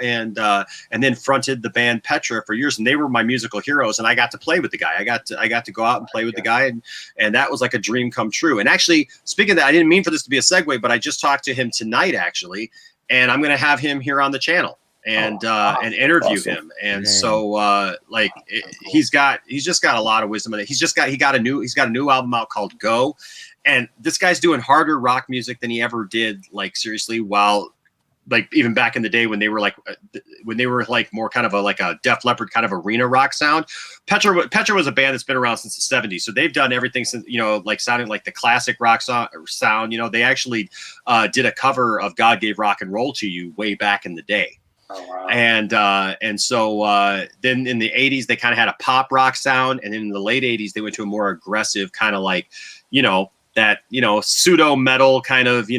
and then fronted the band Petra for years, and they were my musical heroes, and I got to play with the guy. I got to go out and play with the guy, and that was like a dream come true. And actually, speaking of that, I didn't mean for this to be a segue, but I just talked to him tonight actually, and I'm going to have him here on the channel and interview him. And so he's just got a lot of wisdom. He got a new album out called Go. And this guy's doing harder rock music than he ever did, like seriously, while like even back in the day when they were more kind of a Def Leppard kind of arena rock sound. Petra was a band that's been around since the 70s. So they've done everything since, sounding like the classic rock sound. They actually did a cover of God Gave Rock and Roll to You way back in the day. Oh, wow. And so then in the 80s, they kind of had a pop rock sound. And then in the late 80s, they went to a more aggressive kind of like, that, pseudo metal kind of,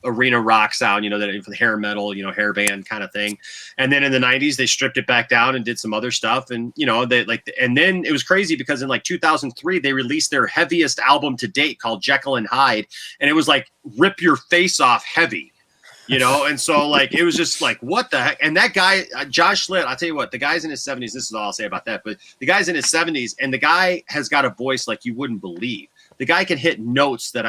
arena rock sound, that for the hair metal, hair band kind of thing. And then in the 90s, they stripped it back down and did some other stuff. And, and then it was crazy because in like 2003, they released their heaviest album to date called Jekyll and Hyde. And it was like, rip your face off heavy. And so like, it was just like, what the heck? And that guy, Josh Schlitt, I'll tell you what, the guy's in his 70s. This is all I'll say about that. But the guy's in his 70s and the guy has got a voice like you wouldn't believe. The guy can hit notes that,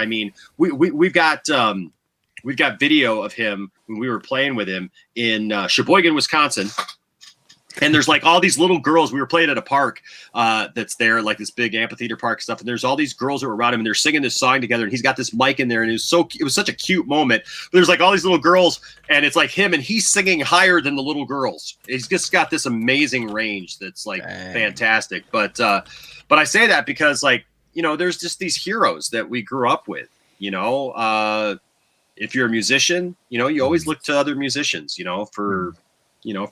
we've got video of him when we were playing with him in Sheboygan, Wisconsin. And there's like all these little girls. We were playing at a park that's there, like this big amphitheater park stuff. And there's all these girls that were around him, and they're singing this song together. And he's got this mic in there, and it was such a cute moment. But there's like all these little girls, and it's like him, and he's singing higher than the little girls. He's just got this amazing range that's like fantastic. But I say that because like there's just these heroes that we grew up with. If you're a musician, you always look to other musicians, for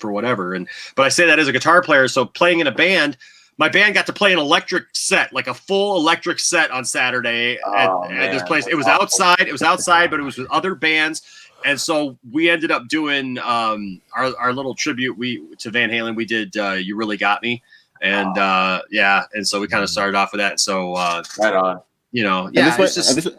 whatever. But I say that as a guitar player. So playing in a band, my band got to play an electric set, like a full electric set on Saturday at this place. It was outside. But it was with other bands. And so we ended up doing our little tribute to Van Halen. We did You Really Got Me. And and so we kind of started off with that. So right on. It's just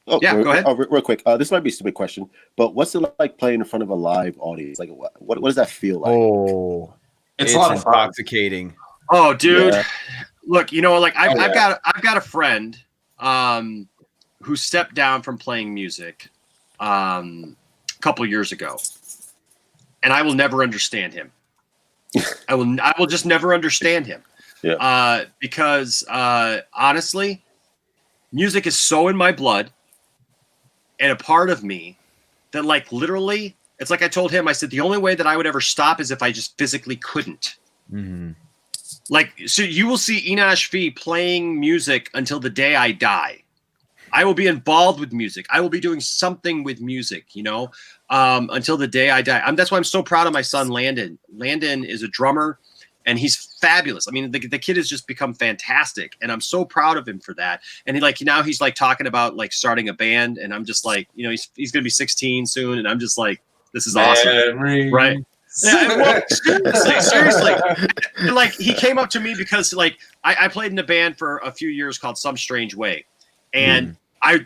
Oh, Yeah, go ahead. Real quick. This might be a stupid question, but what's it like playing in front of a live audience? Like, what does that feel like? Oh, It's a lot of fun. intoxicating. Oh, dude. Yeah. Look, like I've yeah. got a friend who stepped down from playing music a couple years ago, and I will never understand him. I will just never understand him. Yeah. Because honestly, music is so in my blood and a part of me that, like, literally, it's like I told him, I said, the only way that I would ever stop is if I just physically couldn't. Mm-hmm. Like, so you will see Enosh V playing music until the day I die. I will be involved with music. I will be doing something with music, until the day I die. That's why I'm so proud of my son, Landon. Landon is a drummer, and he's fabulous. I mean, the kid has just become fantastic, and I'm so proud of him for that. And now he's like talking about like starting a band, and I'm just like, he's going to be 16 soon, and I'm just like, this is awesome, right? Yeah, well, seriously. And, like, he came up to me because, like, I played in a band for a few years called Some Strange Way, and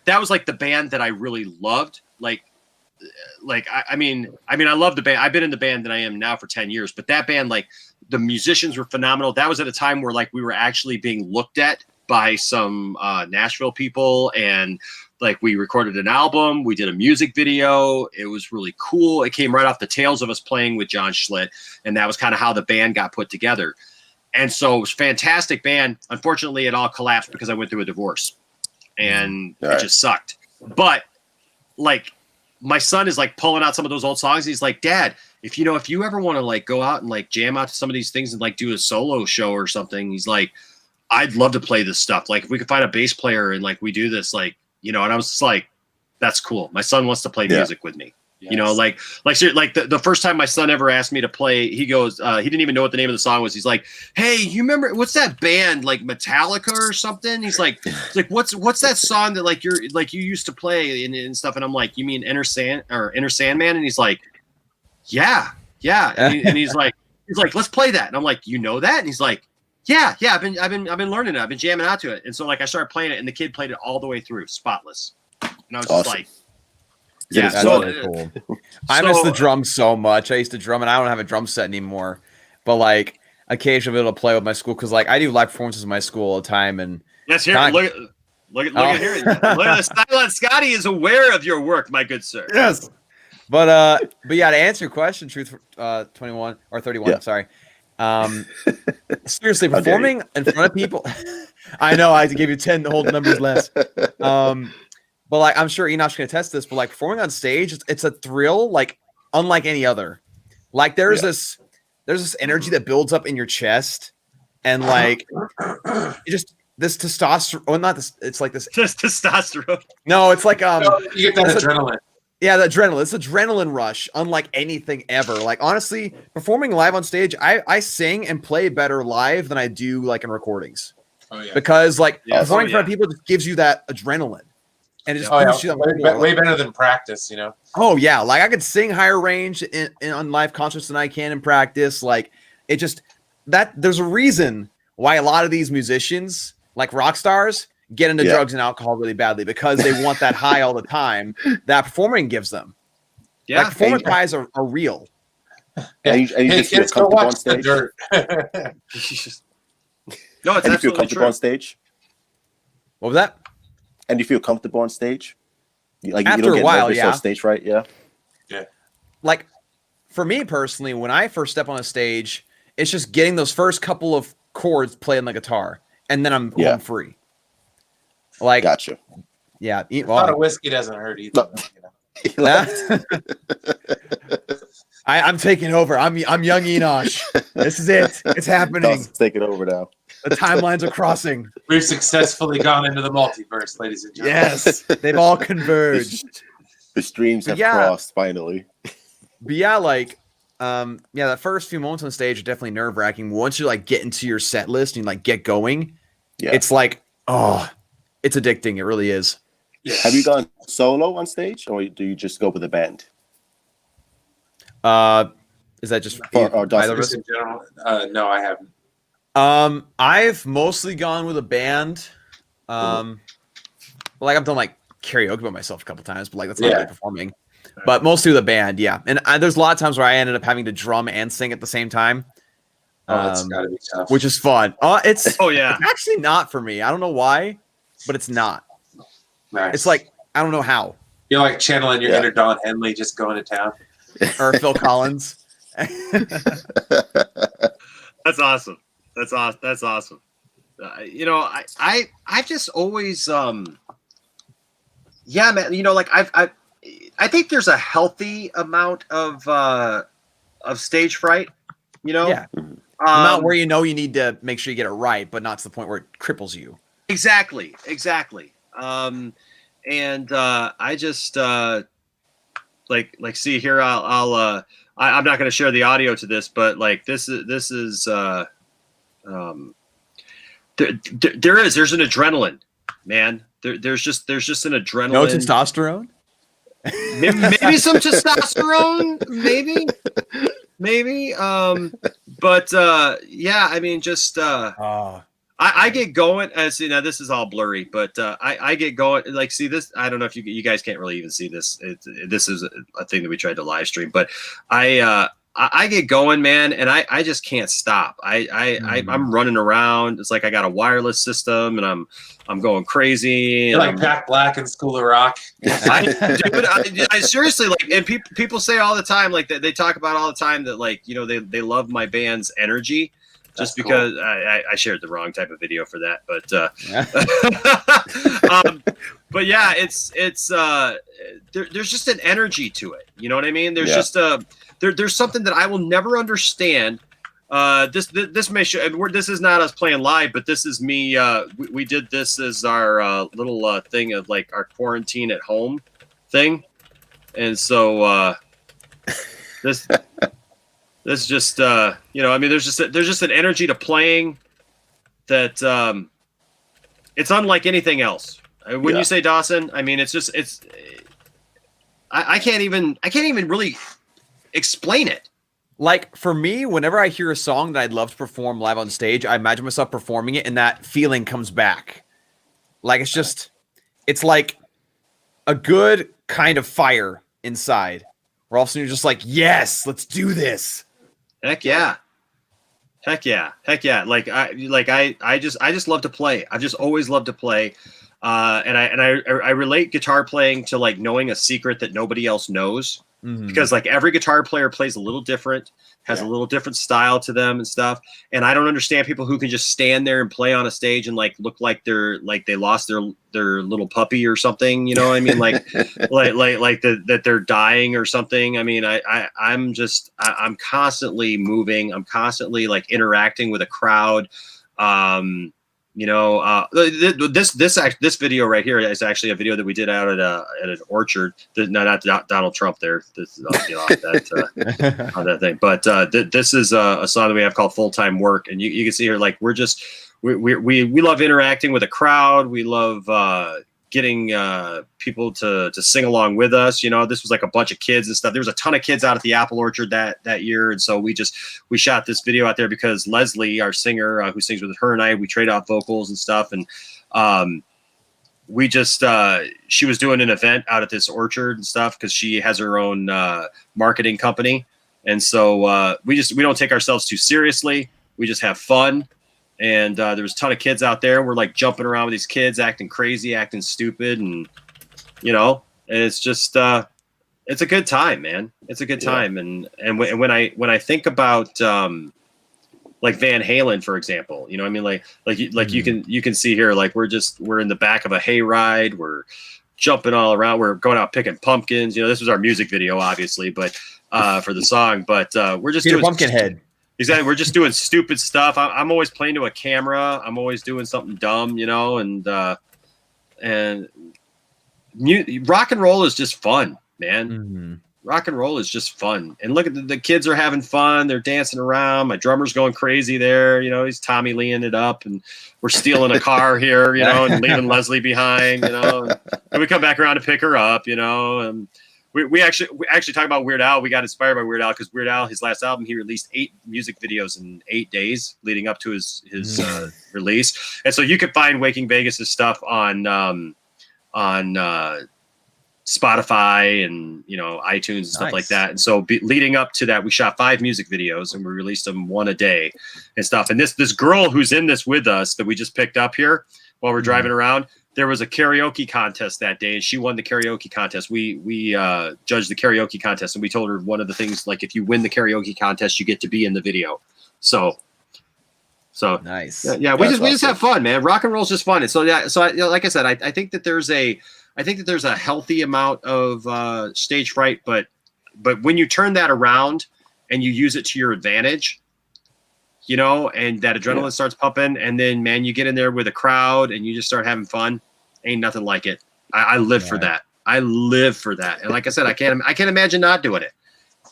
that was like the band that I really loved. I mean, I love the band. I've been in the band that I am now for 10 years, but that band, like, the musicians were phenomenal. That was at a time where, like, we were actually being looked at by some Nashville people, and like, we recorded an album, we did a music video. It was really cool. It came right off the tails of us playing with John Schlitt, and that was kind of how the band got put together. And so it was a fantastic band. Unfortunately, it all collapsed because I went through a divorce, and it just sucked. But, like, my son is like pulling out some of those old songs. He's like, Dad, if you ever want to like go out and like jam out to some of these things and like do a solo show or something, he's like, I'd love to play this stuff. Like, if we could find a bass player and like we do this, like, and I was just like, that's cool. My son wants to play music with me. Yes. The first time my son ever asked me to play, he goes, he didn't even know what the name of the song was. He's like, hey, you remember, what's that band, like Metallica or something? He's like, what's that song that like you used to play and stuff? And I'm like, you mean Enter Sandman? And he's like, yeah. And he's like, let's play that. And I'm like, you know that? And he's like, yeah. I've been learning it. I've been jamming out to it. And so like I started playing it, and the kid played it all the way through, spotless. And I was just like, yeah, that's really cool. I miss the drums so much. I used to drum, and I don't have a drum set anymore. But like, occasionally, I'll be able to play with my school because like I do live performances in my school all the time. And let's hear it. Look at here. Look at the silent Scotty is aware of your work, my good sir. Yes. But yeah, to answer your question, Truth 21 or 31. Yeah. Sorry. Seriously, performing in front of people. I know I gave you 10 whole numbers less. But like, I'm sure Enoch can attest to this, but like performing on stage, it's a thrill like unlike any other. Like there's this energy that builds up in your chest, and like this testosterone. Well, not this. It's like this testosterone. No, it's like you get that adrenaline. Yeah, the adrenaline. It's adrenaline rush, unlike anything ever. Like honestly, performing live on stage, I sing and play better live than I do like in recordings. Oh yeah. Because like performing in front of people just gives you that adrenaline. And it just boosts you way better than practice, Oh yeah, like I could sing higher range on live concerts than I can in practice. Like it just there's a reason why a lot of these musicians, like rock stars, get into drugs and alcohol really badly because they want that high all the time that performing gives them. Yeah, like performance highs are real. And you just feel comfortable on stage. No, it's and you feel comfortable on stage. What was that? And you feel comfortable on stage? Like after you don't get a while, nervous on stage, right? Yeah. Like for me personally, when I first step on a stage, it's just getting those first couple of chords played on the guitar, and then I'm home free. Like, gotcha. Yeah, a lot of whiskey doesn't hurt either. I'm taking over. I'm young Enosh. This is it. It's happening. It's taking over now. The timelines are crossing. We've successfully gone into the multiverse, ladies and gentlemen. Yes, they've all converged. The streams have crossed finally. But yeah, like, the first few moments on stage are definitely nerve wracking. Once you like get into your set list and you like get going, it's like, it's addicting. It really is. Yeah. Have you gone solo on stage, or do you just go with a band? Is that just or either of us in general? No, I haven't. I've mostly gone with a band. Like I've done like karaoke by myself a couple times, but like that's not really performing. But mostly the band, yeah. And there's a lot of times where I ended up having to drum and sing at the same time. It's gotta be tough. Which is fun. It's it's actually not for me. I don't know why, but it's not. Nice. It's like I don't know how. You're like channeling your inner Don Henley, just going to town, or Phil Collins. That's awesome. That's awesome. You know, I've just always yeah, man. You know, like I think there's a healthy amount of stage fright. You know, yeah. Amount where you know you need to make sure you get it right, but not to the point where it cripples you. Exactly. And I just like see here. I'm not going to share the audio to this, but like there's an adrenaline, man. There's just an adrenaline. No testosterone. Maybe some testosterone, maybe. But yeah, I mean, just I get going as you know, this is all blurry, but I get going like, see this, I don't know if you guys can't really even see this. This is a thing that we tried to live stream, but I get going, man. And I just can't stop. I'm running around. It's like, I got a wireless system and I'm going crazy. You're like Jack Black in School of Rock. I seriously, like, and people say all the time, like they talk about all the time that, like, you know, they love my band's energy. Just because cool. I shared the wrong type of video for that, but yeah, it's there's just an energy to it. You know what I mean? There's just there's something that I will never understand. This may show, this is not us playing live, but this is me. We did this as our little thing of like our quarantine at home thing, and so this. This just, you know, I mean, there's just an energy to playing that it's unlike anything else. When you say Dawson, I mean, I can't even really explain it. Like for me, whenever I hear a song that I'd love to perform live on stage, I imagine myself performing it and that feeling comes back. Like it's like a good kind of fire inside where all of a sudden you're just like, yes, let's do this. Heck yeah. Like I just love to play. I've just always loved to play. And I relate guitar playing to like knowing a secret that nobody else knows, because like every guitar player plays a little different, has a little different style to them and stuff. And I don't understand people who can just stand there and play on a stage and like look like they lost their little puppy or something. You know what I mean? Like that they're dying or something. I mean, I'm constantly moving. I'm constantly like interacting with a crowd. You know, this video right here is actually a video that we did out at an orchard. No, not Donald Trump. There, this is off that on that thing. But this is a song that we have called "Full Time Work," and you can see here, like we love interacting with a crowd. We love getting people to sing along with us. You know, this was like a bunch of kids and stuff. There was a ton of kids out at the apple orchard that year. And so we shot this video out there because Leslie, our singer, who sings with her and I, we trade off vocals and stuff. And she was doing an event out at this orchard and stuff because she has her own marketing company. And so we don't take ourselves too seriously. We just have fun. And there was a ton of kids out there. We're like jumping around with these kids, acting crazy, acting stupid. And, you know, and it's just, it's a good time, man. It's a good time. And when I think about like Van Halen, for example, you know, I mean, you can see here, like we're in the back of a hayride. We're jumping all around. We're going out picking pumpkins. You know, this was our music video, obviously, but for the song, but we're just doing Pumpkinhead. Exactly. We're just doing stupid stuff. I'm always playing to a camera. I'm always doing something dumb, you know, and rock and roll is just fun, man. Mm-hmm. Rock and roll is just fun. And look at the kids are having fun. They're dancing around. My drummer's going crazy there. You know, he's Tommy Leeing it up, and we're stealing a car here, you know, and leaving Leslie behind, you know, and we come back around to pick her up, you know, and we actually talk about Weird Al. We got inspired by Weird Al because Weird Al, his last album, he released 8 music videos in 8 days leading up to his release. And so you could find Waking Vegas' stuff on Spotify and iTunes and stuff like that. And so leading up to that, we shot 5 music videos and we released them one a day and stuff. And this girl who's in this with us that we just picked up here while we're driving around, there was a karaoke contest that day and she won the karaoke contest. We judged the karaoke contest and we told her one of the things, like, if you win the karaoke contest, you get to be in the video. So nice. Yeah, we just have fun, man. Rock and roll is just fun. And so like I said, I think that there's a healthy amount of stage fright, but when you turn that around and you use it to your advantage, and that adrenaline starts pumping, and then, man, you get in there with a crowd and you just start having fun. Ain't nothing like it. I live for that. I live for that. And like I said, I can't imagine not doing it.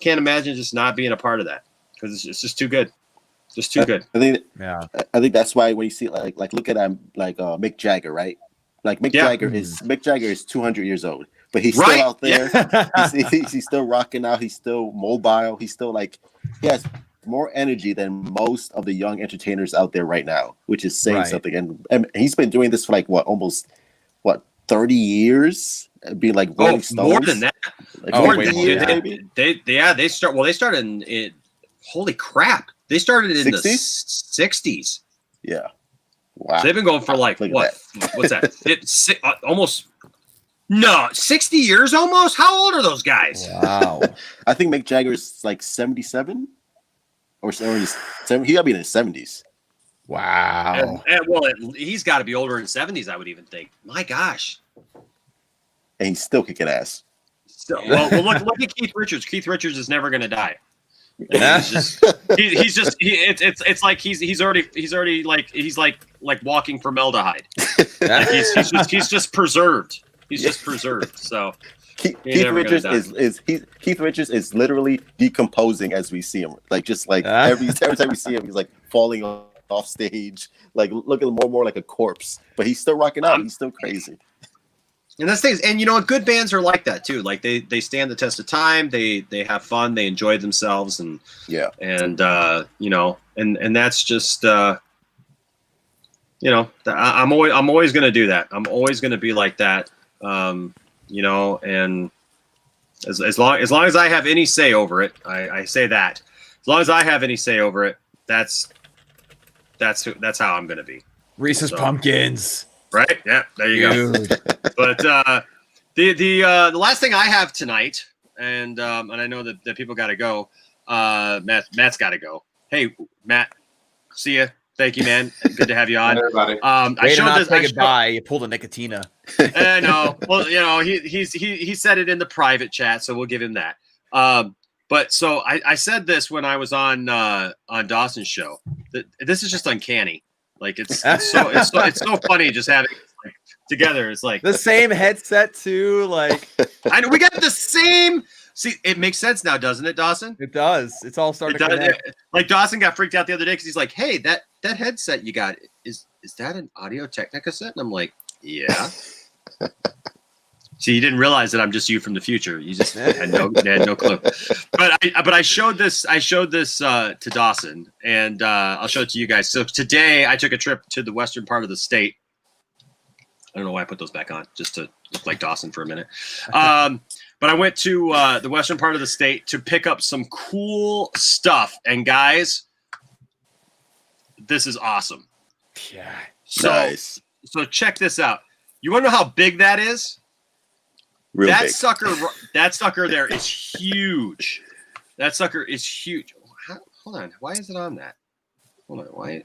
Can't imagine just not being a part of that because it's just too good. Just too good. I think that's why when you see like look at Mick Jagger, right? Like Mick Jagger is 200 years old, but he's still out there. He's still rocking out. He's still mobile. He's still he has more energy than most of the young entertainers out there right now, which is saying something. And he's been doing this for almost 30 years, being like Rolling Stones. More than that. More than that. They started in holy crap. They started in 60s? the 60s. Yeah. Wow. So they've been going for what's that? Almost 60 years almost? How old are those guys? Wow. I think Mick Jagger is 77 or he's 70. He got to be in his 70s. Wow. He's got to be older in the 70s, I would even think. My gosh. And he's still kicking ass. Look at Keith Richards. Keith Richards is never going to die. It's like he's already like walking formaldehyde. He's just preserved. He's just preserved. So Keith Richards is literally decomposing as we see him. Every time we see him, he's falling off stage, looking more and more like a corpse. But he's still rocking out. He's still crazy. And that's things, and good bands are like that too. Like they stand the test of time. They have fun. They enjoy themselves, and and that's just I'm always going to do that. I'm always going to be like that. And as long as I have any say over it, I say that. As long as I have any say over it, that's how I'm going to be. Reese's Pumpkins. Right? Yeah, there you go. But the last thing I have tonight, and I know that people got to go. Matt's got to go. Hey, Matt, see ya. Thank you, man. Good to have you on. Everybody. I showed this. Say goodbye. You pulled a Nicotina. I know. Well, he said it in the private chat, so we'll give him that. But so I said this when I was on Dawson's show. This is just uncanny. It's so funny just having it together. It's like the same headset too. I know we got the same. See, it makes sense now, doesn't it, Dawson? It does. It's all starting to connect. Like Dawson got freaked out the other day because he's like, "Hey, that headset you got is that an Audio Technica set?" And I'm like, "Yeah." See, you didn't realize that I'm just you from the future. You just had no clue. But I showed this to Dawson, and I'll show it to you guys. So today I took a trip to the western part of the state. I don't know why I put those back on, just to look like Dawson for a minute. But I went to the western part of the state to pick up some cool stuff. And guys, this is awesome. Yeah. Nice. So check this out. You want to know how big that is? That sucker there is huge. That sucker is huge. Hold on. Why is it on that? Hold on. Why?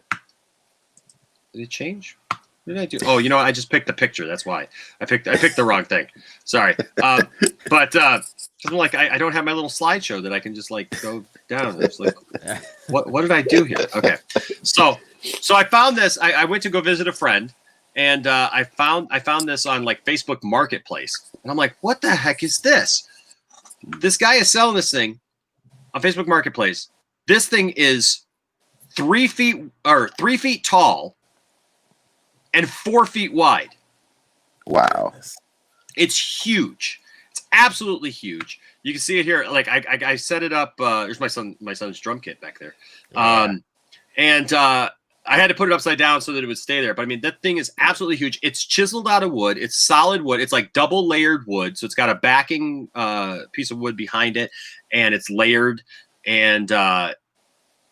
Did it change? What did I do? Oh, you know what? I just picked the picture. That's why. I picked the wrong thing. Sorry. But I'm like, I don't have my little slideshow that I can just go down. It's like, what did I do here? Okay. So I found this. I went to go visit a friend. And I found this on Facebook Marketplace, and I'm like, "What the heck is this?" This guy is selling this thing on Facebook Marketplace. This thing is 3 feet tall and 4 feet wide. Wow, it's huge. It's absolutely huge. You can see it here. I set it up. There's my son's drum kit back there. I had to put it upside down so that it would stay there. But I mean, that thing is absolutely huge. It's chiseled out of wood. It's solid wood. It's like double layered wood. So it's got a backing piece of wood behind it, and it's layered. And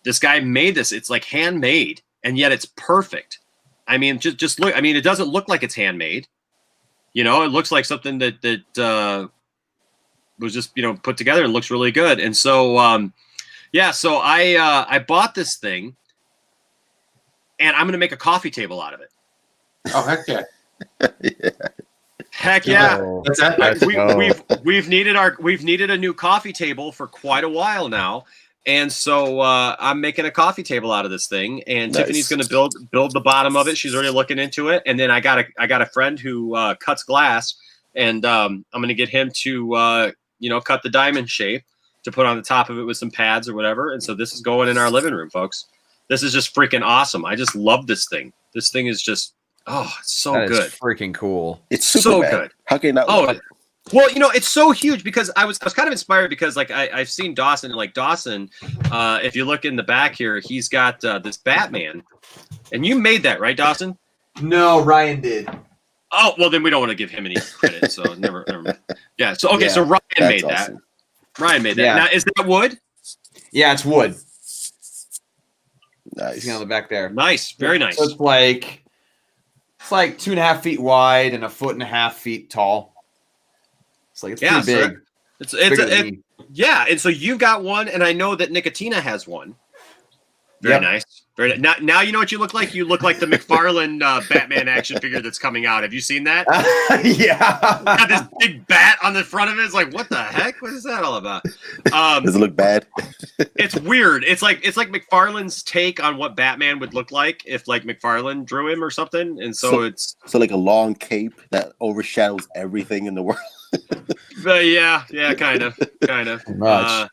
this guy made this. It's like handmade, and yet it's perfect. I mean, just look. I mean, it doesn't look like it's handmade. You know, it looks like something that was just, you know, put together and looks really good. And so, yeah, so I bought this thing. And I'm going to make a coffee table out of it. Oh, heck yeah. Yeah. Heck yeah. Oh, That's that. We've needed a new coffee table for quite a while now. And so I'm making a coffee table out of this thing, and Nice. Tiffany's going to build the bottom of it. She's already looking into it. And then I got a friend who cuts glass, and I'm going to get him to cut the diamond shape to put on the top of it with some pads or whatever. And so this is going in our living room, folks. This is just freaking awesome. I just love this thing. This thing is just, it's so That is good. freaking cool. It's So Superman. good. How can you not? Oh, well, you know, it's so huge because I was kind of inspired because like I've seen Dawson, and like Dawson, if you look in the back here, he's got this Batman, and you made that, right, Dawson? No, Ryan did. Oh, well, then we don't want to give him any credit. So never mind. Yeah. So okay. Yeah, So Ryan that's made that. awesome. Ryan made that. Yeah. Now, is that wood? Yeah, it's wood. Nice. See on the back there. Nice. Very nice. So it's like 2.5 feet wide and 1.5 feet tall. It's like it's pretty so big. it's Bigger than me. yeah. And so you've got one, and I know that Nicotina has one. Very Yep. nice. Very now you know what you look like. You look like the McFarlane Batman action figure that's coming out. Have you seen that? Yeah. Got this big bat on the front of it. It's like, what the heck? What is that all about? Does it look bad? It's weird. It's like McFarlane's take on what Batman would look like if like McFarlane drew him or something. And so it's So like a long cape that overshadows everything in the world. yeah, kind of. Much.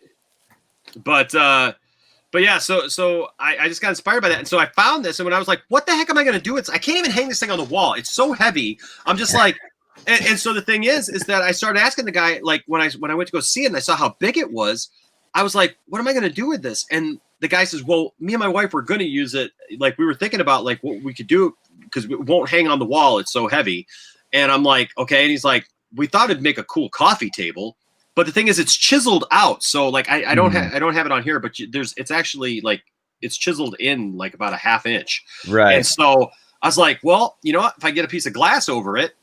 But yeah, so I just got inspired by that, and so I found this, and when I was like, "What the heck am I going to do?" I can't even hang this thing on the wall. It's so heavy. I'm just like, and so the thing is that I started asking the guy, like when I went to go see it, and I saw how big it was, I was like, "What am I going to do with this?" And the guy says, "Well, me and my wife were going to use it. Like we were thinking about like what we could do because it won't hang on the wall. It's so heavy." And I'm like, "Okay." And he's like, "We thought it'd make a cool coffee table." But the thing is, it's chiseled out. So like I don't have it on here, but it's actually like it's chiseled in like about a ½ inch. Right. And so I was like, well, you know what? If I get a piece of glass over it,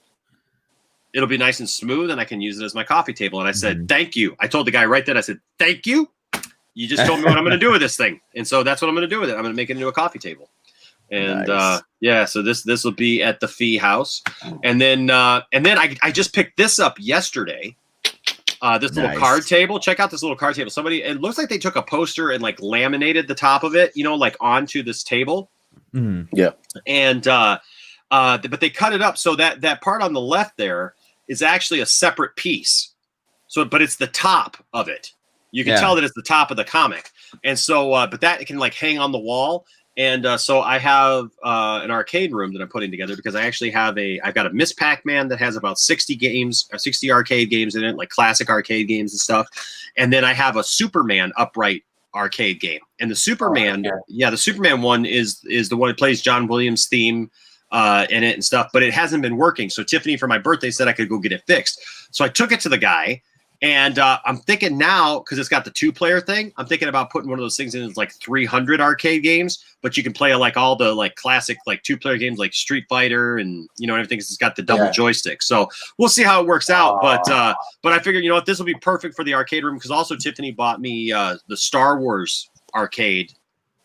it'll be nice and smooth, and I can use it as my coffee table. And I said, thank you. I told the guy right then. I said, thank you. You just told me what I'm going to do with this thing, and so that's what I'm going to do with it. I'm going to make it into a coffee table. And Nice. yeah, so this will be at the Fee House, and then I just picked this up yesterday. This little Nice. card table. Check out this little card table. It looks like they took a poster and like laminated the top of it, you know, like onto this table. Yeah. And but they cut it up so that part on the left there is actually a separate piece. So, but it's the top of it. You can tell that it's the top of the comic. And so, but that can like hang on the wall. And so I have an arcade room that I'm putting together because I actually I've got a Miss Pac-Man that has about 60 games, 60 arcade games in it, like classic arcade games and stuff. And then I have a Superman upright arcade game. And the Superman, the Superman one is the one that plays John Williams' theme in it and stuff, but it hasn't been working. So Tiffany, for my birthday, said I could go get it fixed. So I took it to the guy. And I'm thinking now, because it's got the 2-player thing, I'm thinking about putting one of those things in like 300 arcade games, but you can play like all the like classic like 2-player games like Street Fighter and you know everything. It's got the double joystick, so we'll see how it works out. But I figured, you know what, this will be perfect for the arcade room because also Tiffany bought me the Star Wars arcade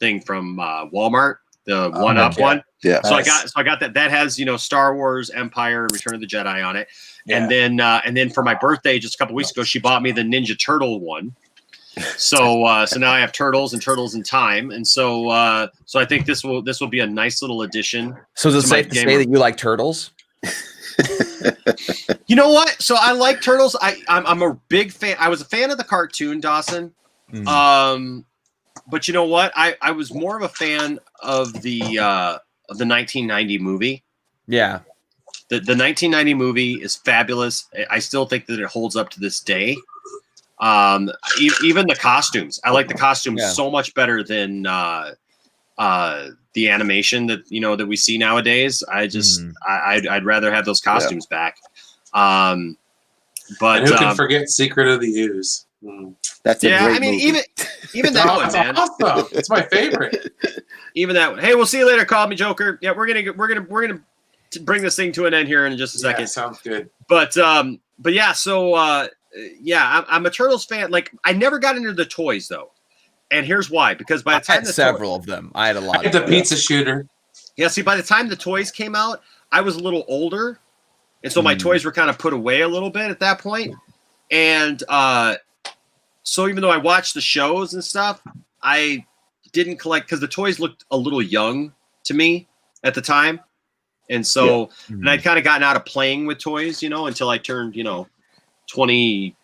thing from Walmart, the one-up one. Yeah. So I got that. That has, you know, Star Wars, Empire, Return of the Jedi on it. Yeah. And then for my birthday just a couple weeks ago, she bought me the Ninja Turtle one. So now I have Turtles and Turtles in Time, and so I think this will be a nice little addition. So is it safe to say that you like turtles? You know what? So I like Turtles. I'm a big fan. I was a fan of the cartoon, Dawson. But you know what? I was more of a fan of the 1990 movie. Yeah. The 1990 movie is fabulous. I still think that it holds up to this day. Even the costumes. I like the costumes so much better than the animation that that we see nowadays. I'd rather have those costumes back. But and who can forget Secret of the Ooze? That's a great movie. even that one, man. Awesome. It's my favorite. Even that one. Hey, we'll see you later. Call me Joker. Yeah, we're gonna bring this thing to an end here in just a second. Yeah, sounds good. But yeah. So I'm a Turtles fan. Like, I never got into the toys though, and here's why. Because by the time I had several of them, I had a lot. I had the pizza shooter. Yeah. See, by the time the toys came out, I was a little older, and so my toys were kind of put away a little bit at that point, and so even though I watched the shows and stuff, I didn't collect because the toys looked a little young to me at the time. And so, and I'd kind of gotten out of playing with toys, until I turned, 25.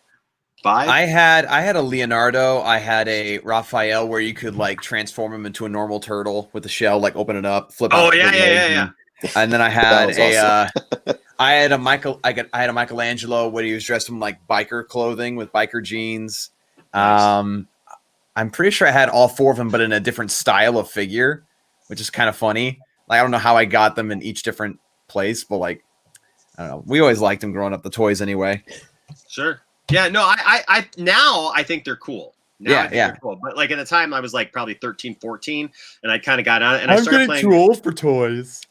I had a Leonardo. I had a Raphael where you could like transform him into a normal turtle with the shell, like open it up, flip. Oh yeah. And then I had I had a Michelangelo where he was dressed in like biker clothing with biker jeans. I'm pretty sure I had all four of them, but in a different style of figure, which is kind of funny. Like, I don't know how I got them in each different place, but like, I don't know. We always liked them growing up, the toys anyway. Sure. Yeah. No, I now I think they're cool. Now they're cool. But like at the time I was like probably 13, 14 and I kind of got on it and I started playing. I'm getting too old for toys.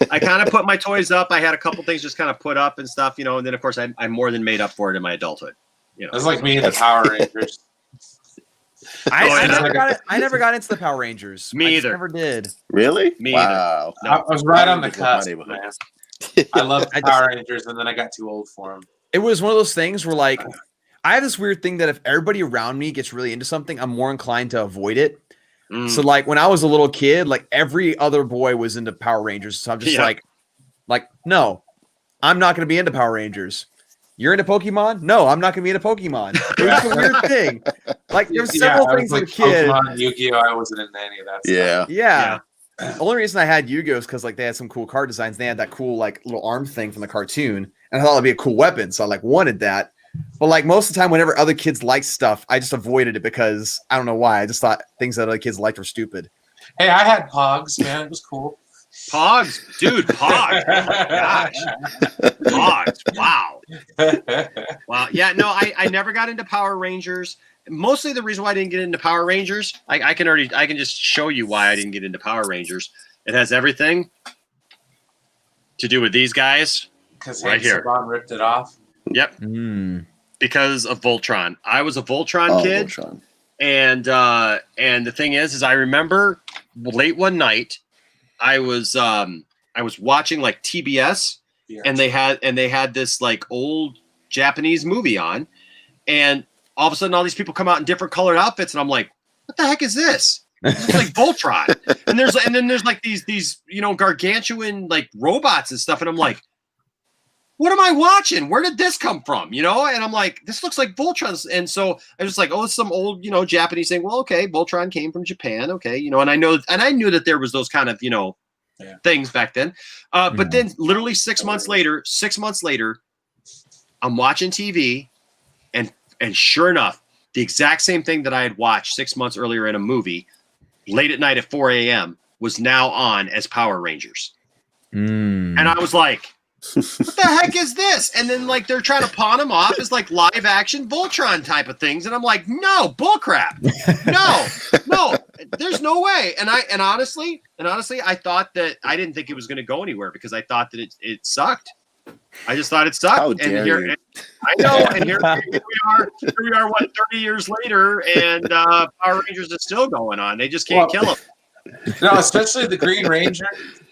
I kind of put my toys up. I had a couple things just kind of put up and stuff, and then of course I more than made up for it in my adulthood. It's like me and the Power Rangers. I never got into the Power Rangers. Me either. Never did. Really? Me wow. either. No. I was right on the cusp, man. I loved Power Rangers, and then I got too old for them. It was one of those things where, like, I have this weird thing that if everybody around me gets really into something, I'm more inclined to avoid it. So, like, when I was a little kid, like, every other boy was into Power Rangers. So I'm just like, no, I'm not going to be into Power Rangers. You're into Pokemon? No, I'm not going to be into Pokemon. It was a weird thing. Like, there's several things as a kid. Pokemon, Yu-Gi-Oh! I wasn't into any of that stuff. Yeah. The only reason I had Yu-Gi-Oh! Is because, like, they had some cool card designs. They had that cool, like, little arm thing from the cartoon. And I thought it'd be a cool weapon. So I, like, wanted that. But, like, most of the time, whenever other kids liked stuff, I just avoided it because I don't know why. I just thought things that other kids liked were stupid. Hey, I had Pogs, man. It was cool. Pogs, dude, Pogs. Oh my gosh. Pogs. Wow. Wow. Yeah, no, I never got into Power Rangers. Mostly the reason why I didn't get into Power Rangers, I can just show you why I didn't get into Power Rangers. It has everything to do with these guys. Because right here. Saban ripped it off. Yep. Because of Voltron. I was a Voltron kid. Voltron. And the thing is I remember late one night I was watching like TBS and they had this like old Japanese movie on, and all of a sudden all these people come out in different colored outfits and I'm like, what the heck is this? This is like Voltron. and then there's like these gargantuan like robots and stuff, and I'm like, what am I watching? Where did this come from? And I'm like, this looks like Voltron. And so I was like, oh, it's some old, Japanese thing. Well, okay, Voltron came from Japan. Okay. And I knew that there was those kind of, things back then. But then literally 6 months later, I'm watching TV and sure enough, the exact same thing that I had watched 6 months earlier in a movie late at night at 4 a.m. was now on as Power Rangers. And I was like, what the heck is this? And then like they're trying to pawn them off as like live action Voltron type of things, and I'm like, no, bullcrap, no, there's no way. And honestly, I thought that I didn't think it was going to go anywhere because I thought that it sucked. I just thought it sucked. How dare you? I know, and here we are, what, 30 years later, and Power Rangers is still going on. They just can't kill them. No, especially the Green Ranger,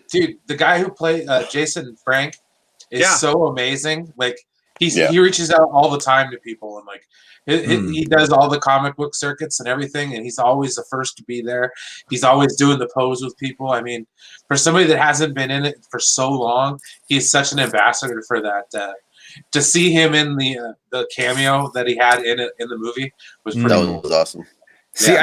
dude. The guy who played Jason Frank is so amazing. Like he reaches out all the time to people, and like he does all the comic book circuits and everything, and he's always the first to be there. He's always doing the pose with people. I mean, for somebody that hasn't been in it for so long, he's such an ambassador for that. To see him in the cameo that he had in the movie was pretty cool. That was awesome. See,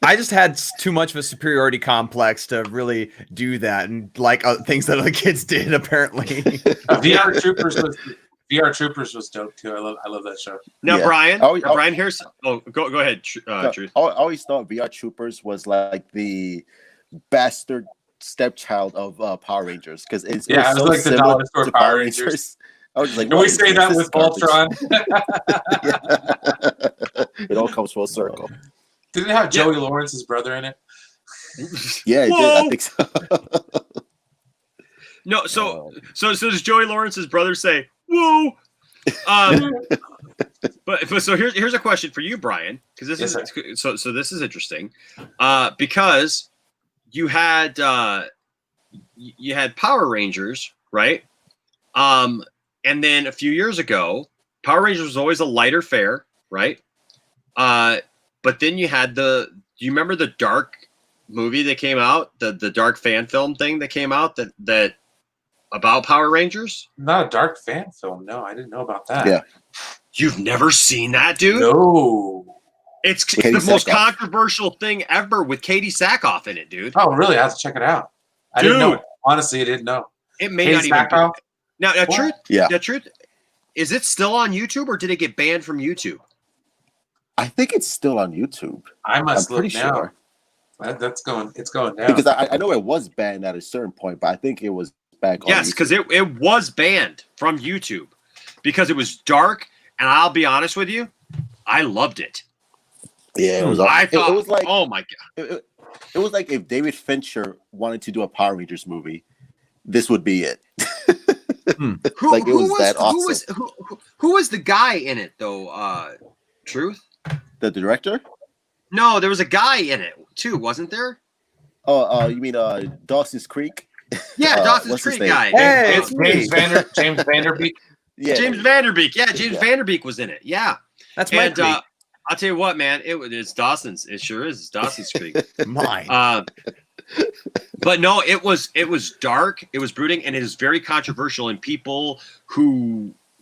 I just had too much of a superiority complex to really do that, and like things that other kids did. Apparently, VR Troopers was dope too. I love that show. Now, Brian, Brian, here's go ahead. Truth. I always thought VR Troopers was like the bastard stepchild of Power Rangers because it's Yeah, it was so like the similar dollar store to Power Rangers. I was just like, Can we say that this with is garbage. Voltron? Yeah. It all comes full circle. Didn't it have Joey Lawrence's brother in it? Yeah, it did. I think so. No, so does Joey Lawrence's brother say, "Whoa"? But so here's a question for you, Brian, because this is so this is interesting, because you had Power Rangers, right? And then a few years ago, Power Rangers was always a lighter fare, right? But then you had do you remember the Dark movie that came out, the Dark fan film thing that came out that about Power Rangers? Not a Dark fan film. No, I didn't know about that. Yeah. You've never seen that, dude? No. It's the most controversial thing ever with Katie Sackhoff in it, dude. Oh, really? I have to check it out. I didn't know. Honestly, I didn't know. It may Katie not even Sackhoff? be. Now, truth. Yeah. The truth. Is it still on YouTube or did it get banned from YouTube? I think it's still on YouTube. I must I'm look pretty now. sure. It's going down. Because I know it was banned at a certain point, but I think it was back on Yes, because it was banned from YouTube because it was dark, and I'll be honest with you, I loved it. Yeah, it was. I thought it was like, oh my god, it was like if David Fincher wanted to do a Power Rangers movie, this would be it. Like it was that awesome. Who was the guy in it though? Truth? The director? No, there was a guy in it too, wasn't there? Oh, you mean Dawson's Creek? Yeah, Dawson's Creek guy. Hey, James Vanderbeek. Yeah, James Vanderbeek. Yeah, James Vanderbeek was in it. Yeah, That's my I'll tell you what, man. It's Dawson's. It sure is. It's Dawson's Creek. mine. But no, it was dark. It was brooding, and it was very controversial. And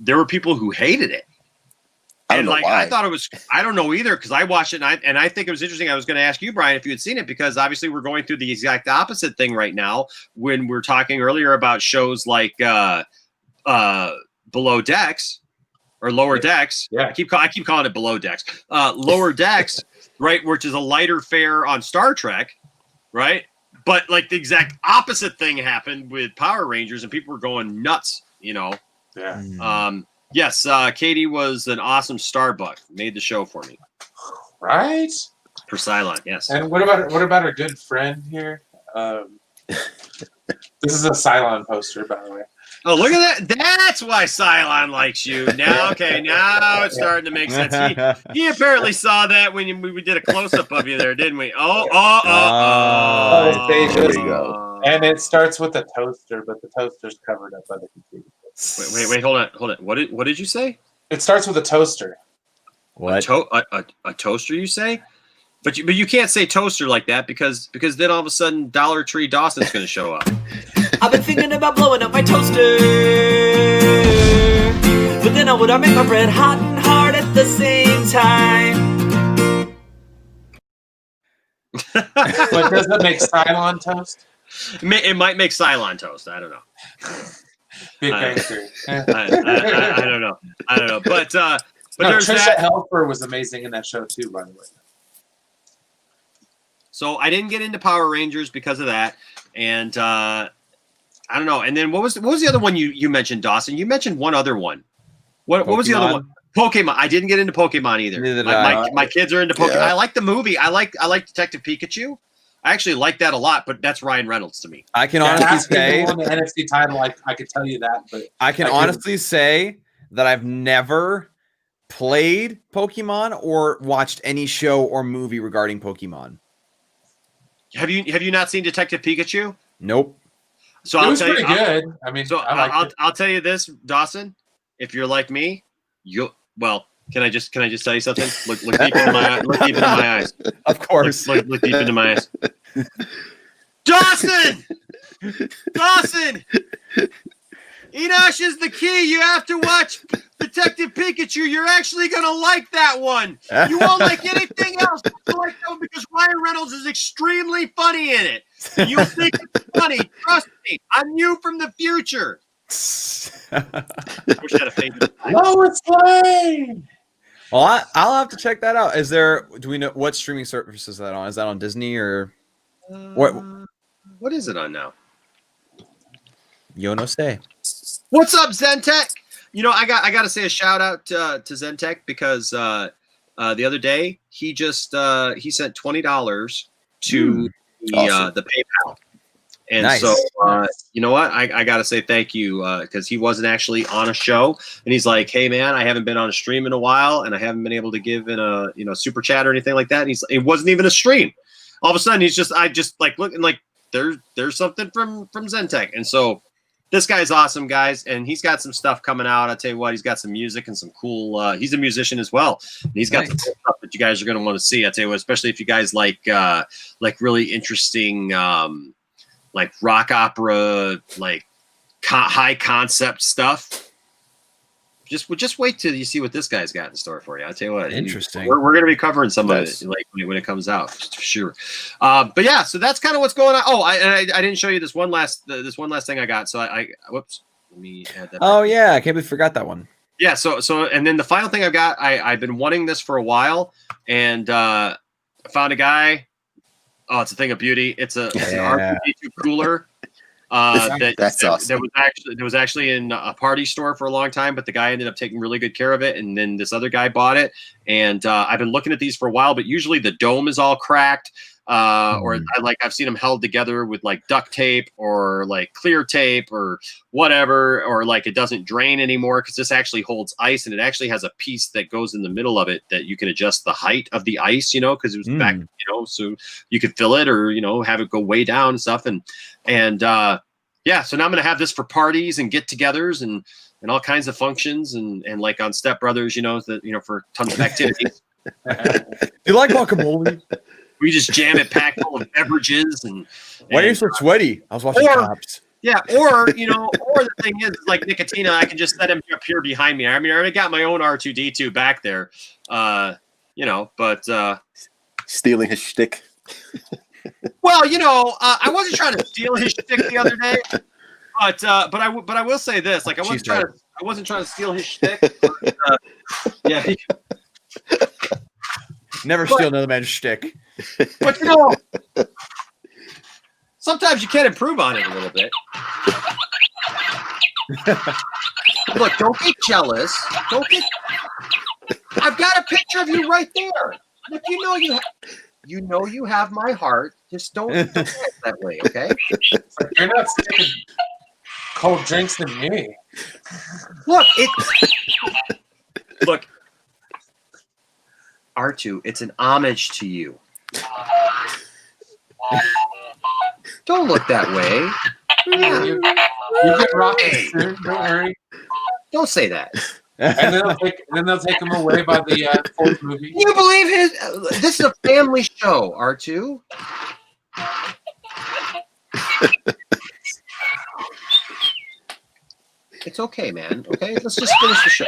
there were people who hated it. I don't know why. I thought it was. I don't know either because I watched it and I think it was interesting. I was going to ask you, Brian, if you had seen it because obviously we're going through the exact opposite thing right now when we're talking earlier about shows like Below Decks or Lower Decks. Yeah, I keep calling it Below Decks. Lower Decks, right, which is a lighter fare on Star Trek, right? But like the exact opposite thing happened with Power Rangers, and people were going nuts. You know. Yeah. Yes, Katie was an awesome Starbuck. Made the show for me. Right? For Cylon, yes. And what about our good friend here? This is a Cylon poster, by the way. Oh, look at that. That's why Cylon likes you. Now it's starting to make sense. He apparently saw that when we did a close-up of you there, didn't we? Oh, there you go. And it starts with a toaster, but the toaster's covered up by the computer. Wait, hold on. What did you say? It starts with a toaster. What? A toaster, you say? But you can't say toaster like that because then all of a sudden Dollar Tree Dawson's going to show up. I've been thinking about blowing up my toaster, but then I would make my bread hot and hard at the same time. But does it make Cylon toast? It might make Cylon toast. I don't know. Big Bang Theory. I don't know. But no, there's Trisha that. Helfer was amazing in that show too, by the way. So I didn't get into Power Rangers because of that, and I don't know. And then what was the other one you mentioned, Dawson? You mentioned one other one. What was the other one? Pokemon. I didn't get into Pokemon either. Neither did I. My kids are into Pokemon. Yeah. I like the movie. I like Detective Pikachu. I actually like that a lot, but that's Ryan Reynolds to me. I can honestly say on the NFC title, I could tell you that, but I can honestly say that I've never played Pokemon or watched any show or movie regarding Pokemon. Have you not seen Detective Pikachu? Nope. So it I'll was tell pretty you. good. I mean, I'll tell you this, Dawson. If you're like me, can I just tell you something? Look deep into my look deep into my eyes. Of course. Look deep into my eyes. Dawson! Enosh is the key. You have to watch Detective Pikachu. You're actually going to like that one. You won't like anything else. You like that one because Ryan Reynolds is extremely funny in it. You'll think it's funny. Trust me. I'm you from the future. I wish I had a favorite. Lois Lane! Well, I'll have to check that out. Do we know what streaming service is that on? Is that on Disney or what? What is it on now? Yo no say. What's up, Zentech? You know, I got to say a shout out to Zentech because the other day he just he sent $20 to the PayPal, and Nice. so you know what? I got to say thank you because he wasn't actually on a show, and he's like, "Hey man, I haven't been on a stream in a while, and I haven't been able to give in a super chat or anything like that." And it wasn't even a stream. All of a sudden, I just like looking like there's something from Zentech, and so. This guy's awesome, guys, and he's got some stuff coming out. I'll tell you what, he's got some music and some cool. He's a musician as well. And he's got some cool stuff that you guys are going to want to see. I'll tell you what, especially if you guys like really interesting, like rock opera, like high concept stuff. Just wait till you see what this guy's got in store for you. I'll tell you what. Interesting. We're going to be covering some of it like when it comes out, for sure. But yeah, so that's kind of what's going on. Oh, I didn't show you this one last thing I got. So I whoops. Let me add that. Oh yeah, I can't believe I forgot that one. Yeah. So and then the final thing I've got, I've been wanting this for a while, and I found a guy. Oh, it's a thing of beauty. It's an R2D2 cooler. That's awesome. That was actually in a party store for a long time, but the guy ended up taking really good care of it, and then this other guy bought it. And I've been looking at these for a while, but usually the dome is all cracked, or I've seen them held together with like duct tape or like clear tape or whatever, or like it doesn't drain anymore because this actually holds ice, and it actually has a piece that goes in the middle of it that you can adjust the height of the ice, because it was back, so you could fill it or have it go way down and stuff, and yeah, so now I'm gonna have this for parties and get-togethers and all kinds of functions and like on Step Brothers, for tons of activities. You like guacamole? We just jam it packed full of beverages and Why are you so sweaty? I was watching Cops. Yeah, or or the thing is, like Nicotina, I can just set him up here behind me. I mean, I already got my own R2D2 back there, but stealing his shtick. Well, I wasn't trying to steal his shtick the other day, but I will say this: like, I wasn't trying to steal his shtick. But, yeah. Never steal another man's shtick. But sometimes you can improve on it a little bit. Look, don't get jealous. I've got a picture of you right there. Look, you have my heart. Just don't act that way, okay? You're not taking cold drinks than me. Look, R2, it's an homage to you. Don't look that way. You can rock it, sir. Don't worry. Don't say that. And then they'll take him away by the fourth movie. You believe this is a family show, R2. It's okay, man. Okay, let's just finish the show.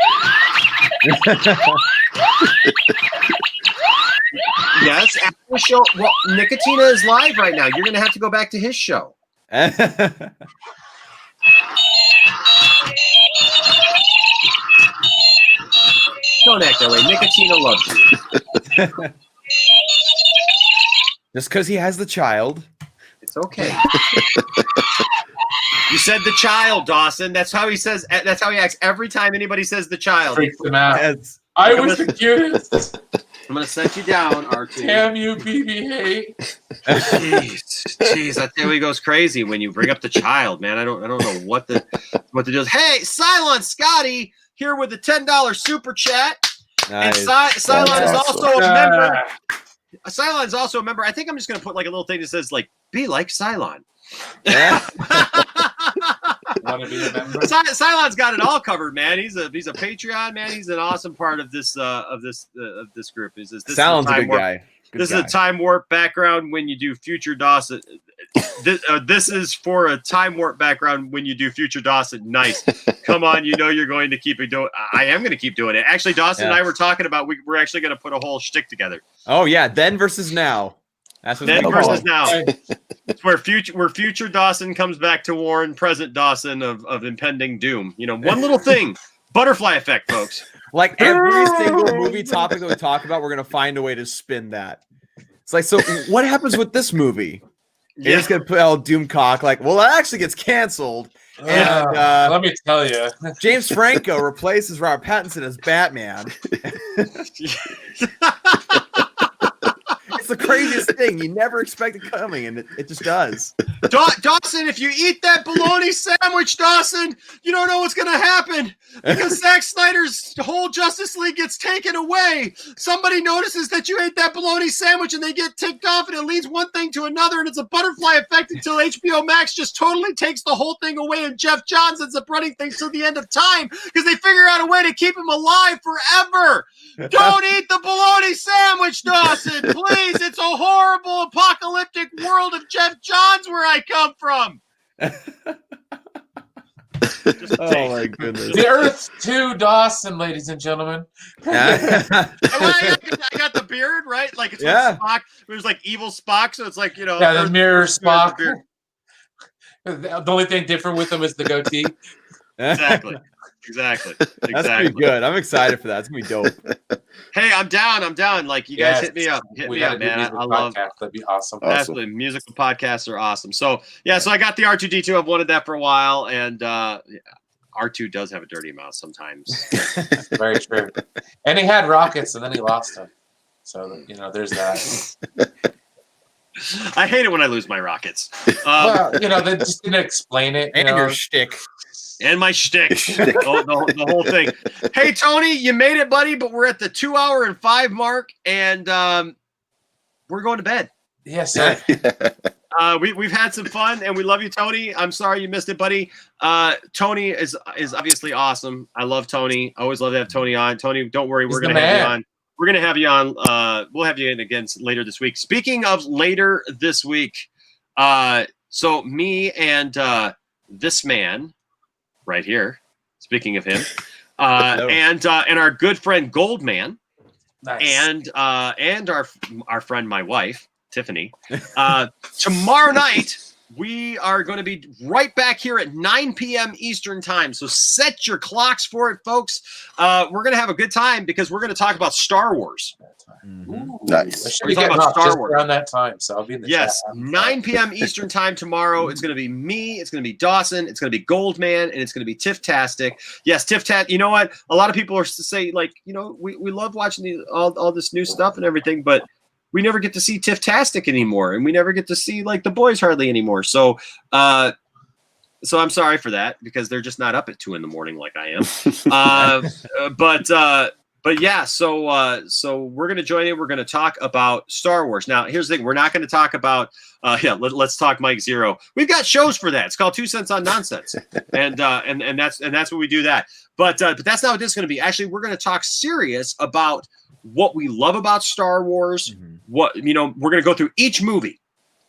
Yes, after the show. Well, Nicotina is live right now. You're gonna have to go back to his show. Don't act that way. Nicotina loves you. Just because he has the child. It's okay. You said the child, Dawson. That's how he says. That's how he acts every time anybody says the child. Freaks him out. Yes. I was the cutest. I'm gonna set you down, R2. Damn you, BB-8. Jeez, I tell you, he goes crazy when you bring up the child, man. I don't know what the deal is. Hey, Cylon Scotty here with the $10 super chat. Nice. And Cylon is also a member. Cylon's also a member. I think I'm just gonna put like a little thing that says like "Be like Cylon." Yeah. Want to be a member? Cylon's got it all covered, man. He's a Patreon man. He's an awesome part of this group. This Cylon's a good guy. This is a time warp background when you do future Dawson. This is for a time warp background when you do future Dawson. Nice. Come on, you're going to keep it doing. I am going to keep doing it. Actually, Dawson and I were talking about we're actually going to put a whole shtick together. Oh yeah, then versus now. That's what then versus now. It's where future Dawson comes back to warn present Dawson of impending doom. One little thing. Butterfly effect, folks. Like every single movie topic that we talk about, we're gonna find a way to spin that. It's like, so what happens with this movie? He's just gonna put out Doomcock like, well, that actually gets canceled. And let me tell you, James Franco replaces Robert Pattinson as Batman. It's the craziest thing. You never expect it coming, and it just does. Dawson, if you eat that bologna sandwich, Dawson, you don't know what's going to happen because Zack Snyder's whole Justice League gets taken away. Somebody notices that you ate that bologna sandwich and they get ticked off, and it leads one thing to another, and it's a butterfly effect until HBO Max just totally takes the whole thing away, and Jeff Johns ends up running things till the end of time because they figure out a way to keep him alive forever. Don't eat the bologna sandwich, Dawson, please. It's a horrible apocalyptic world of Jeff Johns where I come from. Oh my goodness. the Earth to Dawson, ladies and gentlemen. I got the beard, right? Like it's like Spock. There's like evil Spock, so it's like, you know. Yeah, the mirror Spock. The only thing different with him is the goatee. Exactly. That's pretty good. I'm excited for that. It's gonna be dope. Hey, I'm down. Like you guys hit me up, man. I love that. That'd be awesome. Absolutely, musical podcasts are awesome. So yeah, so I got the R2D2. I've wanted that for a while, and R2 does have a dirty mouth sometimes. Very true. And he had rockets, and then he lost them. So you know, there's that. I hate it when I lose my rockets. Well, you know, they just didn't explain it. And your shtick. And my shtick, the whole thing. Hey, Tony, you made it, buddy, but we're at the 2 hour and 5 mark, and we're going to bed. Yes, sir. We've had some fun, and we love you, Tony. I'm sorry you missed it, buddy. Tony is obviously awesome. I love Tony. I always love to have Tony on. Tony, don't worry, we're going to have you on. We're going to have you on. We'll have you in again later this week. Speaking of later this week, so me and this man right here, speaking of him, and our good friend Goldman, nice. and our friend, my wife, Tiffany. Tomorrow night, we are going to be right back here at 9 p.m. Eastern time. So set your clocks for it, folks. We're going to have a good time because we're going to talk about Star Wars. Ooh, nice. We're talking about Star Wars around that time, so I'll be in the chat. 9 p.m. Eastern time tomorrow. It's going to be me. It's going to be Dawson. It's going to be Goldman, and it's going to be Tiff-tastic. Yes, Tiff-tastic. You know what? A lot of people are to say, like, you know, we love watching all this new stuff and everything, but we never get to see Tiff-tastic anymore, and we never get to see like the boys hardly anymore. So, so I'm sorry for that because they're just not up at 2 a.m. like I am. But yeah, so we're gonna join in. We're gonna talk about Star Wars. Now, here's the thing: we're not gonna talk about. Let's talk Mike Zero. We've got shows for that. It's called 2 Cents on Nonsense, and that's what we do that. But that's not what this is gonna be. Actually, we're gonna talk serious about what we love about Star Wars. Mm-hmm. What we're gonna go through each movie.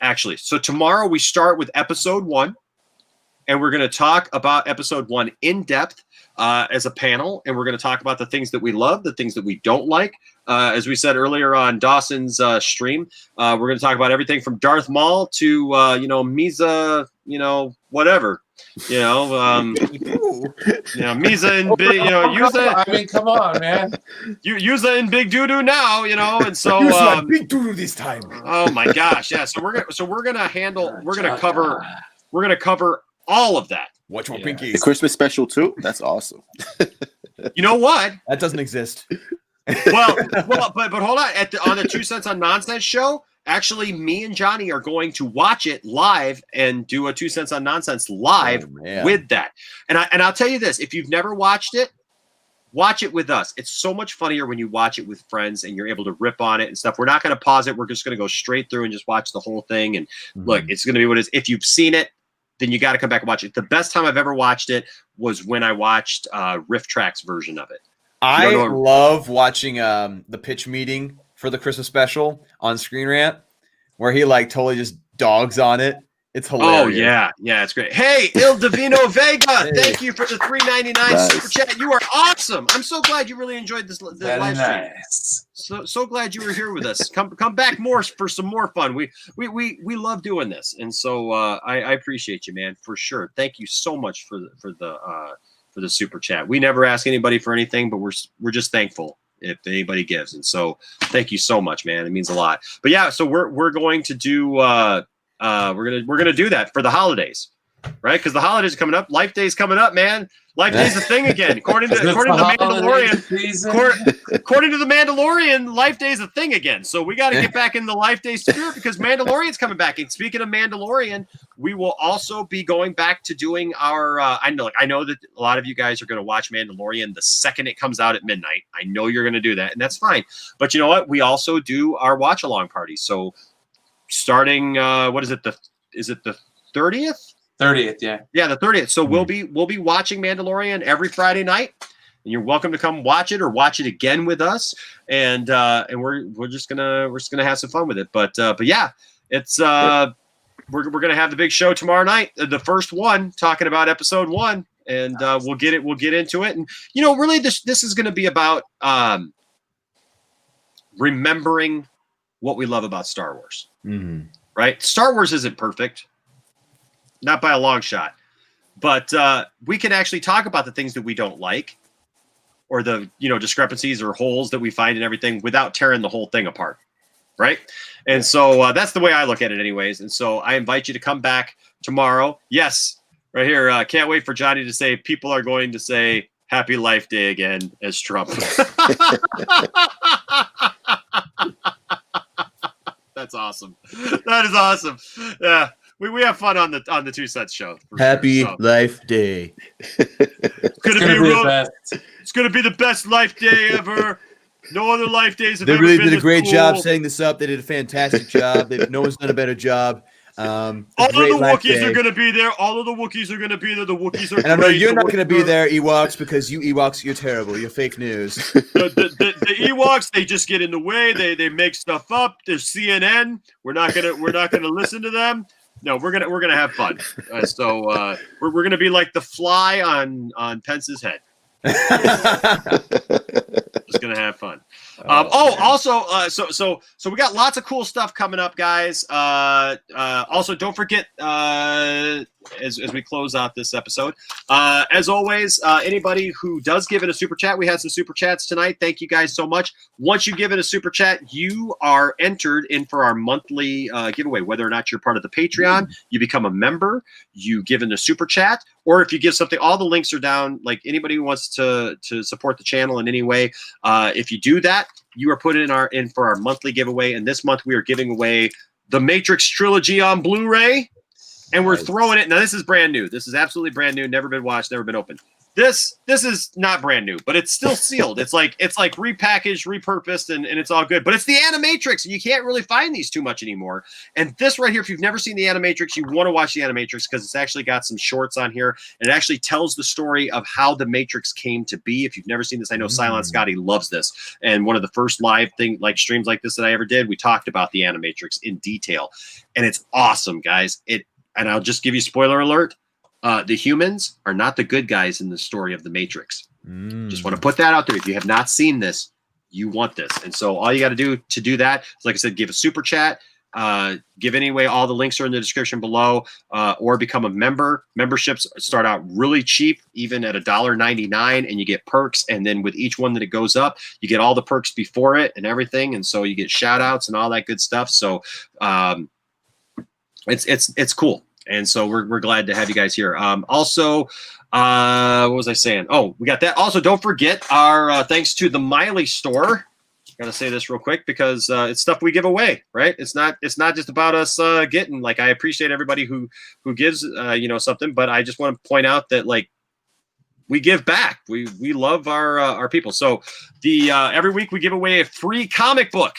Actually, so tomorrow we start with Episode 1, and we're gonna talk about Episode 1 in depth. As a panel, and we're going to talk about the things that we love, the things that we don't like. As we said earlier on Dawson's stream, we're going to talk about everything from Darth Maul to Misa, whatever, Misa and big, Yuza. I mean, come on, man. Yuza and Big Doo Doo now, and so Big Doo Doo this time. Oh my gosh, yeah. So we're gonna cover all of that. Watch more Pinkies. The Christmas special too. That's awesome. You know what? That doesn't exist. Well, but hold on. On the 2 Cents on Nonsense show, actually, me and Johnny are going to watch it live and do a 2 Cents on Nonsense live with that. And I'll tell you this: if you've never watched it, watch it with us. It's so much funnier when you watch it with friends and you're able to rip on it and stuff. We're not going to pause it. We're just going to go straight through and just watch the whole thing. And look, it's going to be what it is. If you've seen it, then you got to come back and watch it. The best time I've ever watched it was when I watched Riff Track's version of it. I love watching the pitch meeting for the Christmas special on Screen Rant, where he like totally just dogs on it. It's hilarious. Oh yeah, it's great. Hey, Il Divino Vega, thank you for the $3.99 super chat. You are awesome. I'm so glad you really enjoyed this live stream. Nice. So glad you were here with us. Come back more for some more fun. We love doing this, and so I appreciate you, man, for sure. Thank you so much for the super chat. We never ask anybody for anything, but we're just thankful if anybody gives, and so thank you so much, man. It means a lot. But yeah, so we're going to do. We're gonna do that for the holidays, right? Because the holidays are coming up. Life Day's coming up, man. Life Day's a thing again. According to the Mandalorian, according to the Mandalorian, Life Day's a thing again. So we got to get back in the Life Day spirit because Mandalorian's coming back. And speaking of Mandalorian, we will also be going back to doing our. I know that a lot of you guys are going to watch Mandalorian the second it comes out at midnight. I know you're going to do that, and that's fine. But you know what? We also do our watch along parties. So starting, what is it? Is it the 30th? 30th, yeah. Yeah, the 30th. So we'll be watching Mandalorian every Friday night. And you're welcome to come watch it or watch it again with us. And we're just gonna have some fun with it. But yeah, it's we're gonna have the big show tomorrow night, the first one, talking about episode 1. And we'll get into it. And really this is gonna be about remembering what we love about Star Wars. Mm-hmm. Right? Star Wars isn't perfect. Not by a long shot, but we can actually talk about the things that we don't like or the, discrepancies or holes that we find in everything without tearing the whole thing apart. Right. And so that's the way I look at it anyways. And so I invite you to come back tomorrow. Yes. Right here. Can't wait for Johnny to say people are going to say Happy Life Day again as Trump. That's awesome. That is awesome. Yeah. We have fun on the Two Sets show. Happy Life Day. It's gonna be the best Life Day ever. No other Life Days have They ever really been did a this great cool. job setting this up. They did a fantastic job. No one's done a better job. All of the Wookiees are going to be there. All of the Wookiees are going to be there. The Wookiees are and I know you're not going to be there, Ewoks, because you Ewoks, you're terrible. You're fake news. The Ewoks, they just get in the way. They make stuff up. There's CNN. We're not gonna listen to them. No, we're gonna have fun. So we're gonna be like the fly on Pence's head. Just gonna have fun. Also, so we got lots of cool stuff coming up, guys. Also, don't forget as we close out this episode, as always, anybody who does give it a super chat, we had some super chats tonight. Thank you guys so much. Once you give it a super chat, you are entered in for our monthly giveaway. Whether or not you're part of the Patreon, you become a member, you give in a super chat, or if you give something, all the links are down. Like anybody who wants to support the channel in any way, if you do that, you are put in for our monthly giveaway. And this month we are giving away the Matrix trilogy on Blu-ray, and we're throwing it. Now this is brand new. This is absolutely brand new. Never been watched. Never been opened. This is not brand new, but it's still sealed. It's like repackaged, repurposed, and it's all good. But it's the Animatrix, and you can't really find these too much anymore. And this right here, if you've never seen the Animatrix, you want to watch the Animatrix because it's actually got some shorts on here. And it actually tells the story of how the Matrix came to be. If you've never seen this, I know Silent Scotty loves this. And one of the first live streams like this that I ever did, we talked about the Animatrix in detail. And it's awesome, guys. And I'll just give you spoiler alert. The humans are not the good guys in the story of the Matrix. Just want to put that out there. If you have not seen this, you want this. And so all you got to do to do that is, like I said, give a super chat, give anyway. All the links are in the description below, or become a member. Memberships start out really cheap, even at $1.99, and you get perks. And then with each one that it goes up, you get all the perks before it and everything. And so you get shout outs and all that good stuff. So it's cool. And so we're glad to have you guys here. Also, what was I saying? Oh, we got that. Also, don't forget our thanks to the Milee Store. Got to say this real quick because it's stuff we give away, right? It's not just about us getting. Like, I appreciate everybody who gives something, but I just want to point out that we give back. We love our people. So every week we give away a free comic book,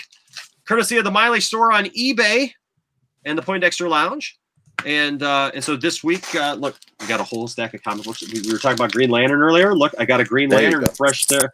courtesy of the Milee Store on eBay and the Poindexter Lounge. And so this week, look, we got a whole stack of comic books. We were talking about Green Lantern earlier. Look, I got a Green Lantern fresh there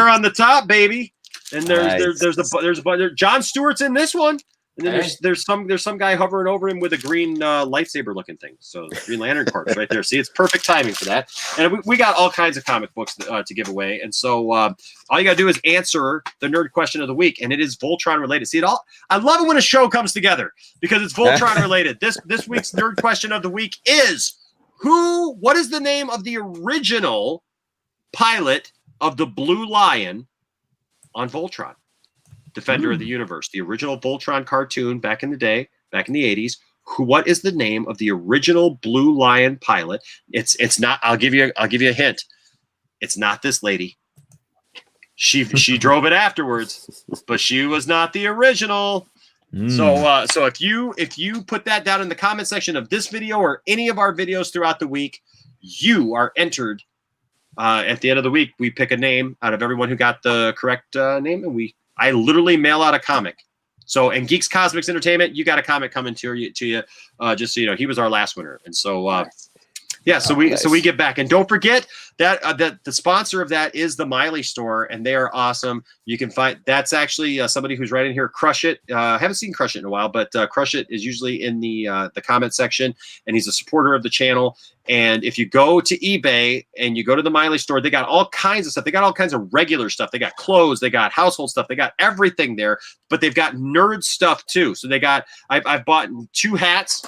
on the top, baby. And there's a bunch. John Stewart's in this one, and then there's some guy hovering over him with a green lightsaber looking thing. So the Green Lantern cards right there. See, it's perfect timing for that. And we got all kinds of comic books to give away. And so all you got to do is answer the nerd question of the week, and it is Voltron related. See it all. I love it when a show comes together because it's Voltron related. This week's nerd question of the week is what is the name of the original pilot of the Blue Lion on Voltron, Defender of the Universe, the original Voltron cartoon back in the day, back in the 80s. what is the name of the original Blue Lion pilot? It's not. I'll give you a hint. It's not this lady. She drove it afterwards, but she was not the original. So if you put that down in the comment section of this video or any of our videos throughout the week, you are entered. At the end of the week, we pick a name out of everyone who got the correct name, and I literally mail out a comic. So, and Geeks Cosmics Entertainment, you got a comic coming to you. Just so you know, he was our last winner, and so so we get back, and don't forget that that the sponsor of that is the Milee Store, and they are awesome. You can find that's actually somebody who's right in here. Crush It. I haven't seen Crush It in a while, but Crush It is usually in the comment section, and he's a supporter of the channel. And if you go to eBay and you go to the Milee Store, they got all kinds of stuff. They got all kinds of regular stuff. They got clothes. They got household stuff. They got everything there. But they've got nerd stuff too. So they got. I've bought 2 hats.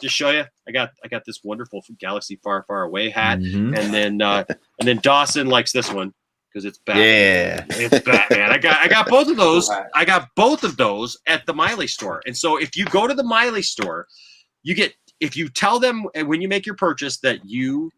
Just show you. I got this wonderful Galaxy Far Far Away hat, and then Dawson likes this one because it's Batman. Yeah, it's Batman. I got both of those. I got both of those at the Milee Store. And so if you go to the Milee Store, you get. If you tell them when you make your purchase that you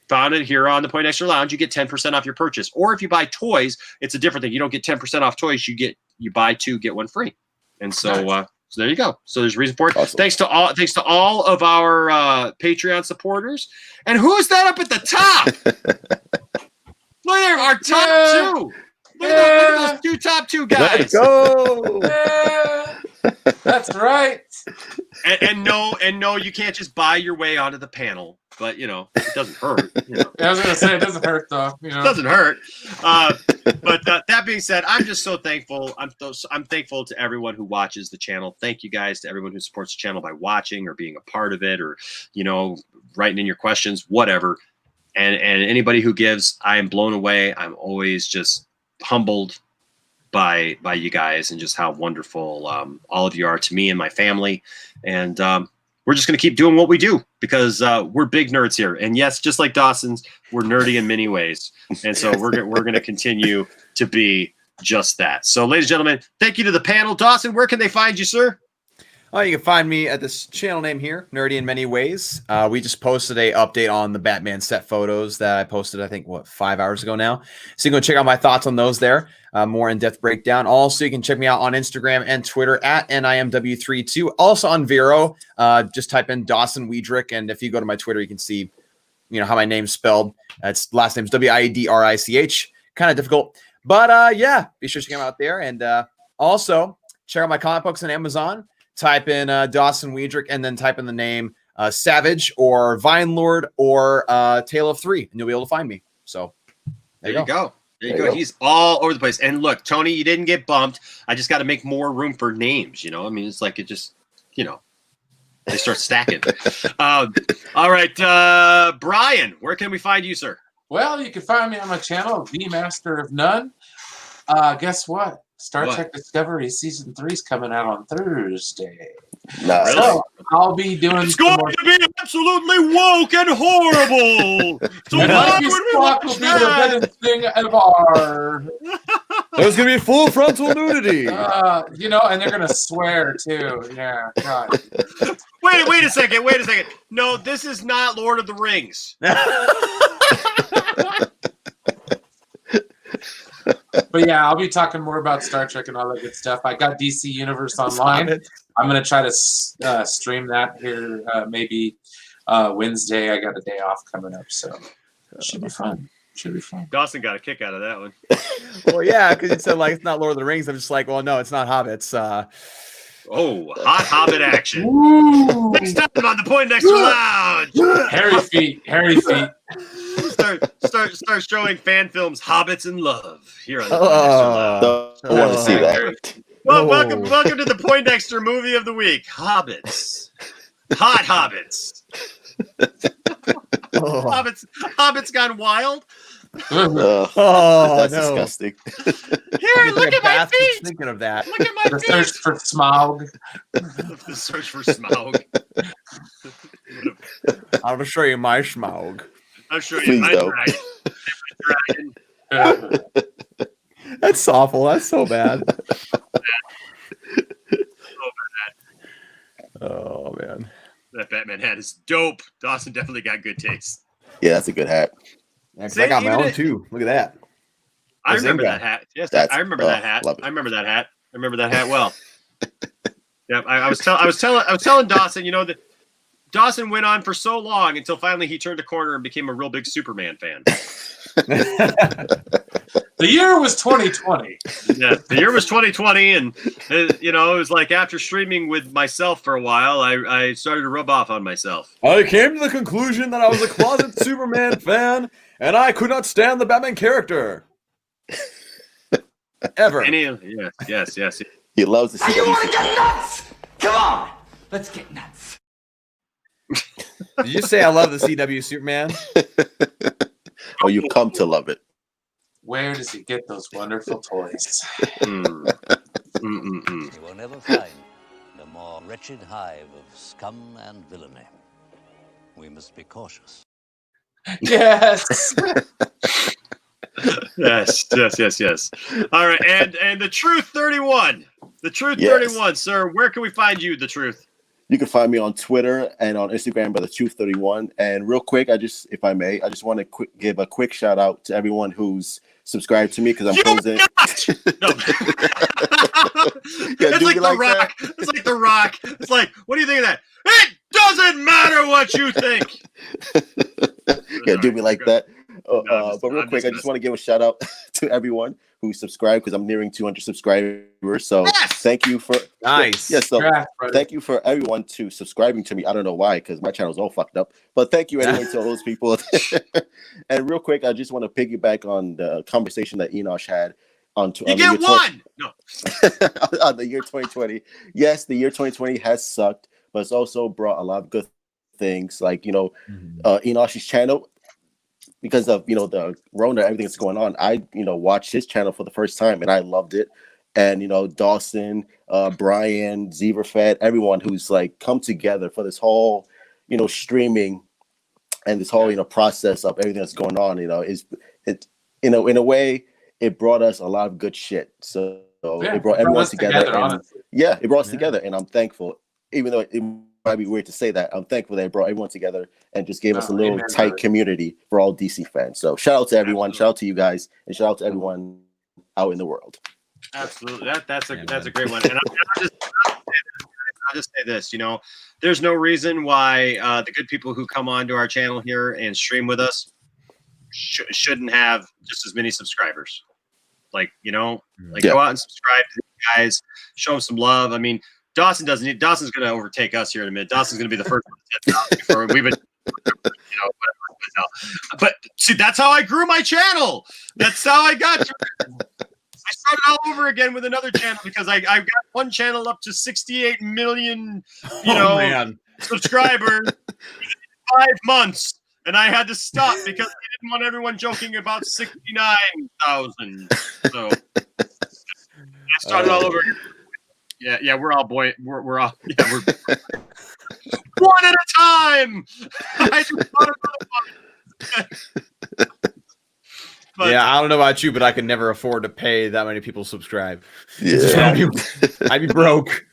found it here on the Poindexter Lounge, you get 10% off your purchase. Or if you buy toys, it's a different thing. You don't get 10% off toys. You buy 2, get 1 free. And so Nice. so there you go. So there's a reason for it. Awesome. Thanks to all of our Patreon supporters. And who's that up at the top? Look there, our top 2. Look at those top 2 guys. Let's go. That's right. And no, you can't just buy your way onto the panel. But it doesn't hurt. I was gonna say it doesn't hurt though. It doesn't hurt. But that being said, I'm just so thankful. I'm thankful to everyone who watches the channel. Thank you guys to everyone who supports the channel by watching or being a part of it, or writing in your questions, whatever. And anybody who gives, I am blown away. I'm always just humbled by you guys and just how wonderful all of you are to me and my family. And we're just going to keep doing what we do because we're big nerds here. And yes, just like Dawson's, we're nerdy in many ways. And so we're going to continue to be just that. So ladies and gentlemen, thank you to the panel. Dawson, where can they find you, sir? Oh, you can find me at this channel name here, Nerdy in Many Ways. We just posted a update on the Batman set photos that I posted, I think, 5 hours ago now. So you can go check out my thoughts on those there. More in-depth breakdown. Also, you can check me out on Instagram and Twitter at NIMW32. Also on Vero, just type in Dawson Weidrich, and if you go to my Twitter, you can see, how my name's spelled. It's last name's Widrich. Kind of difficult, but yeah, be sure to check them out there. And also check out my comic books on Amazon. Type in Dawson Weidrich and then type in the name Savage or Vine Lord or Tale of 3, and you'll be able to find me. So there you go. There you go. He's all over the place. And look, Tony, you didn't get bumped. I just got to make more room for names. It's like it just, they start stacking. All right, Brian, where can we find you, sir? Well, you can find me on my channel, The Master of None. Guess what? Star Trek Discovery Season 3 is coming out on Thursday. Nice. So I'll be doing. It's going to be absolutely woke and horrible. So why would we Spock will watch be the that? villain thing of our. there's gonna be full frontal nudity. And they're gonna swear too. Yeah. God. Wait a second. No, this is not Lord of the Rings. But yeah, I'll be talking more about Star Trek and all that good stuff. I got DC Universe Online. I'm going to try to stream that here maybe Wednesday. I got a day off coming up, so it should be fun. Dawson got a kick out of that one. Well, yeah, because you said it's not Lord of the Rings. I'm just like, well, no, it's not Hobbits. Hot Hobbit action. Ooh. Next time on the Poindexter Lounge. Hairy feet. Start showing fan films Hobbits in Love here on the Poindexter Lounge. Don't want to see that. Well, welcome to the Poindexter movie of the week. Hobbits. Hot Hobbits. Hobbits gone wild. That's disgusting. Here, look at my feet. Thinking of that. Look at my The feet. search for Smaug. The search for Smaug. I'll show you my Smaug. I'm sure you Please might don't. dragon. That's awful. That's so bad. Oh man. That Batman hat is dope. Dawson definitely got good taste. Yeah, that's a good hat. Yeah, 'cause I got my own too. Look at that. I remember Bazinga. that hat. Yes, That's- I remember that hat. love it. I remember that hat. I remember that hat well. Yeah, I was telling Dawson, that Dawson went on for so long until finally he turned a corner and became a real big Superman fan. The year was 2020. Yeah, the year was 2020, and it was like after streaming with myself for a while, I started to rub off on myself. I came to the conclusion that I was a closet Superman fan, and I could not stand the Batman character. Ever. Yes. He loves the CW. You want to get nuts? Come on, let's get nuts. Did you say I love the CW Superman? Oh, you've come to love it. Where does he get those wonderful toys? You will never find a more wretched hive of scum and villainy. We must be cautious. Yes. Yes. All right, and the Truth 31. The Truth 31, sir. Where can we find you, the Truth? You can find me on Twitter and on Instagram by the Truth 31. And real quick, if I may, I just want to give a quick shout out to everyone who's subscribed to me because I'm posting. No. It's like The Rock. It's like The Rock. It's like, what do you think of that? It doesn't matter what you think. Yeah, do me like that. But real I'm quick, just I just want to give a shout out to everyone who subscribed because I'm nearing 200 subscribers. So thank you for nice. Yes, so thank you for everyone to subscribing to me. I don't know why because my channel's all fucked up. But thank you anyway to all those people. And real quick, I just want to piggyback on the conversation that Enosh had on. You get one. No. On the year 2020. Yes, the year 2020 has sucked, but it's also brought a lot of good things. Like Enosh's channel. Because of the Rona, everything that's going on, I watched his channel for the first time and I loved it. And Dawson, Brian, Zeverfed, everyone who's like come together for this whole streaming and this whole process of everything that's going on. In a way, it brought us a lot of good shit. So it brought everyone together. It brought us together, and I'm thankful, even though it might be weird to say that. I'm thankful that it brought everyone together and just gave us a little tight community for all DC fans. So shout out to everyone, shout out to you guys, and shout out to everyone out in the world. Absolutely, that's a great one. And I'll just say this: there's no reason why the good people who come onto our channel here and stream with us shouldn't have just as many subscribers. Go out and subscribe to these guys, show them some love. I mean, Dawson's going to overtake us here in a minute. Dawson's going to be the first one to 10,000 before we've been, whatever. But see, that's how I grew my channel. That's how I got to it. I started all over again with another channel because I got one channel up to 68 million, subscribers in 5 months. And I had to stop because I didn't want everyone joking about 69,000. So I started all over again. Yeah, we're all we're one at a time. I just want another one. But, I don't know about you, but I could never afford to pay that many people subscribe. Yeah. I'd be broke.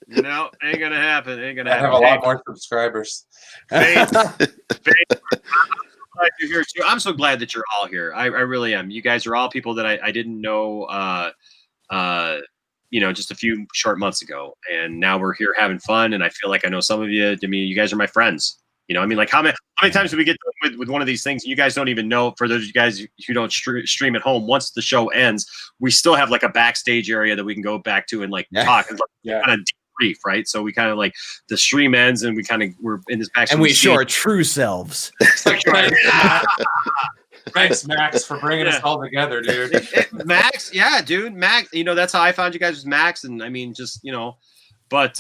No, ain't gonna happen. Ain't gonna I happen. have a lot more subscribers. I'm so glad you're here too. I'm so glad that you're all here. I really am. You guys are all people that I didn't know just a few short months ago, and now we're here having fun. And I feel like I know some of you. I mean, you guys are my friends. How many times do we get with one of these things? You guys don't even know. For those of you guys who don't stream at home, once the show ends, we still have like a backstage area that we can go back to and talk and kind of debrief, right? So we kind of the stream ends and we're in this backstage, and we show our true selves. Thanks, Max, for bringing us all together, dude. Max, yeah, dude, Max. That's how I found you guys was Max, and I mean, but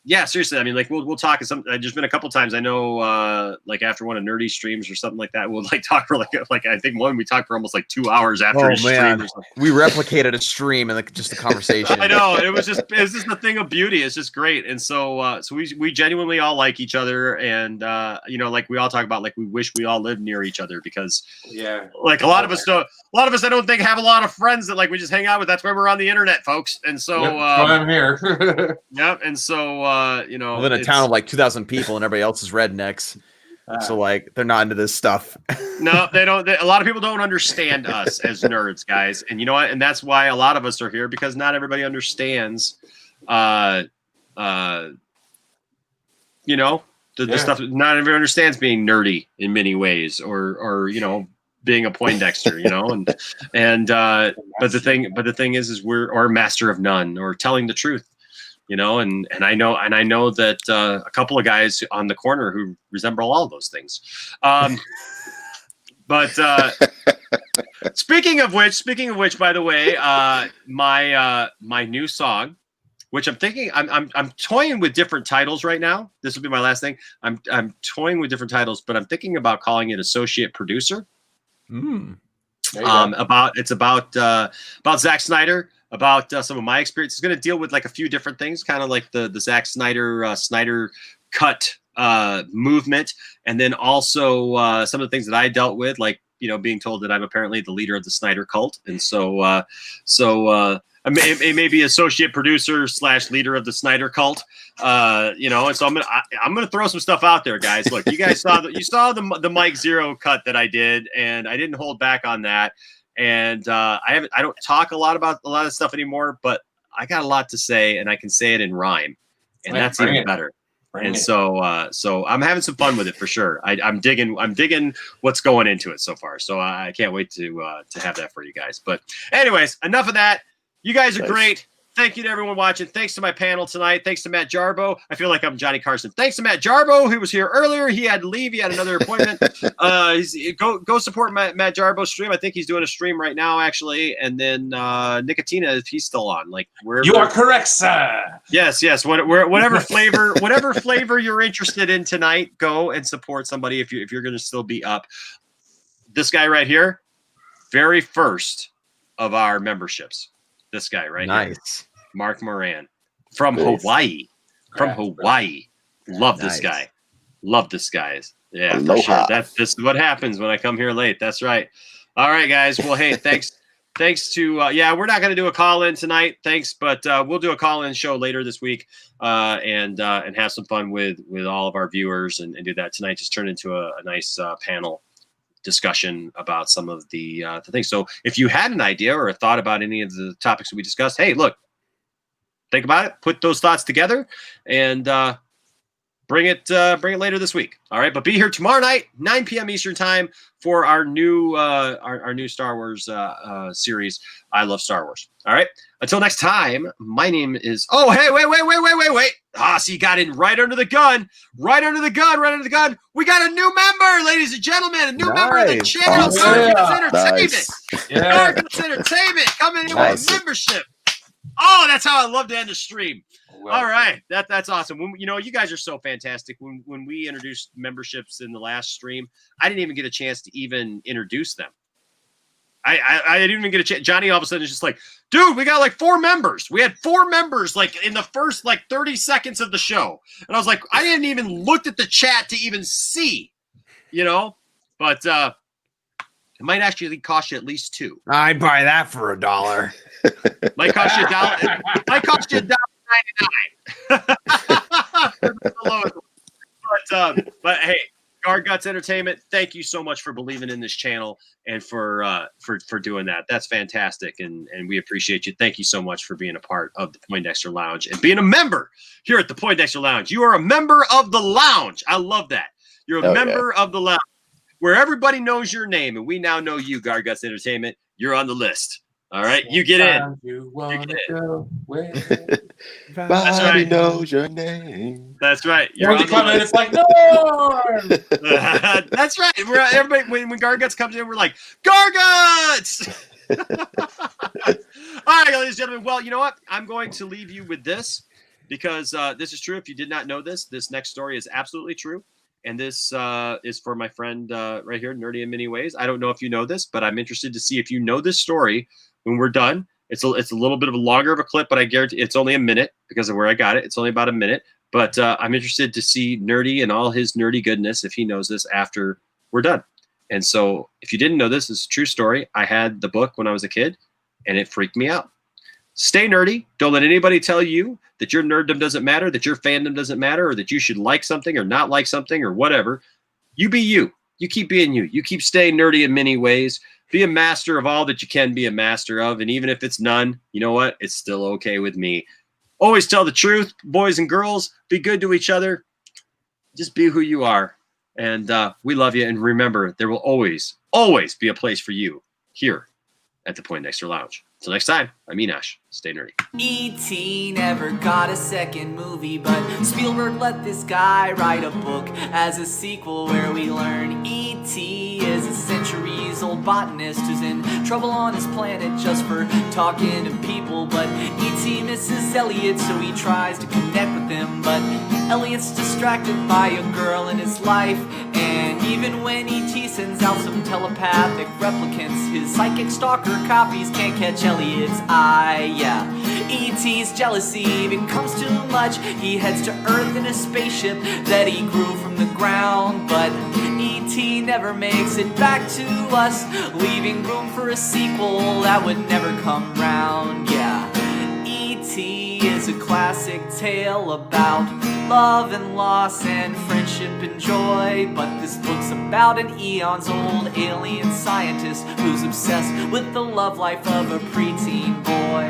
yeah, seriously. I mean, we'll talk. There's been a couple times I know, after one of Nerdy streams or something like that, we'll talk for I think one we talked for almost 2 hours after his stream or something. We replicated a stream and just a conversation. I know it was just the thing of beauty. It's just great, and so we genuinely all like each other, and we all talk about we wish we all lived near each other because a lot of us I don't think have a lot of friends that we just hang out with. That's why we're on the internet, folks, and so I'm here. yeah, and so you know, I live in a town of like 2,000 people, and everybody else is rednecks. So like they're not into this stuff. No, they don't. A lot of people don't understand us as nerds, guys. And you know what? And that's why a lot of us are here, because not everybody understands, you know, the stuff. Not everybody understands being nerdy in many ways, or you know, being a Poindexter, you know, but the thing is we're master of none, or telling the truth. You know, and I know that a couple of guys on the corner who resemble all of those things. But speaking of which, by the way, my new song, which I'm thinking, I'm toying with different titles right now. This will be my last thing. I'm toying with different titles, but I'm thinking about calling it associate producer. About Zack Snyder. About some of my experience. It's going to deal with like a few different things, kind of like the Zack Snyder Snyder cut movement, and then also some of the things that I dealt with, like, you know, being told that I'm apparently the leader of the Snyder cult, and so it may be associate producer / leader of the Snyder cult, you know, and so I'm gonna throw some stuff out there, guys. Look, you guys saw the Mike Zero cut that I did, and I didn't hold back on that. And I don't talk a lot about a lot of stuff anymore, but I got a lot to say, and I can say it in rhyme, and that's even better. So I'm having some fun with it for sure. I'm digging what's going into it so far. So I can't wait to have that for you guys. But anyways, enough of that. You guys are great. Thank you to everyone watching. Thanks to my panel tonight. Thanks to Matt Jarbo. I feel like I'm Johnny Carson. Thanks to Matt Jarbo, who was here earlier. He had to leave. He had another appointment. Go support Matt Jarbo's stream. I think he's doing a stream right now, actually. And then Nicotina, if he's still on, like wherever. You are correct, sir. Yes. Whatever flavor you're interested in tonight, go and support somebody if you're going to still be up. This guy right here, very first of our memberships. This guy right here, Mark Moran from Hawaii. Love this guy. Love this guy. Yeah, for sure. This is what happens when I come here late. That's right. All right, guys. Well, hey, thanks to we're not going to do a call in tonight. Thanks, but we'll do a call in show later this week, and have some fun with all of our viewers and do that tonight. Just turn into a nice panel discussion about some of the things. So if you had an idea or a thought about any of the topics that we discussed, hey, look, think about it, put those thoughts together, and bring it later this week. All right, but be here tomorrow night, 9 p.m. Eastern time, for our new Star Wars series, I Love Star Wars. All right, until next time, my name is. Oh, hey, wait! So you got in right under the gun. We got a new member, ladies and gentlemen, a new member of the channel. Garguts Entertainment coming in with a membership. Oh, that's how I love to end the stream. All right, that's awesome. You guys are so fantastic. When we introduced memberships in the last stream, I didn't even get a chance to even introduce them. I didn't even get a chance. Johnny all of a sudden is just like, dude, we got like 4 members. We had 4 members like in the first like 30 seconds of the show, and I was like, I didn't even look at the chat to even see, but it might actually cost you at least 2. I'd buy that for $1. Might cost you $1. Might cost you $1.99. But hey, Garguts Entertainment, thank you so much for believing in this channel and for doing that. That's fantastic, and we appreciate you. Thank you so much for being a part of the Poindexter Lounge and being a member here at the Poindexter Lounge. You are a member of the lounge. I love that. You're a member of the lounge, where everybody knows your name, and we now know you, Garguts Entertainment. You're on the list. All right, you get in. You get in. That's right. Knows your name. That's right. You're on the comment. It's like, no. That's right. Everybody, when Garguts comes in, we're like, Garguts. All right, ladies and gentlemen. Well, you know what? I'm going to leave you with this, because this is true. If you did not know this next story is absolutely true. And this is for my friend right here, Nerdy in Many Ways. I don't know if you know this, but I'm interested to see if you know this story when we're done. It's a little bit of a longer of a clip, but I guarantee it's only a minute because of where I got it. It's only about a minute. But I'm interested to see Nerdy and all his nerdy goodness, if he knows this, after we're done. And so if you didn't know this, it's a true story. I had the book when I was a kid, and it freaked me out. stay nerdy. Don't let anybody tell you that your nerddom doesn't matter, that your fandom doesn't matter, or that you should like something or not like something or whatever. You be you. You keep being you. You keep staying nerdy in many ways. Be a master of all that you can be a master of. And even if it's none, you know what? It's still okay with me. Always tell the truth, boys and girls. Be good to each other. Just be who you are. And we love you. And remember, there will always, always be a place for you here at the Poindexter Lounge. Until next time, I'm Enosh. Stay nerdy. E.T. never got a second movie, but Spielberg let this guy write a book as a sequel where we learn E.T. is a centuries-old botanist who's in trouble on his planet just for talking to people. But E.T. misses Elliot, so he tries to connect with him, but Elliot's distracted by a girl in his life. And even when E.T. sends out some telepathic replicants, his psychic stalker copies can't catch Elliot's eye. Yeah, E.T.'s jealousy becomes too much. He heads to Earth in a spaceship that he grew from the ground. But E.T. never makes it back to us, leaving room for a sequel that would never come round. Yeah, E.T. is a classic tale about love and loss and friendship and joy. But this book's about an eons-old alien scientist who's obsessed with the love life of a preteen boy.